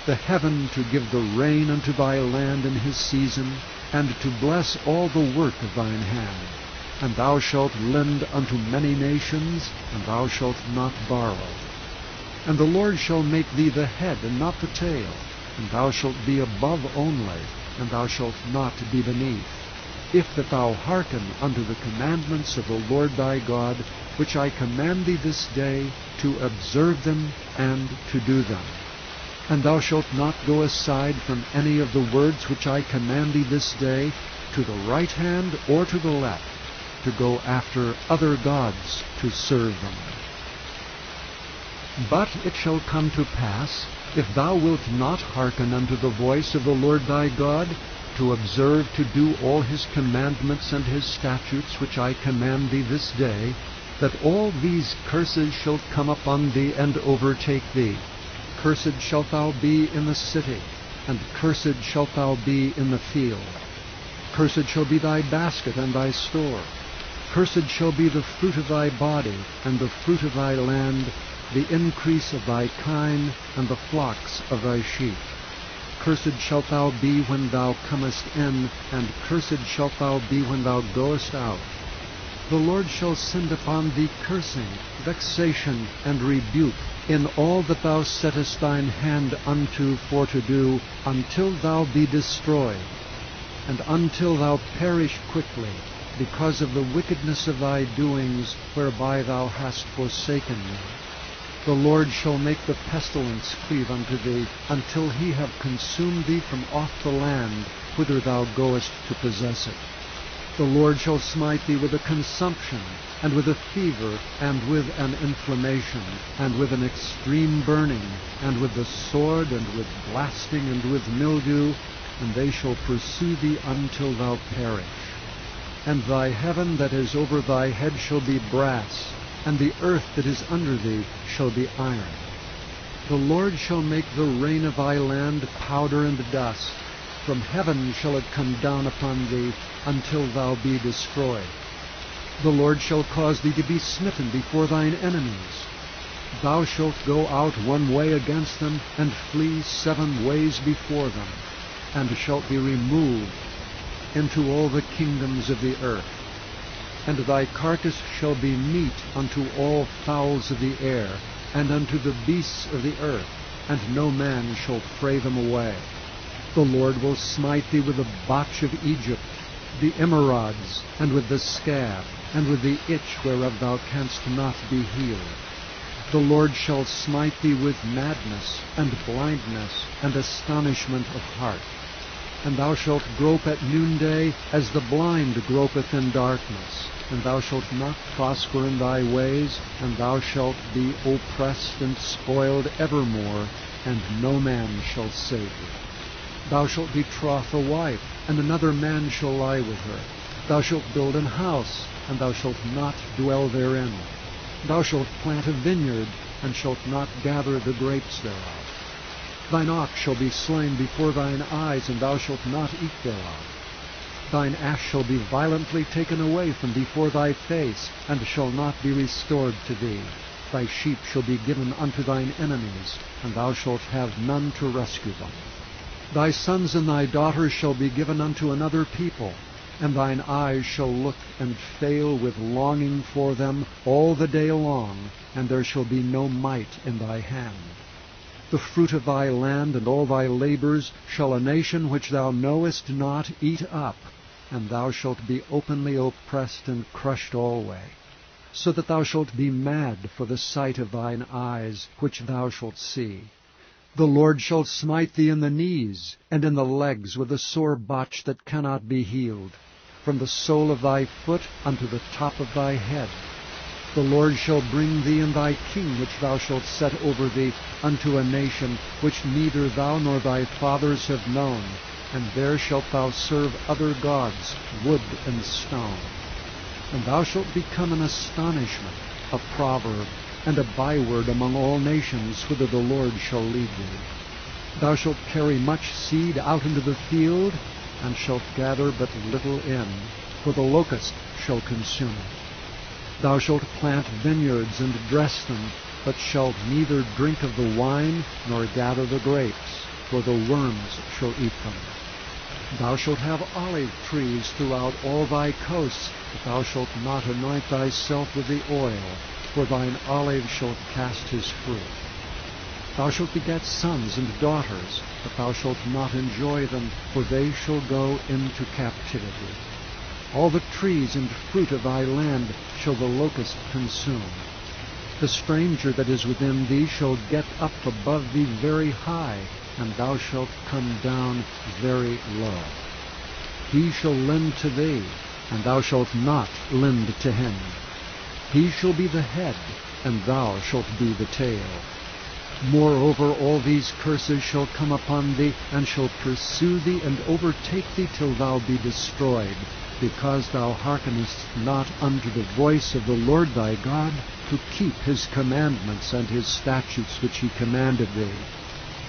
the heaven to give the rain unto thy land in his season, and to bless all the work of thine hand. And thou shalt lend unto many nations, and thou shalt not borrow. And the Lord shall make thee the head and not the tail, and thou shalt be above only, and thou shalt not be beneath, if that thou hearken unto the commandments of the Lord thy God, which I command thee this day, to observe them and to do them. And thou shalt not go aside from any of the words which I command thee this day, to the right hand or to the left, to go after other gods to serve them. But it shall come to pass, if thou wilt not hearken unto the voice of the Lord thy God, to observe to do all his commandments and his statutes which I command thee this day, that all these curses shall come upon thee and overtake thee. Cursed shalt thou be in the city, and cursed shalt thou be in the field. Cursed shall be thy basket and thy store. Cursed shall be the fruit of thy body, and the fruit of thy land, the increase of thy kine, and the flocks of thy sheep. Cursed shalt thou be when thou comest in, and cursed shalt thou be when thou goest out. The Lord shall send upon thee cursing, vexation, and rebuke, in all that thou settest thine hand unto for to do, until thou be destroyed, and until thou perish quickly, because of the wickedness of thy doings, whereby thou hast forsaken me. The Lord shall make the pestilence cleave unto thee, until he have consumed thee from off the land, whither thou goest to possess it. The Lord shall smite thee with a consumption, and with a fever, and with an inflammation, and with an extreme burning, and with the sword, and with blasting, and with mildew, and they shall pursue thee until thou perish. And thy heaven that is over thy head shall be brass, and the earth that is under thee shall be iron. The Lord shall make the rain of thy land powder and dust. From heaven shall it come down upon thee, until thou be destroyed. The Lord shall cause thee to be smitten before thine enemies. Thou shalt go out one way against them, and flee 7 ways before them, and shalt be removed into all the kingdoms of the earth. And thy carcass shall be meat unto all fowls of the air, and unto the beasts of the earth, and no man shall fray them away. The Lord will smite thee with the botch of Egypt, the emerods, and with the scab, and with the itch whereof thou canst not be healed. The Lord shall smite thee with madness, and blindness, and astonishment of heart. And thou shalt grope at noonday, as the blind gropeth in darkness. And thou shalt not prosper in thy ways, and thou shalt be oppressed and spoiled evermore, and no man shall save thee. Thou shalt betroth a wife, and another man shall lie with her. Thou shalt build an house, and thou shalt not dwell therein. Thou shalt plant a vineyard, and shalt not gather the grapes thereof. Thine ox shall be slain before thine eyes, and thou shalt not eat thereof. Thine ass shall be violently taken away from before thy face, and shall not be restored to thee. Thy sheep shall be given unto thine enemies, and thou shalt have none to rescue them. Thy sons and thy daughters shall be given unto another people, and thine eyes shall look and fail with longing for them all the day long, and there shall be no might in thy hand. The fruit of thy land and all thy labors shall a nation which thou knowest not eat up, and thou shalt be openly oppressed and crushed alway, so that thou shalt be mad for the sight of thine eyes, which thou shalt see. The Lord shall smite thee in the knees, and in the legs with a sore botch that cannot be healed, from the sole of thy foot unto the top of thy head. The Lord shall bring thee and thy king, which thou shalt set over thee, unto a nation which neither thou nor thy fathers have known, and there shalt thou serve other gods, wood and stone. And thou shalt become an astonishment, a proverb, and a byword among all nations, whither the Lord shall lead thee. Thou shalt carry much seed out into the field, and shalt gather but little in, for the locust shall consume it. Thou shalt plant vineyards and dress them, but shalt neither drink of the wine nor gather the grapes, for the worms shall eat them. Thou shalt have olive trees throughout all thy coasts, but thou shalt not anoint thyself with the oil, for thine olive shall cast his fruit. Thou shalt beget sons and daughters, but thou shalt not enjoy them, for they shall go into captivity. All the trees and fruit of thy land shall the locust consume. The stranger that is within thee shall get up above thee very high, and thou shalt come down very low. He shall lend to thee, and thou shalt not lend to him. He shall be the head, and thou shalt be the tail. Moreover, all these curses shall come upon thee, and shall pursue thee, and overtake thee till thou be destroyed, because thou hearkenest not unto the voice of the Lord thy God, to keep his commandments and his statutes which he commanded thee.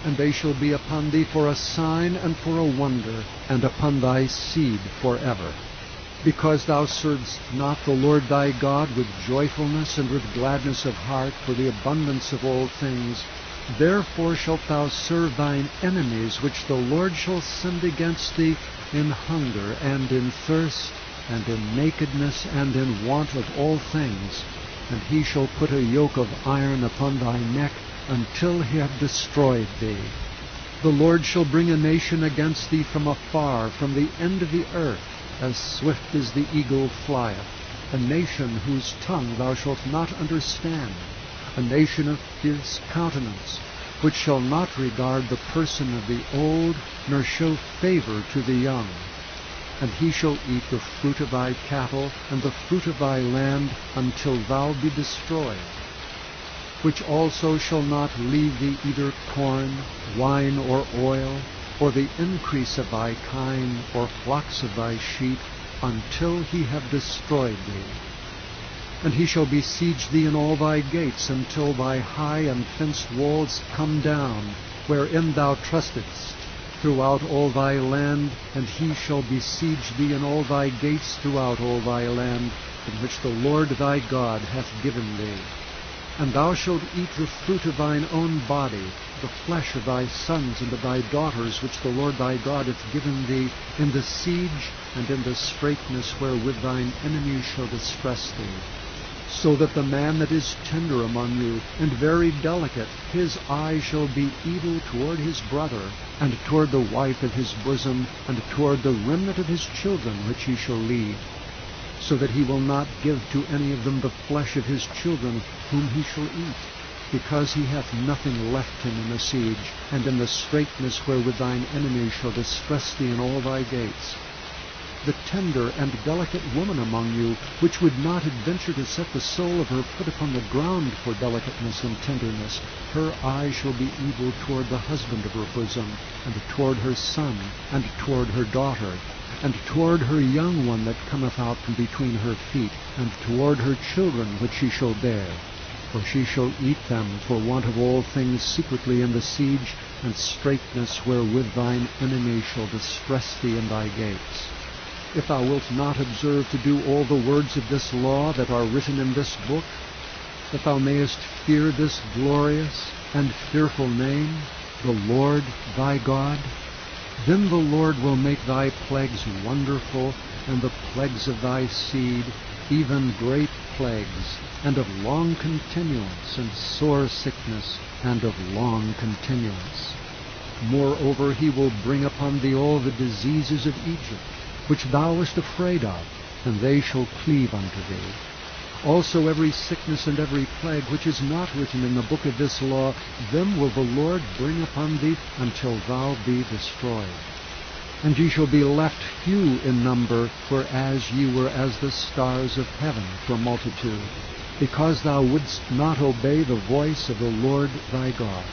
And they shall be upon thee for a sign and for a wonder, and upon thy seed forever. Because thou servedst not the Lord thy God with joyfulness and with gladness of heart for the abundance of all things, therefore shalt thou serve thine enemies, which the Lord shall send against thee in hunger and in thirst, and in nakedness and in want of all things. And he shall put a yoke of iron upon thy neck, until he have destroyed thee. The Lord shall bring a nation against thee from afar, from the end of the earth, as swift as the eagle flieth, a nation whose tongue thou shalt not understand, a nation of fierce countenance, which shall not regard the person of the old, nor show favor to the young. And he shall eat the fruit of thy cattle, and the fruit of thy land, until thou be destroyed. Which also shall not leave thee either corn, wine, or oil, or the increase of thy kine, or flocks of thy sheep, until he have destroyed thee. And he shall besiege thee in all thy gates, until thy high and fenced walls come down, wherein thou trustedst, throughout all thy land, and he shall besiege thee in all thy gates throughout all thy land, in which the Lord thy God hath given thee. And thou shalt eat the fruit of thine own body, the flesh of thy sons and of thy daughters, which the Lord thy God hath given thee, in the siege and in the straitness wherewith thine enemies shall distress thee. So that the man that is tender among you, and very delicate, his eye shall be evil toward his brother, and toward the wife of his bosom, and toward the remnant of his children which he shall leave, so that he will not give to any of them the flesh of his children whom he shall eat, because he hath nothing left him in the siege, and in the straitness wherewith thine enemies shall distress thee in all thy gates. The tender and delicate woman among you, which would not adventure to set the sole of her foot upon the ground for delicateness and tenderness, her eye shall be evil toward the husband of her bosom, and toward her son, and toward her daughter, and toward her young one that cometh out from between her feet, and toward her children which she shall bear. For she shall eat them for want of all things secretly in the siege, and straitness wherewith thine enemy shall distress thee in thy gates. If thou wilt not observe to do all the words of this law that are written in this book, that thou mayest fear this glorious and fearful name, the Lord thy God, then the Lord will make thy plagues wonderful, and the plagues of thy seed, even great plagues, and of long continuance, and sore sickness, and of long continuance. Moreover, he will bring upon thee all the diseases of Egypt, which thou wast afraid of, and they shall cleave unto thee. Also every sickness and every plague which is not written in the book of this law, them will the Lord bring upon thee until thou be destroyed. And ye shall be left few in number, whereas ye were as the stars of heaven for multitude. because thou wouldst not obey the voice of the Lord thy God.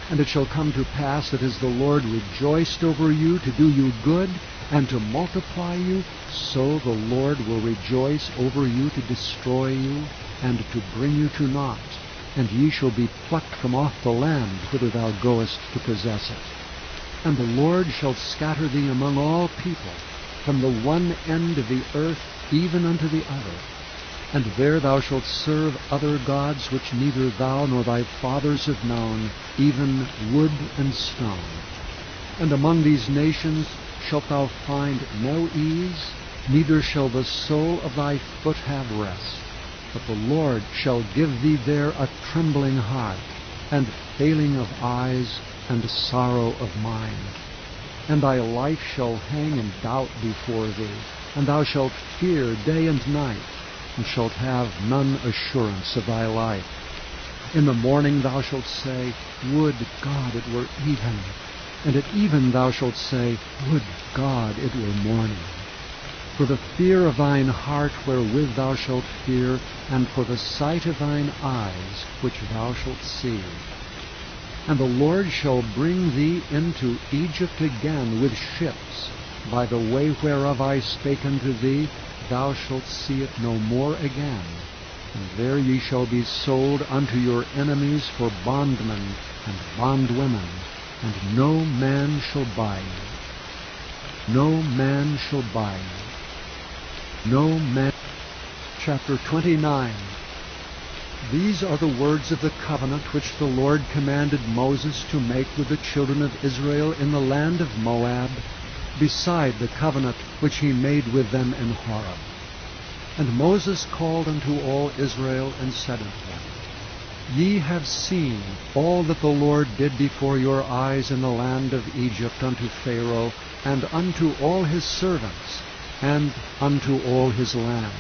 And it shall come to pass that as the Lord rejoiced over you to do you good and to multiply you, so the Lord will rejoice over you to destroy you and to bring you to naught, and ye shall be plucked from off the land whither thou goest to possess it. And the Lord shall scatter thee among all people, from the one end of the earth even unto the other. And there thou shalt serve other gods which neither thou nor thy fathers have known, even wood and stone. And among these nations shalt thou find no ease, neither shall the sole of thy foot have rest. But the Lord shall give thee there a trembling heart, and failing of eyes, and sorrow of mind. And thy life shall hang in doubt before thee, and thou shalt fear day and night, and shalt have none assurance of thy life. In the morning thou shalt say, Would God it were even. And at even thou shalt say, Would God it were morning. For the fear of thine heart wherewith thou shalt fear, and for the sight of thine eyes which thou shalt see. And the Lord shall bring thee into Egypt again with ships, by the way whereof I spake unto thee, thou shalt see it no more again. And there ye shall be sold unto your enemies for bondmen and bondwomen, and no man shall buy you. No man shall buy you. No man. Chapter 29. These are the words of the covenant which the Lord commanded Moses to make with the children of Israel in the land of Moab, beside the covenant which he made with them in Horeb. And Moses called unto all Israel, and said unto them, Ye have seen all that the Lord did before your eyes in the land of Egypt unto Pharaoh, and unto all his servants, and unto all his land.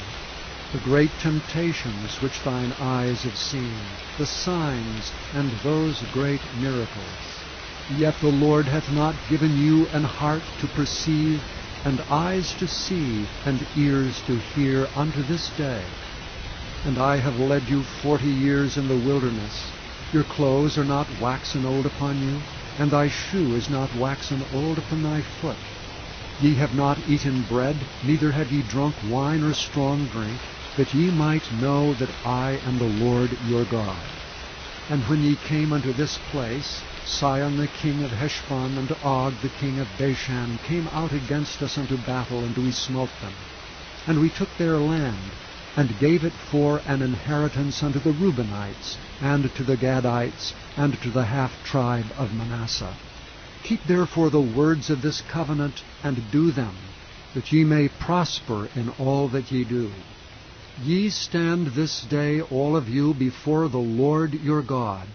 The great temptations which thine eyes have seen, the signs, and those great miracles. Yet the Lord hath not given you an heart to perceive, and eyes to see, and ears to hear unto this day. And I have led you 40 years in the wilderness. Your clothes are not waxen old upon you, and thy shoe is not waxen old upon thy foot. Ye have not eaten bread, neither have ye drunk wine or strong drink, that ye might know that I am the Lord your God. And when ye came unto this place, Sihon the king of Heshbon and Og the king of Bashan came out against us unto battle, and we smote them. And we took their land, and gave it for an inheritance unto the Reubenites, and to the Gadites, and to the half-tribe of Manasseh. Keep therefore the words of this covenant, and do them, that ye may prosper in all that ye do. Ye stand this day all of you before the Lord your God,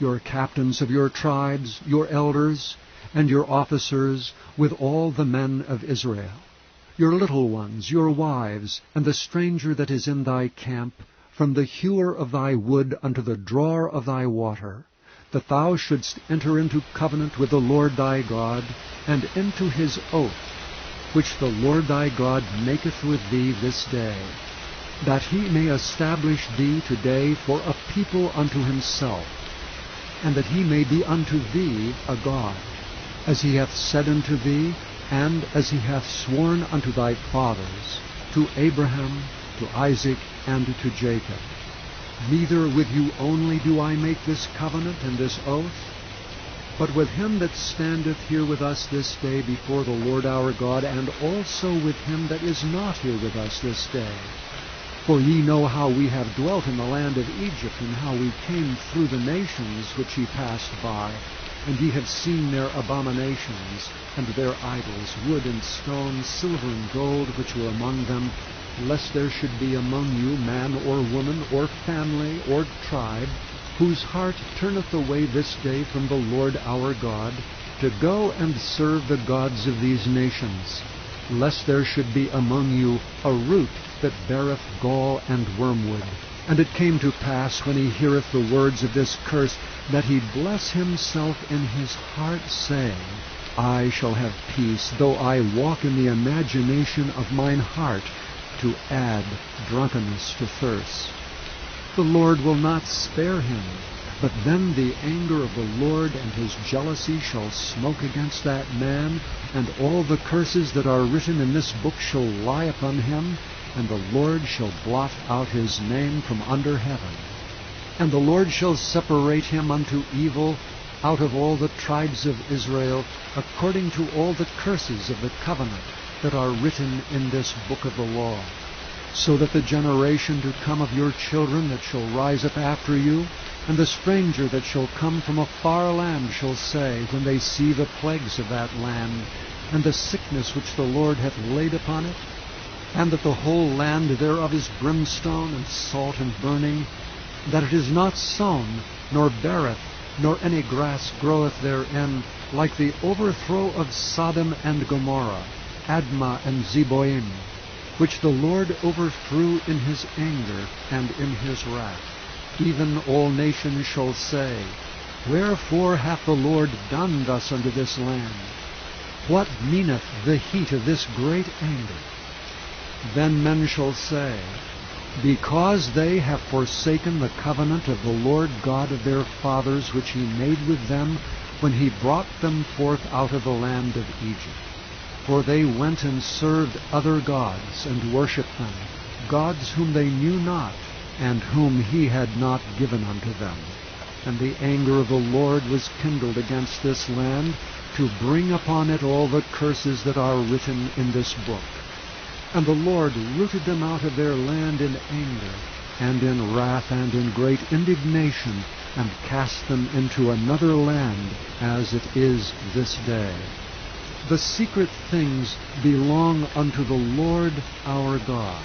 your captains of your tribes, your elders, and your officers, with all the men of Israel, your little ones, your wives, and the stranger that is in thy camp, from the hewer of thy wood unto the drawer of thy water, that thou shouldst enter into covenant with the Lord thy God, and into his oath, which the Lord thy God maketh with thee this day, that he may establish thee today for a people unto himself, and that he may be unto thee a God, as he hath said unto thee, and as he hath sworn unto thy fathers, to Abraham, to Isaac, and to Jacob. Neither with you only do I make this covenant and this oath, but with him that standeth here with us this day before the Lord our God, and also with him that is not here with us this day. For ye know how we have dwelt in the land of Egypt, and how we came through the nations which ye passed by, and ye have seen their abominations, and their idols, wood and stone, silver and gold, which were among them, lest there should be among you man or woman, or family, or tribe, whose heart turneth away this day from the Lord our God, to go and serve the gods of these nations, lest there should be among you a root that beareth gall and wormwood. And it came to pass, when he heareth the words of this curse, that he bless himself in his heart, saying, I shall have peace, though I walk in the imagination of mine heart, to add drunkenness to thirst. The Lord will not spare him, but then the anger of the Lord and his jealousy shall smoke against that man, and all the curses that are written in this book shall lie upon him, and the Lord shall blot out his name from under heaven. And the Lord shall separate him unto evil out of all the tribes of Israel, according to all the curses of the covenant that are written in this book of the law, so that the generation to come of your children that shall rise up after you, and the stranger that shall come from a far land shall say, when they see the plagues of that land, and the sickness which the Lord hath laid upon it, and that the whole land thereof is brimstone and salt and burning, that it is not sown, nor beareth, nor any grass groweth therein, like the overthrow of Sodom and Gomorrah, Admah and Zeboim, which the Lord overthrew in his anger and in his wrath. Even all nations shall say, Wherefore hath the Lord done thus unto this land? What meaneth the heat of this great anger? Then men shall say, Because they have forsaken the covenant of the Lord God of their fathers, which he made with them when he brought them forth out of the land of Egypt. For they went and served other gods, and worshipped them, gods whom they knew not, and whom he had not given unto them. And the anger of the Lord was kindled against this land, to bring upon it all the curses that are written in this book. And the Lord rooted them out of their land in anger, and in wrath, and in great indignation, and cast them into another land, as it is this day. The secret things belong unto the Lord our God,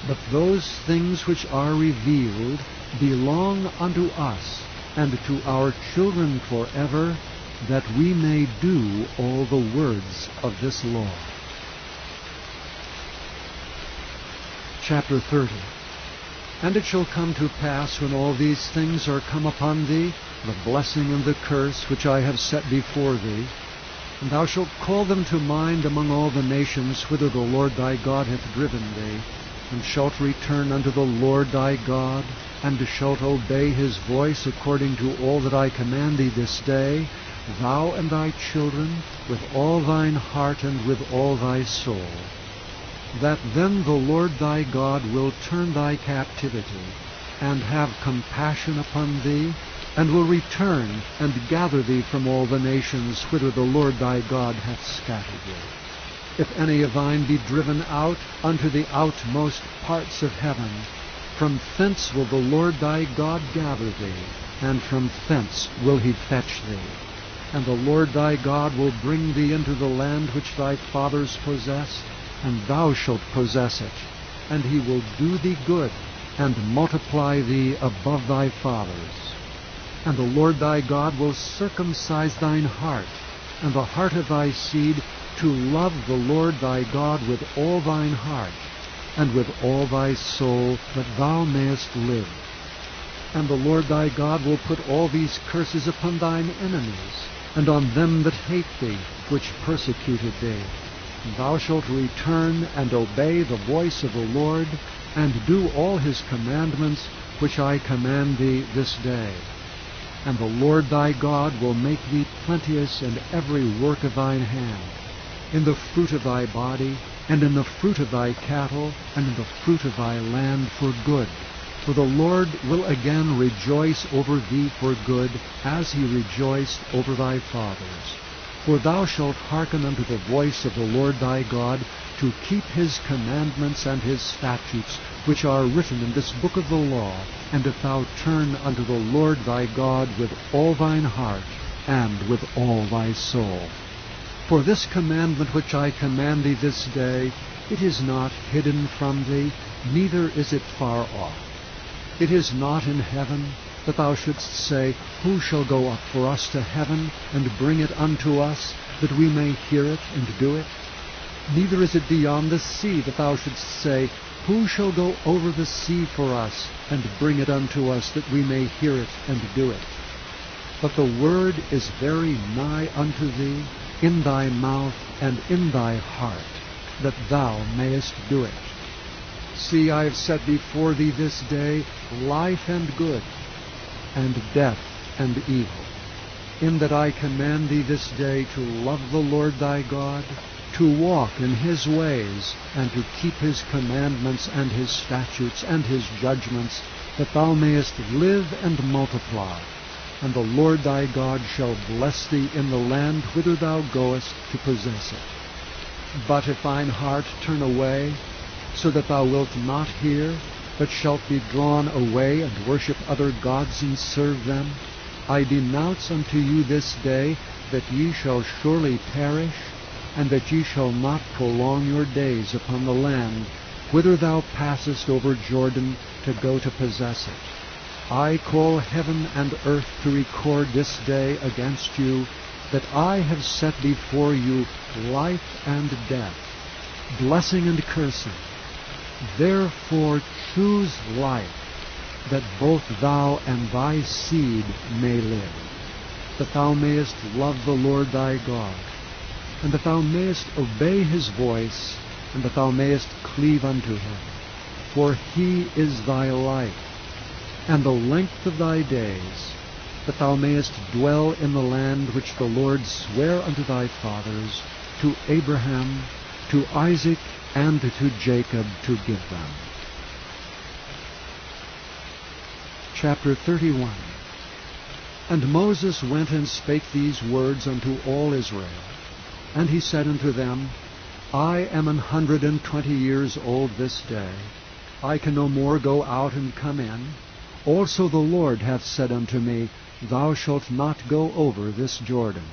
but those things which are revealed belong unto us, and to our children forever, that we may do all the words of this law. Chapter 30. And it shall come to pass, when all these things are come upon thee, the blessing and the curse which I have set before thee, and thou shalt call them to mind among all the nations whither the Lord thy God hath driven thee, and shalt return unto the Lord thy God, and shalt obey his voice according to all that I command thee this day, thou and thy children, with all thine heart and with all thy soul. That then the Lord thy God will turn thy captivity, and have compassion upon thee, and will return and gather thee from all the nations whither the Lord thy God hath scattered thee. If any of thine be driven out unto the outmost parts of heaven, from thence will the Lord thy God gather thee, and from thence will he fetch thee. And the Lord thy God will bring thee into the land which thy fathers possessed, and thou shalt possess it, and he will do thee good, and multiply thee above thy fathers. And the Lord thy God will circumcise thine heart, and the heart of thy seed, to love the Lord thy God with all thine heart, and with all thy soul, that thou mayest live. And the Lord thy God will put all these curses upon thine enemies, and on them that hate thee, which persecuted thee. And thou shalt return and obey the voice of the Lord, and do all his commandments, which I command thee this day. And the Lord thy God will make thee plenteous in every work of thine hand, in the fruit of thy body, and in the fruit of thy cattle, and in the fruit of thy land for good. For the Lord will again rejoice over thee for good, as he rejoiced over thy fathers. For thou shalt hearken unto the voice of the Lord thy God, to keep his commandments and his statutes, which are written in this book of the law, and if thou turn unto the Lord thy God with all thine heart, and with all thy soul. For this commandment which I command thee this day, it is not hidden from thee, neither is it far off. It is not in heaven, that thou shouldst say, Who shall go up for us to heaven, and bring it unto us, that we may hear it and do it? Neither is it beyond the sea, that thou shouldst say, Who shall go over the sea for us, and bring it unto us, that we may hear it and do it? But the word is very nigh unto thee, in thy mouth and in thy heart, that thou mayest do it. See, I have set before thee this day life and good, and death and evil, in that I command thee this day to love the Lord thy God, to walk in his ways, and to keep his commandments and his statutes and his judgments, that thou mayest live and multiply. And the Lord thy God shall bless thee in the land whither thou goest to possess it. But if thine heart turn away, so that thou wilt not hear, but shalt be drawn away and worship other gods and serve them, I denounce unto you this day that ye shall surely perish, and that ye shall not prolong your days upon the land whither thou passest over Jordan to go to possess it. I call heaven and earth to record this day against you, that I have set before you life and death, blessing and cursing. Therefore choose life, that both thou and thy seed may live, that thou mayest love the Lord thy God, and that thou mayest obey his voice, and that thou mayest cleave unto him. For he is thy life, and the length of thy days, that thou mayest dwell in the land which the Lord sware unto thy fathers, to Abraham, to Isaac, and to Jacob, to give them. Chapter 31. And Moses went and spake these words unto all Israel. And he said unto them, I am 120 years old this day. I can no more go out and come in. Also the Lord hath said unto me, Thou shalt not go over this Jordan.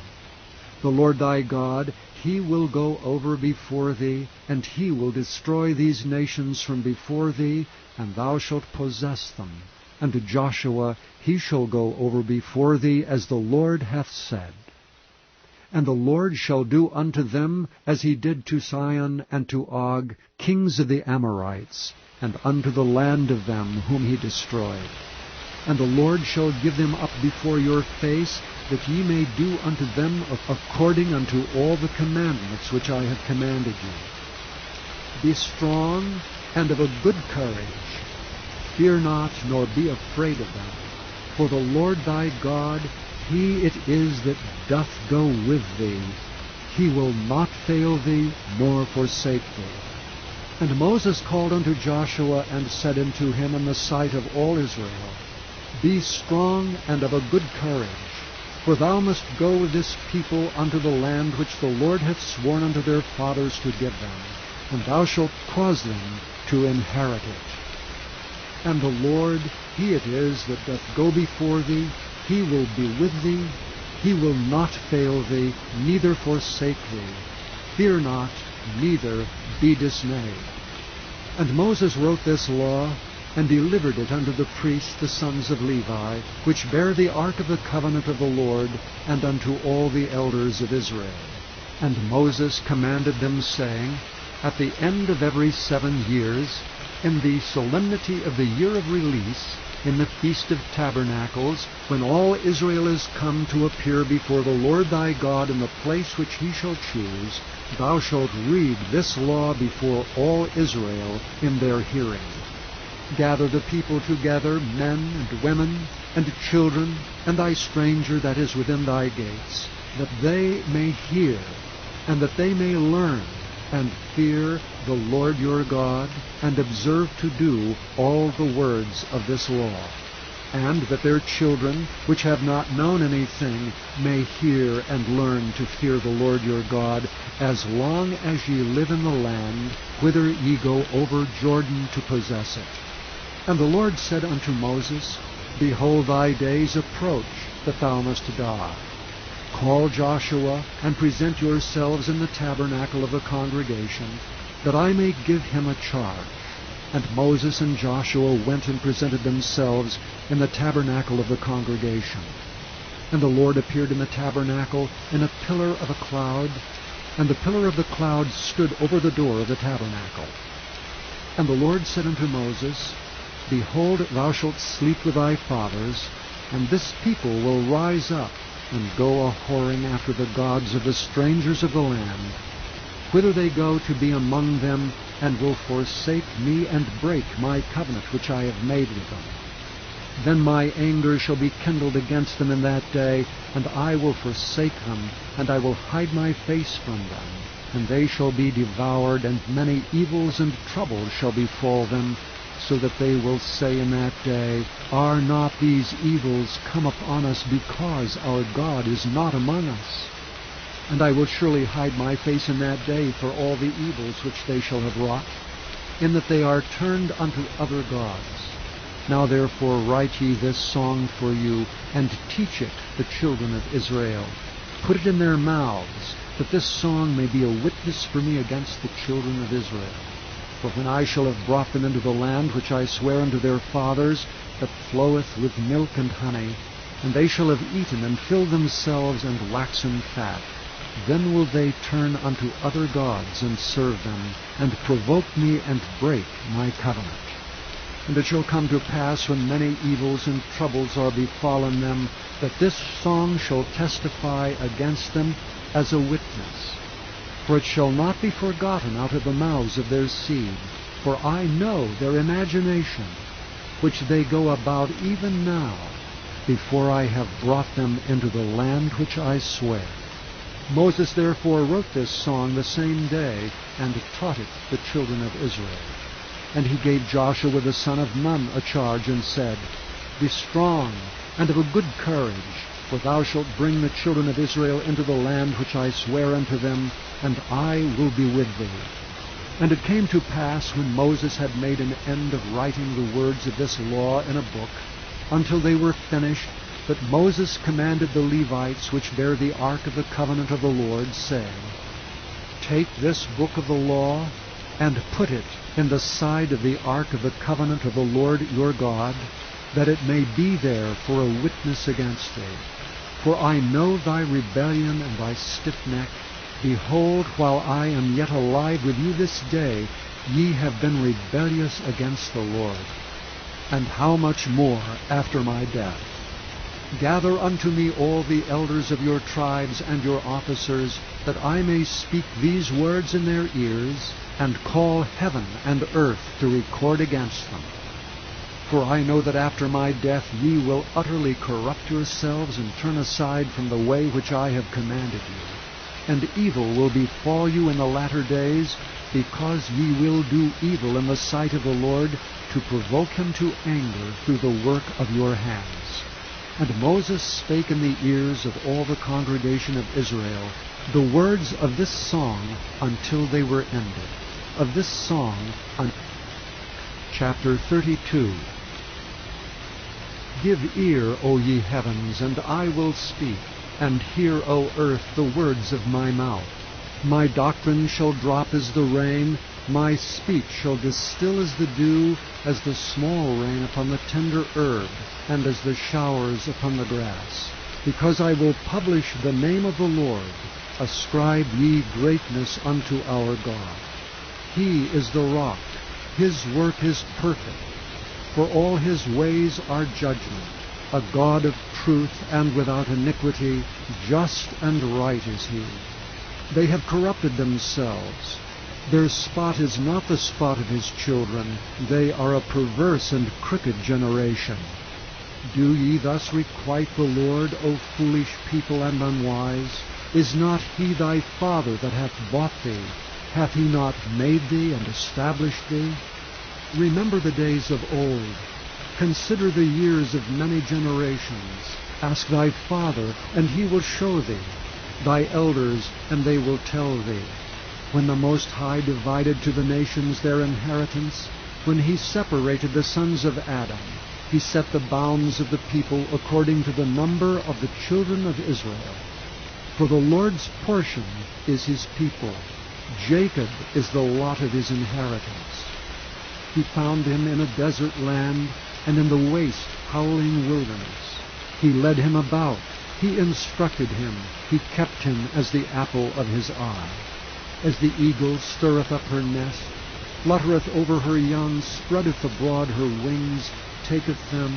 The Lord thy God, he will go over before thee, and he will destroy these nations from before thee, and thou shalt possess them. And to Joshua he shall go over before thee, as the Lord hath said. And the Lord shall do unto them as he did to Sihon and to Og, kings of the Amorites, and unto the land of them whom he destroyed. And the Lord shall give them up before your face, that ye may do unto them according unto all the commandments which I have commanded you. Be strong and of a good courage. Fear not, nor be afraid of them. For the Lord thy God, he it is that doth go with thee. He will not fail thee, nor forsake thee. And Moses called unto Joshua, and said unto him in the sight of all Israel, Be strong and of a good courage, for thou must go with this people unto the land which the Lord hath sworn unto their fathers to give them, and thou shalt cause them to inherit it. And the Lord, he it is that doth go before thee, he will be with thee, he will not fail thee, neither forsake thee. Fear not, neither be dismayed. And Moses wrote this law, and delivered it unto the priests the sons of Levi, which bear the ark of the covenant of the Lord, and unto all the elders of Israel. And Moses commanded them, saying, At the end of every 7 years, in the solemnity of the year of release, in the Feast of Tabernacles, when all Israel is come to appear before the Lord thy God in the place which he shall choose, thou shalt read this law before all Israel in their hearing. Gather the people together, men and women, and children, and thy stranger that is within thy gates, that they may hear, and that they may learn, and fear the Lord your God, and observe to do all the words of this law, and that their children, which have not known anything, may hear and learn to fear the Lord your God, as long as ye live in the land, whither ye go over Jordan to possess it. And the Lord said unto Moses, Behold, thy days approach, that thou must die. Call Joshua, and present yourselves in the tabernacle of the congregation, that I may give him a charge. And Moses and Joshua went and presented themselves in the tabernacle of the congregation. And the Lord appeared in the tabernacle in a pillar of a cloud, and the pillar of the cloud stood over the door of the tabernacle. And the Lord said unto Moses, Behold, thou shalt sleep with thy fathers, and this people will rise up, and go a-whoring after the gods of the strangers of the land. whither they go to be among them, and will forsake me and break my covenant which I have made with them. Then my anger shall be kindled against them in that day, and I will forsake them, and I will hide my face from them. And they shall be devoured, and many evils and troubles shall befall them, so that they will say in that day, Are not these evils come upon us because our God is not among us? And I will surely hide my face in that day for all the evils which they shall have wrought, in that they are turned unto other gods. Now therefore write ye this song for you, and teach it the children of Israel. Put it in their mouths, that this song may be a witness for me against the children of Israel. For when I shall have brought them into the land which I swear unto their fathers, that floweth with milk and honey, and they shall have eaten and filled themselves and waxen fat, then will they turn unto other gods and serve them, and provoke me and break my covenant. And it shall come to pass, when many evils and troubles are befallen them, that this song shall testify against them as a witness. For it shall not be forgotten out of the mouths of their seed, for I know their imagination, which they go about even now, before I have brought them into the land which I swear. Moses therefore wrote this song the same day, and taught it the children of Israel. And he gave Joshua the son of Nun a charge, and said, Be strong, and of a good courage, for thou shalt bring the children of Israel into the land which I swear unto them, and I will be with thee. And it came to pass, when Moses had made an end of writing the words of this law in a book, until they were finished, that Moses commanded the Levites which bear the ark of the covenant of the Lord, saying, Take this book of the law, and put it in the side of the ark of the covenant of the Lord your God, that it may be there for a witness against thee. For I know thy rebellion and thy stiff neck. Behold, while I am yet alive with you this day, ye have been rebellious against the Lord. And how much more after my death? Gather unto me all the elders of your tribes and your officers, that I may speak these words in their ears, and call heaven and earth to record against them. For I know that after my death ye will utterly corrupt yourselves, and turn aside from the way which I have commanded you. And evil will befall you in the latter days, because ye will do evil in the sight of the Lord, to provoke him to anger through the work of your hands. And Moses spake in the ears of all the congregation of Israel the words of this song until they were ended. Of this song, chapter 32. Give ear, O ye heavens, and I will speak, and hear, O earth, the words of my mouth. My doctrine shall drop as the rain, my speech shall distill as the dew, as the small rain upon the tender herb, and as the showers upon the grass. Because I will publish the name of the Lord, ascribe ye greatness unto our God. He is the rock, his work is perfect, for all his ways are judgment. A God of truth and without iniquity, just and right is he. They have corrupted themselves. Their spot is not the spot of his children. They are a perverse and crooked generation. Do ye thus requite the Lord, O foolish people and unwise? Is not he thy father that hath bought thee? Hath he not made thee and established thee? Remember the days of old. Consider the years of many generations. Ask thy father, and he will show thee, thy elders, and they will tell thee. When the Most High divided to the nations their inheritance, when he separated the sons of Adam, he set the bounds of the people according to the number of the children of Israel. For the Lord's portion is his people. Jacob is the lot of his inheritance. He found him in a desert land, and in the waste, howling wilderness. He led him about. He instructed him. He kept him as the apple of his eye. As the eagle stirreth up her nest, fluttereth over her young, spreadeth abroad her wings, taketh them,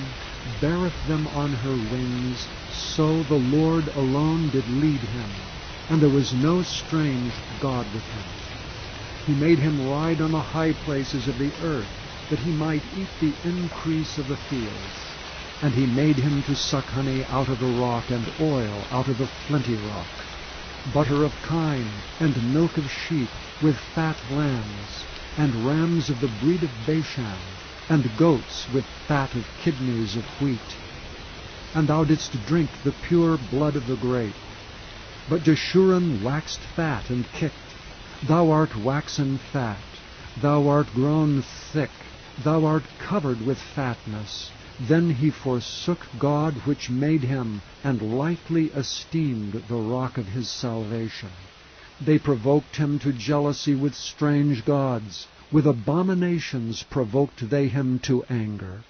beareth them on her wings, so the Lord alone did lead him, and there was no strange God with him. He made him ride on the high places of the earth, that he might eat the increase of the fields. And he made him to suck honey out of the rock, and oil out of the flinty rock, butter of kine, and milk of sheep, with fat lambs, and rams of the breed of Bashan, and goats with fat of kidneys of wheat. And thou didst drink the pure blood of the grape. But Jeshurun waxed fat and kicked. Thou art waxen fat, thou art grown thick, thou art covered with fatness. Then he forsook God which made him, and lightly esteemed the rock of his salvation. They provoked him to jealousy with strange gods. With abominations provoked they him to anger.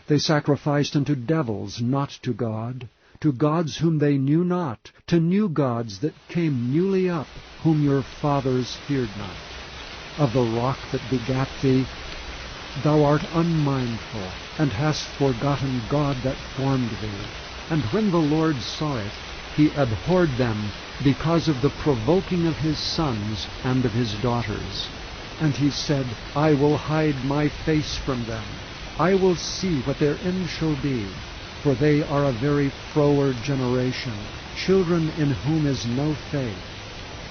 They sacrificed unto devils, not to God, to gods whom they knew not, to new gods that came newly up, whom your fathers feared not. Of the rock that begat thee, thou art unmindful, and hast forgotten God that formed thee. And when the Lord saw it, he abhorred them, because of the provoking of his sons and of his daughters. And he said, I will hide my face from them. I will see what their end shall be. For they are a very froward generation, children in whom is no faith.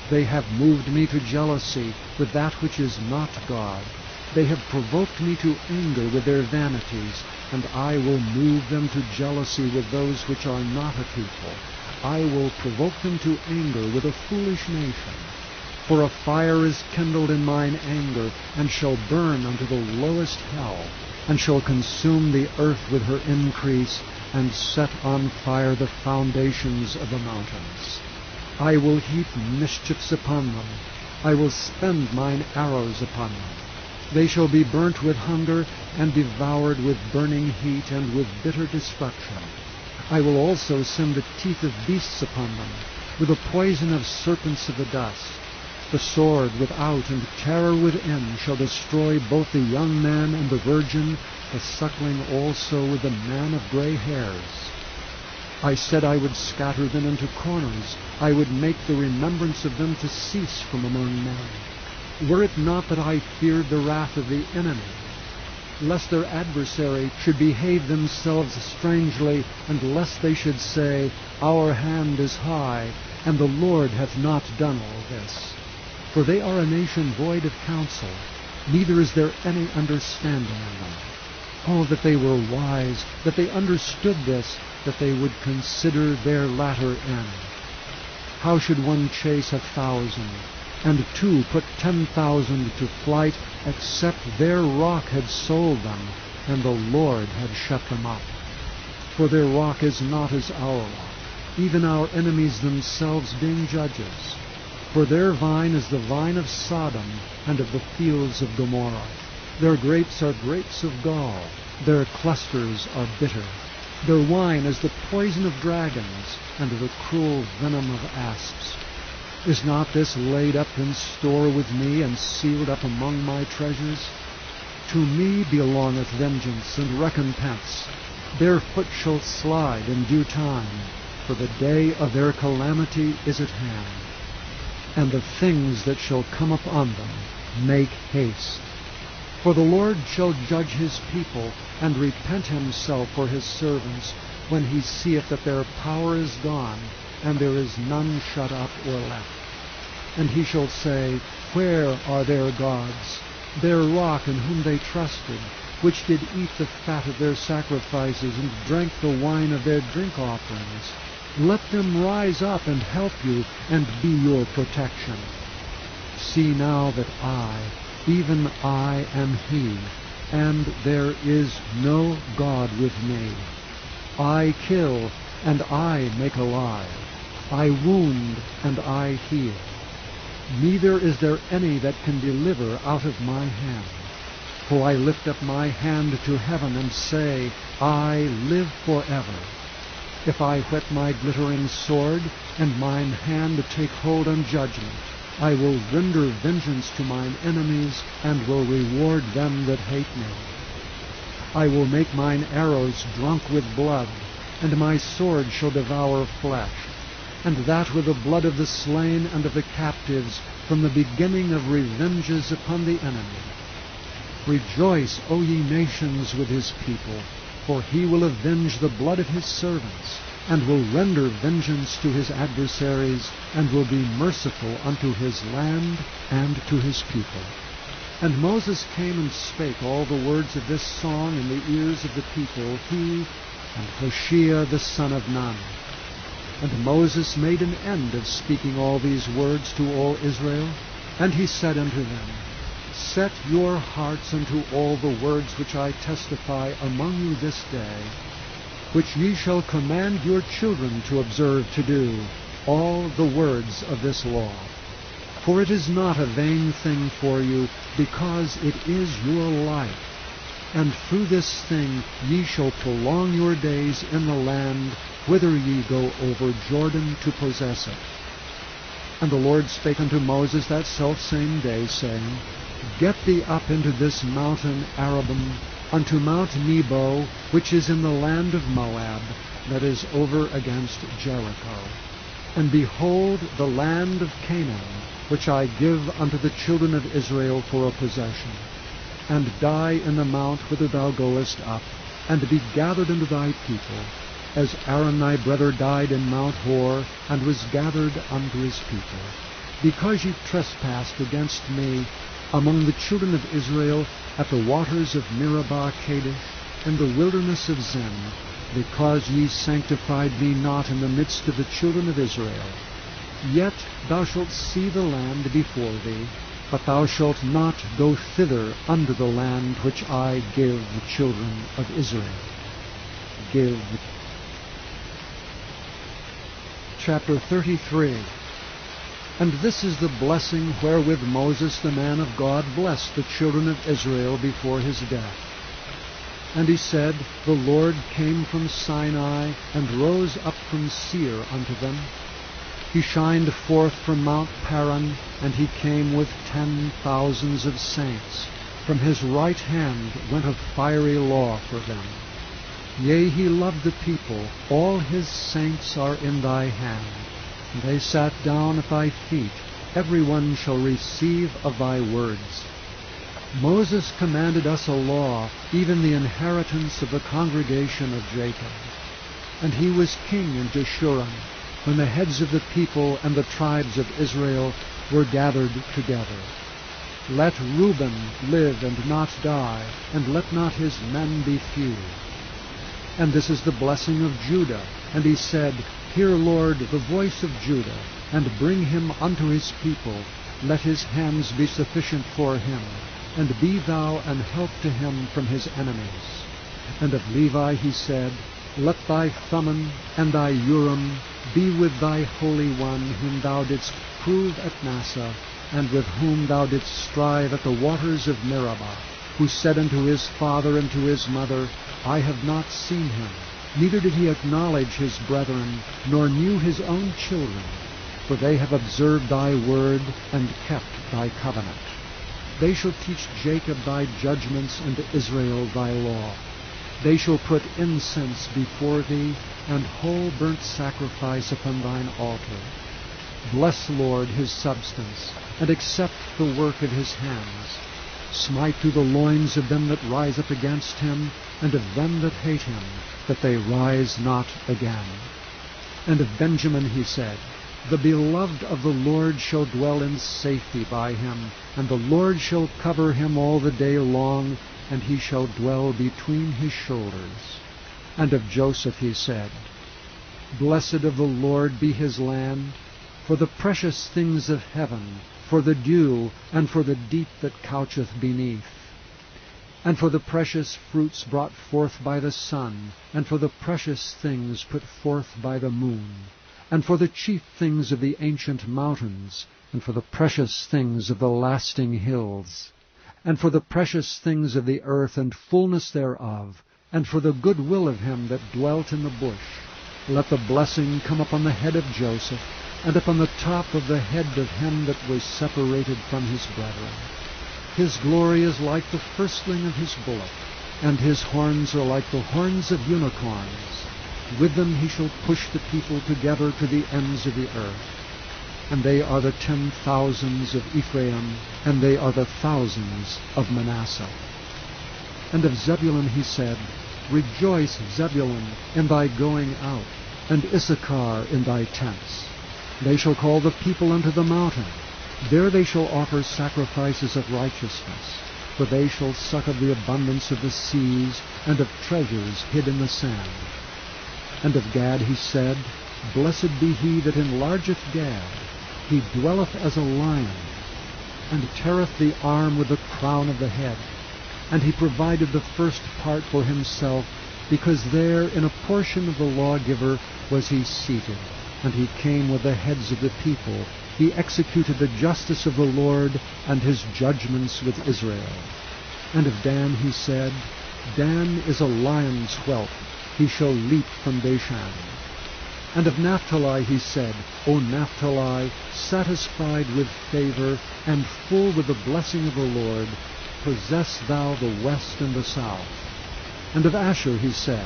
They have moved me to jealousy with that which is not God. They have provoked me to anger with their vanities, and I will move them to jealousy with those which are not a people. I will provoke them to anger with a foolish nation. For a fire is kindled in mine anger, and shall burn unto the lowest hell, and shall consume the earth with her increase, and set on fire the foundations of the mountains. I will heap mischiefs upon them. I will spend mine arrows upon them. They shall be burnt with hunger, and devoured with burning heat, and with bitter destruction. I will also send the teeth of beasts upon them, with the poison of serpents of the dust. The sword without and terror within shall destroy both the young man and the virgin, the suckling also with the man of gray hairs. I said I would scatter them into corners. I would make the remembrance of them to cease from among men. Were it not that I feared the wrath of the enemy, lest their adversary should behave themselves strangely, and lest they should say, Our hand is high, and the Lord hath not done all this. For they are a nation void of counsel, neither is there any understanding in them. Oh, that they were wise, that they understood this, that they would consider their latter end. How should one chase 1,000, and two put 10,000 to flight, except their rock had sold them, and the Lord had shut them up? For their rock is not as our rock, even our enemies themselves being judges. For their vine is the vine of Sodom, and of the fields of Gomorrah. Their grapes are grapes of gall, their clusters are bitter. Their wine is the poison of dragons, and the cruel venom of asps. Is not this laid up in store with me, and sealed up among my treasures? To me belongeth vengeance and recompense. Their foot shall slide in due time, for the day of their calamity is at hand. And the things that shall come upon them make haste. For the Lord shall judge his people, and repent himself for his servants, when he seeth that their power is gone, and there is none shut up or left. And he shall say, Where are their gods, their rock in whom they trusted, which did eat the fat of their sacrifices, and drank the wine of their drink offerings? Let them rise up and help you, and be your protection. See now that I, even I, am he, and there is no God with me. I kill, and I make alive. I wound, and I heal. Neither is there any that can deliver out of my hand. For I lift up my hand to heaven, and say, I live forever. If I whet my glittering sword, and mine hand take hold on judgment, I will render vengeance to mine enemies, and will reward them that hate me. I will make mine arrows drunk with blood, and my sword shall devour flesh. and that with the blood of the slain and of the captives, from the beginning of revenges upon the enemy. Rejoice, O ye nations, with his people, for he will avenge the blood of his servants, and will render vengeance to his adversaries, and will be merciful unto his land and to his people. And Moses came and spake all the words of this song in the ears of the people, he and Hoshea the son of Nun. And Moses made an end of speaking all these words to all Israel, and he said unto them, Set your hearts unto all the words which I testify among you this day, which ye shall command your children to observe to do, all the words of this law. For it is not a vain thing for you, because it is your life. And through this thing ye shall prolong your days in the land, whither ye go over Jordan to possess it. And the Lord spake unto Moses that selfsame day, saying, Get thee up into this mountain Arabim, unto Mount Nebo, which is in the land of Moab, that is over against Jericho. And behold the land of Canaan, which I give unto the children of Israel for a possession. And die in the mount whither thou goest up, and be gathered unto thy people, as Aaron thy brother died in Mount Hor, and was gathered unto his people. Because ye trespassed against me among the children of Israel at the waters of Meribah Kadesh, in the wilderness of Zin, because ye sanctified me not in the midst of the children of Israel. Yet thou shalt see the land before thee, but thou shalt not go thither unto the land which I give the children of Israel. Chapter 33. And this is the blessing wherewith Moses the man of God blessed the children of Israel before his death. And he said, The Lord came from Sinai, and rose up from Seir unto them. He shined forth from Mount Paran, and he came with 10,000s of saints. From his right hand went a fiery law for them. Yea, he loved the people, all his saints are in thy hand. And they sat down at thy feet, every one shall receive of thy words. Moses commanded us a law, even the inheritance of the congregation of Jacob. And he was king in Jeshurun, when the heads of the people and the tribes of Israel were gathered together. Let Reuben live and not die, and let not his men be few. And this is the blessing of Judah. And he said, Hear, Lord, the voice of Judah, and bring him unto his people. Let his hands be sufficient for him, and be thou an help to him from his enemies. And of Levi he said, Let thy Thummim and thy Urim be with thy Holy One, whom thou didst prove at Massah, and with whom thou didst strive at the waters of Meribah, who said unto his father and to his mother, I have not seen him, neither did he acknowledge his brethren, nor knew his own children, for they have observed thy word, and kept thy covenant. They shall teach Jacob thy judgments, and Israel thy law. They shall put incense before thee, and whole burnt sacrifice upon thine altar. Bless, Lord, his substance, and accept the work of his hands. Smite through the loins of them that rise up against him, and of them that hate him, that they rise not again. And of Benjamin he said, The beloved of the Lord shall dwell in safety by him, and the Lord shall cover him all the day long, and he shall dwell between his shoulders. And of Joseph he said, Blessed of the Lord be his land, for the precious things of heaven, for the dew, and for the deep that coucheth beneath, and for the precious fruits brought forth by the sun, and for the precious things put forth by the moon, and for the chief things of the ancient mountains, and for the precious things of the lasting hills, and for the precious things of the earth and fullness thereof, and for the good will of him that dwelt in the bush. Let the blessing come upon the head of Joseph, and upon the top of the head of him that was separated from his brethren. His glory is like the firstling of his bullock, and his horns are like the horns of unicorns. With them he shall push the people together to the ends of the earth. And they are the 10,000s of Ephraim, and they are the thousands of Manasseh. And of Zebulun he said, Rejoice, Zebulun, in thy going out, and Issachar in thy tents. They shall call the people unto the mountain. There they shall offer sacrifices of righteousness, for they shall suck of the abundance of the seas, and of treasures hid in the sand. And of Gad he said, Blessed be he that enlargeth Gad. He dwelleth as a lion, and teareth the arm with the crown of the head. And he provided the first part for himself, because there in a portion of the lawgiver was he seated. And he came with the heads of the people. He executed the justice of the Lord, and his judgments with Israel. And of Dan he said, Dan is a lion's whelp. He shall leap from Bashan. And of Naphtali he said, O Naphtali, satisfied with favor, and full with the blessing of the Lord, possess thou the west and the south. And of Asher he said,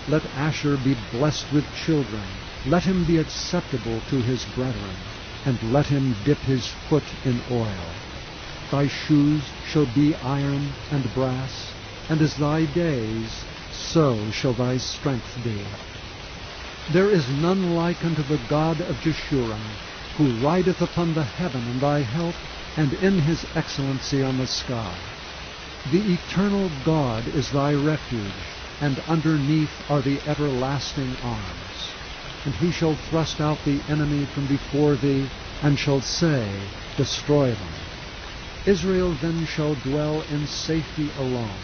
Let Asher be blessed with children, let him be acceptable to his brethren, and let him dip his foot in oil. Thy shoes shall be iron and brass, and as thy days, so shall thy strength be. There is none like unto the God of Jeshurun, who rideth upon the heaven in thy help, and in his excellency on the sky. The eternal God is thy refuge, and underneath are the everlasting arms. And he shall thrust out the enemy from before thee, and shall say, Destroy them. Israel then shall dwell in safety alone.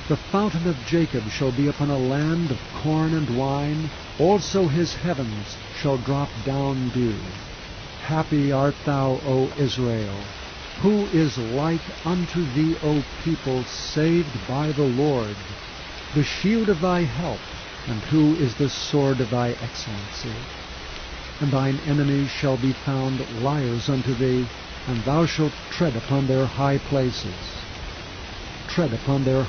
The fountain of Jacob shall be upon a land of corn and wine, also his heavens shall drop down dew. Happy art thou, O Israel! Who is like unto thee, O people, saved by the Lord? The shield of thy help, and who is the sword of thy excellency? And thine enemies shall be found liars unto thee, and thou shalt tread upon their high places. Tread upon their...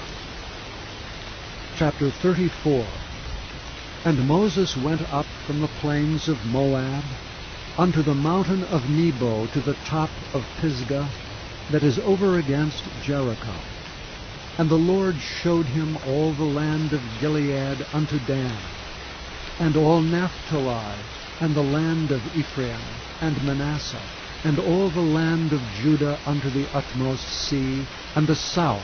Chapter 34. And Moses went up from the plains of Moab unto the mountain of Nebo to the top of Pisgah, that is over against Jericho. And the Lord showed him all the land of Gilead unto Dan, and all Naphtali, and the land of Ephraim, and Manasseh, and all the land of Judah unto the utmost sea, and the south,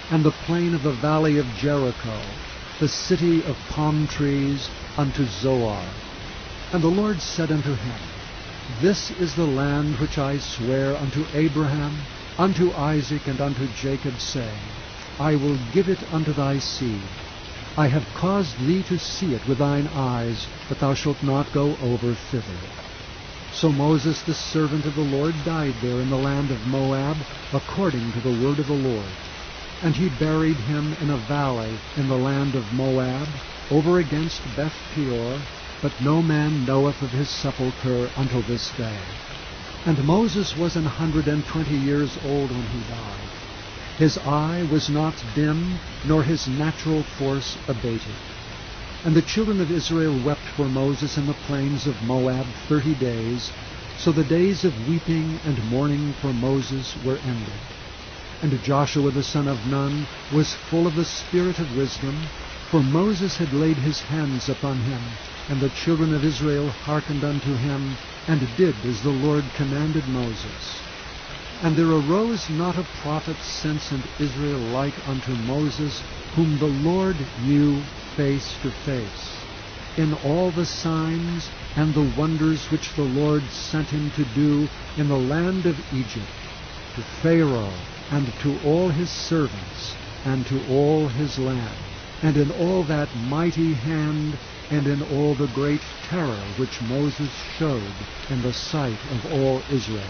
and the plain of the valley of Jericho, the city of palm trees, unto Zoar. And the Lord said unto him, This is the land which I swear unto Abraham, unto Isaac, and unto Jacob, saying, I will give it unto thy seed. I have caused thee to see it with thine eyes, but thou shalt not go over thither. So Moses the servant of the Lord died there in the land of Moab, according to the word of the Lord. And he buried him in a valley in the land of Moab, over against Beth Peor, but no man knoweth of his sepulchre until this day. And Moses was 120 years old when he died. His eye was not dim, nor his natural force abated. And the children of Israel wept for Moses in the plains of Moab 30 days, so the days of weeping and mourning for Moses were ended. And Joshua the son of Nun was full of the spirit of wisdom, for Moses had laid his hands upon him, and the children of Israel hearkened unto him, and did as the Lord commanded Moses. And there arose not a prophet since in Israel like unto Moses, whom the Lord knew face to face, in all the signs and the wonders which the Lord sent him to do in the land of Egypt, to Pharaoh, and to all his servants, and to all his land, and in all that mighty hand, and in all the great terror which Moses showed in the sight of all Israel.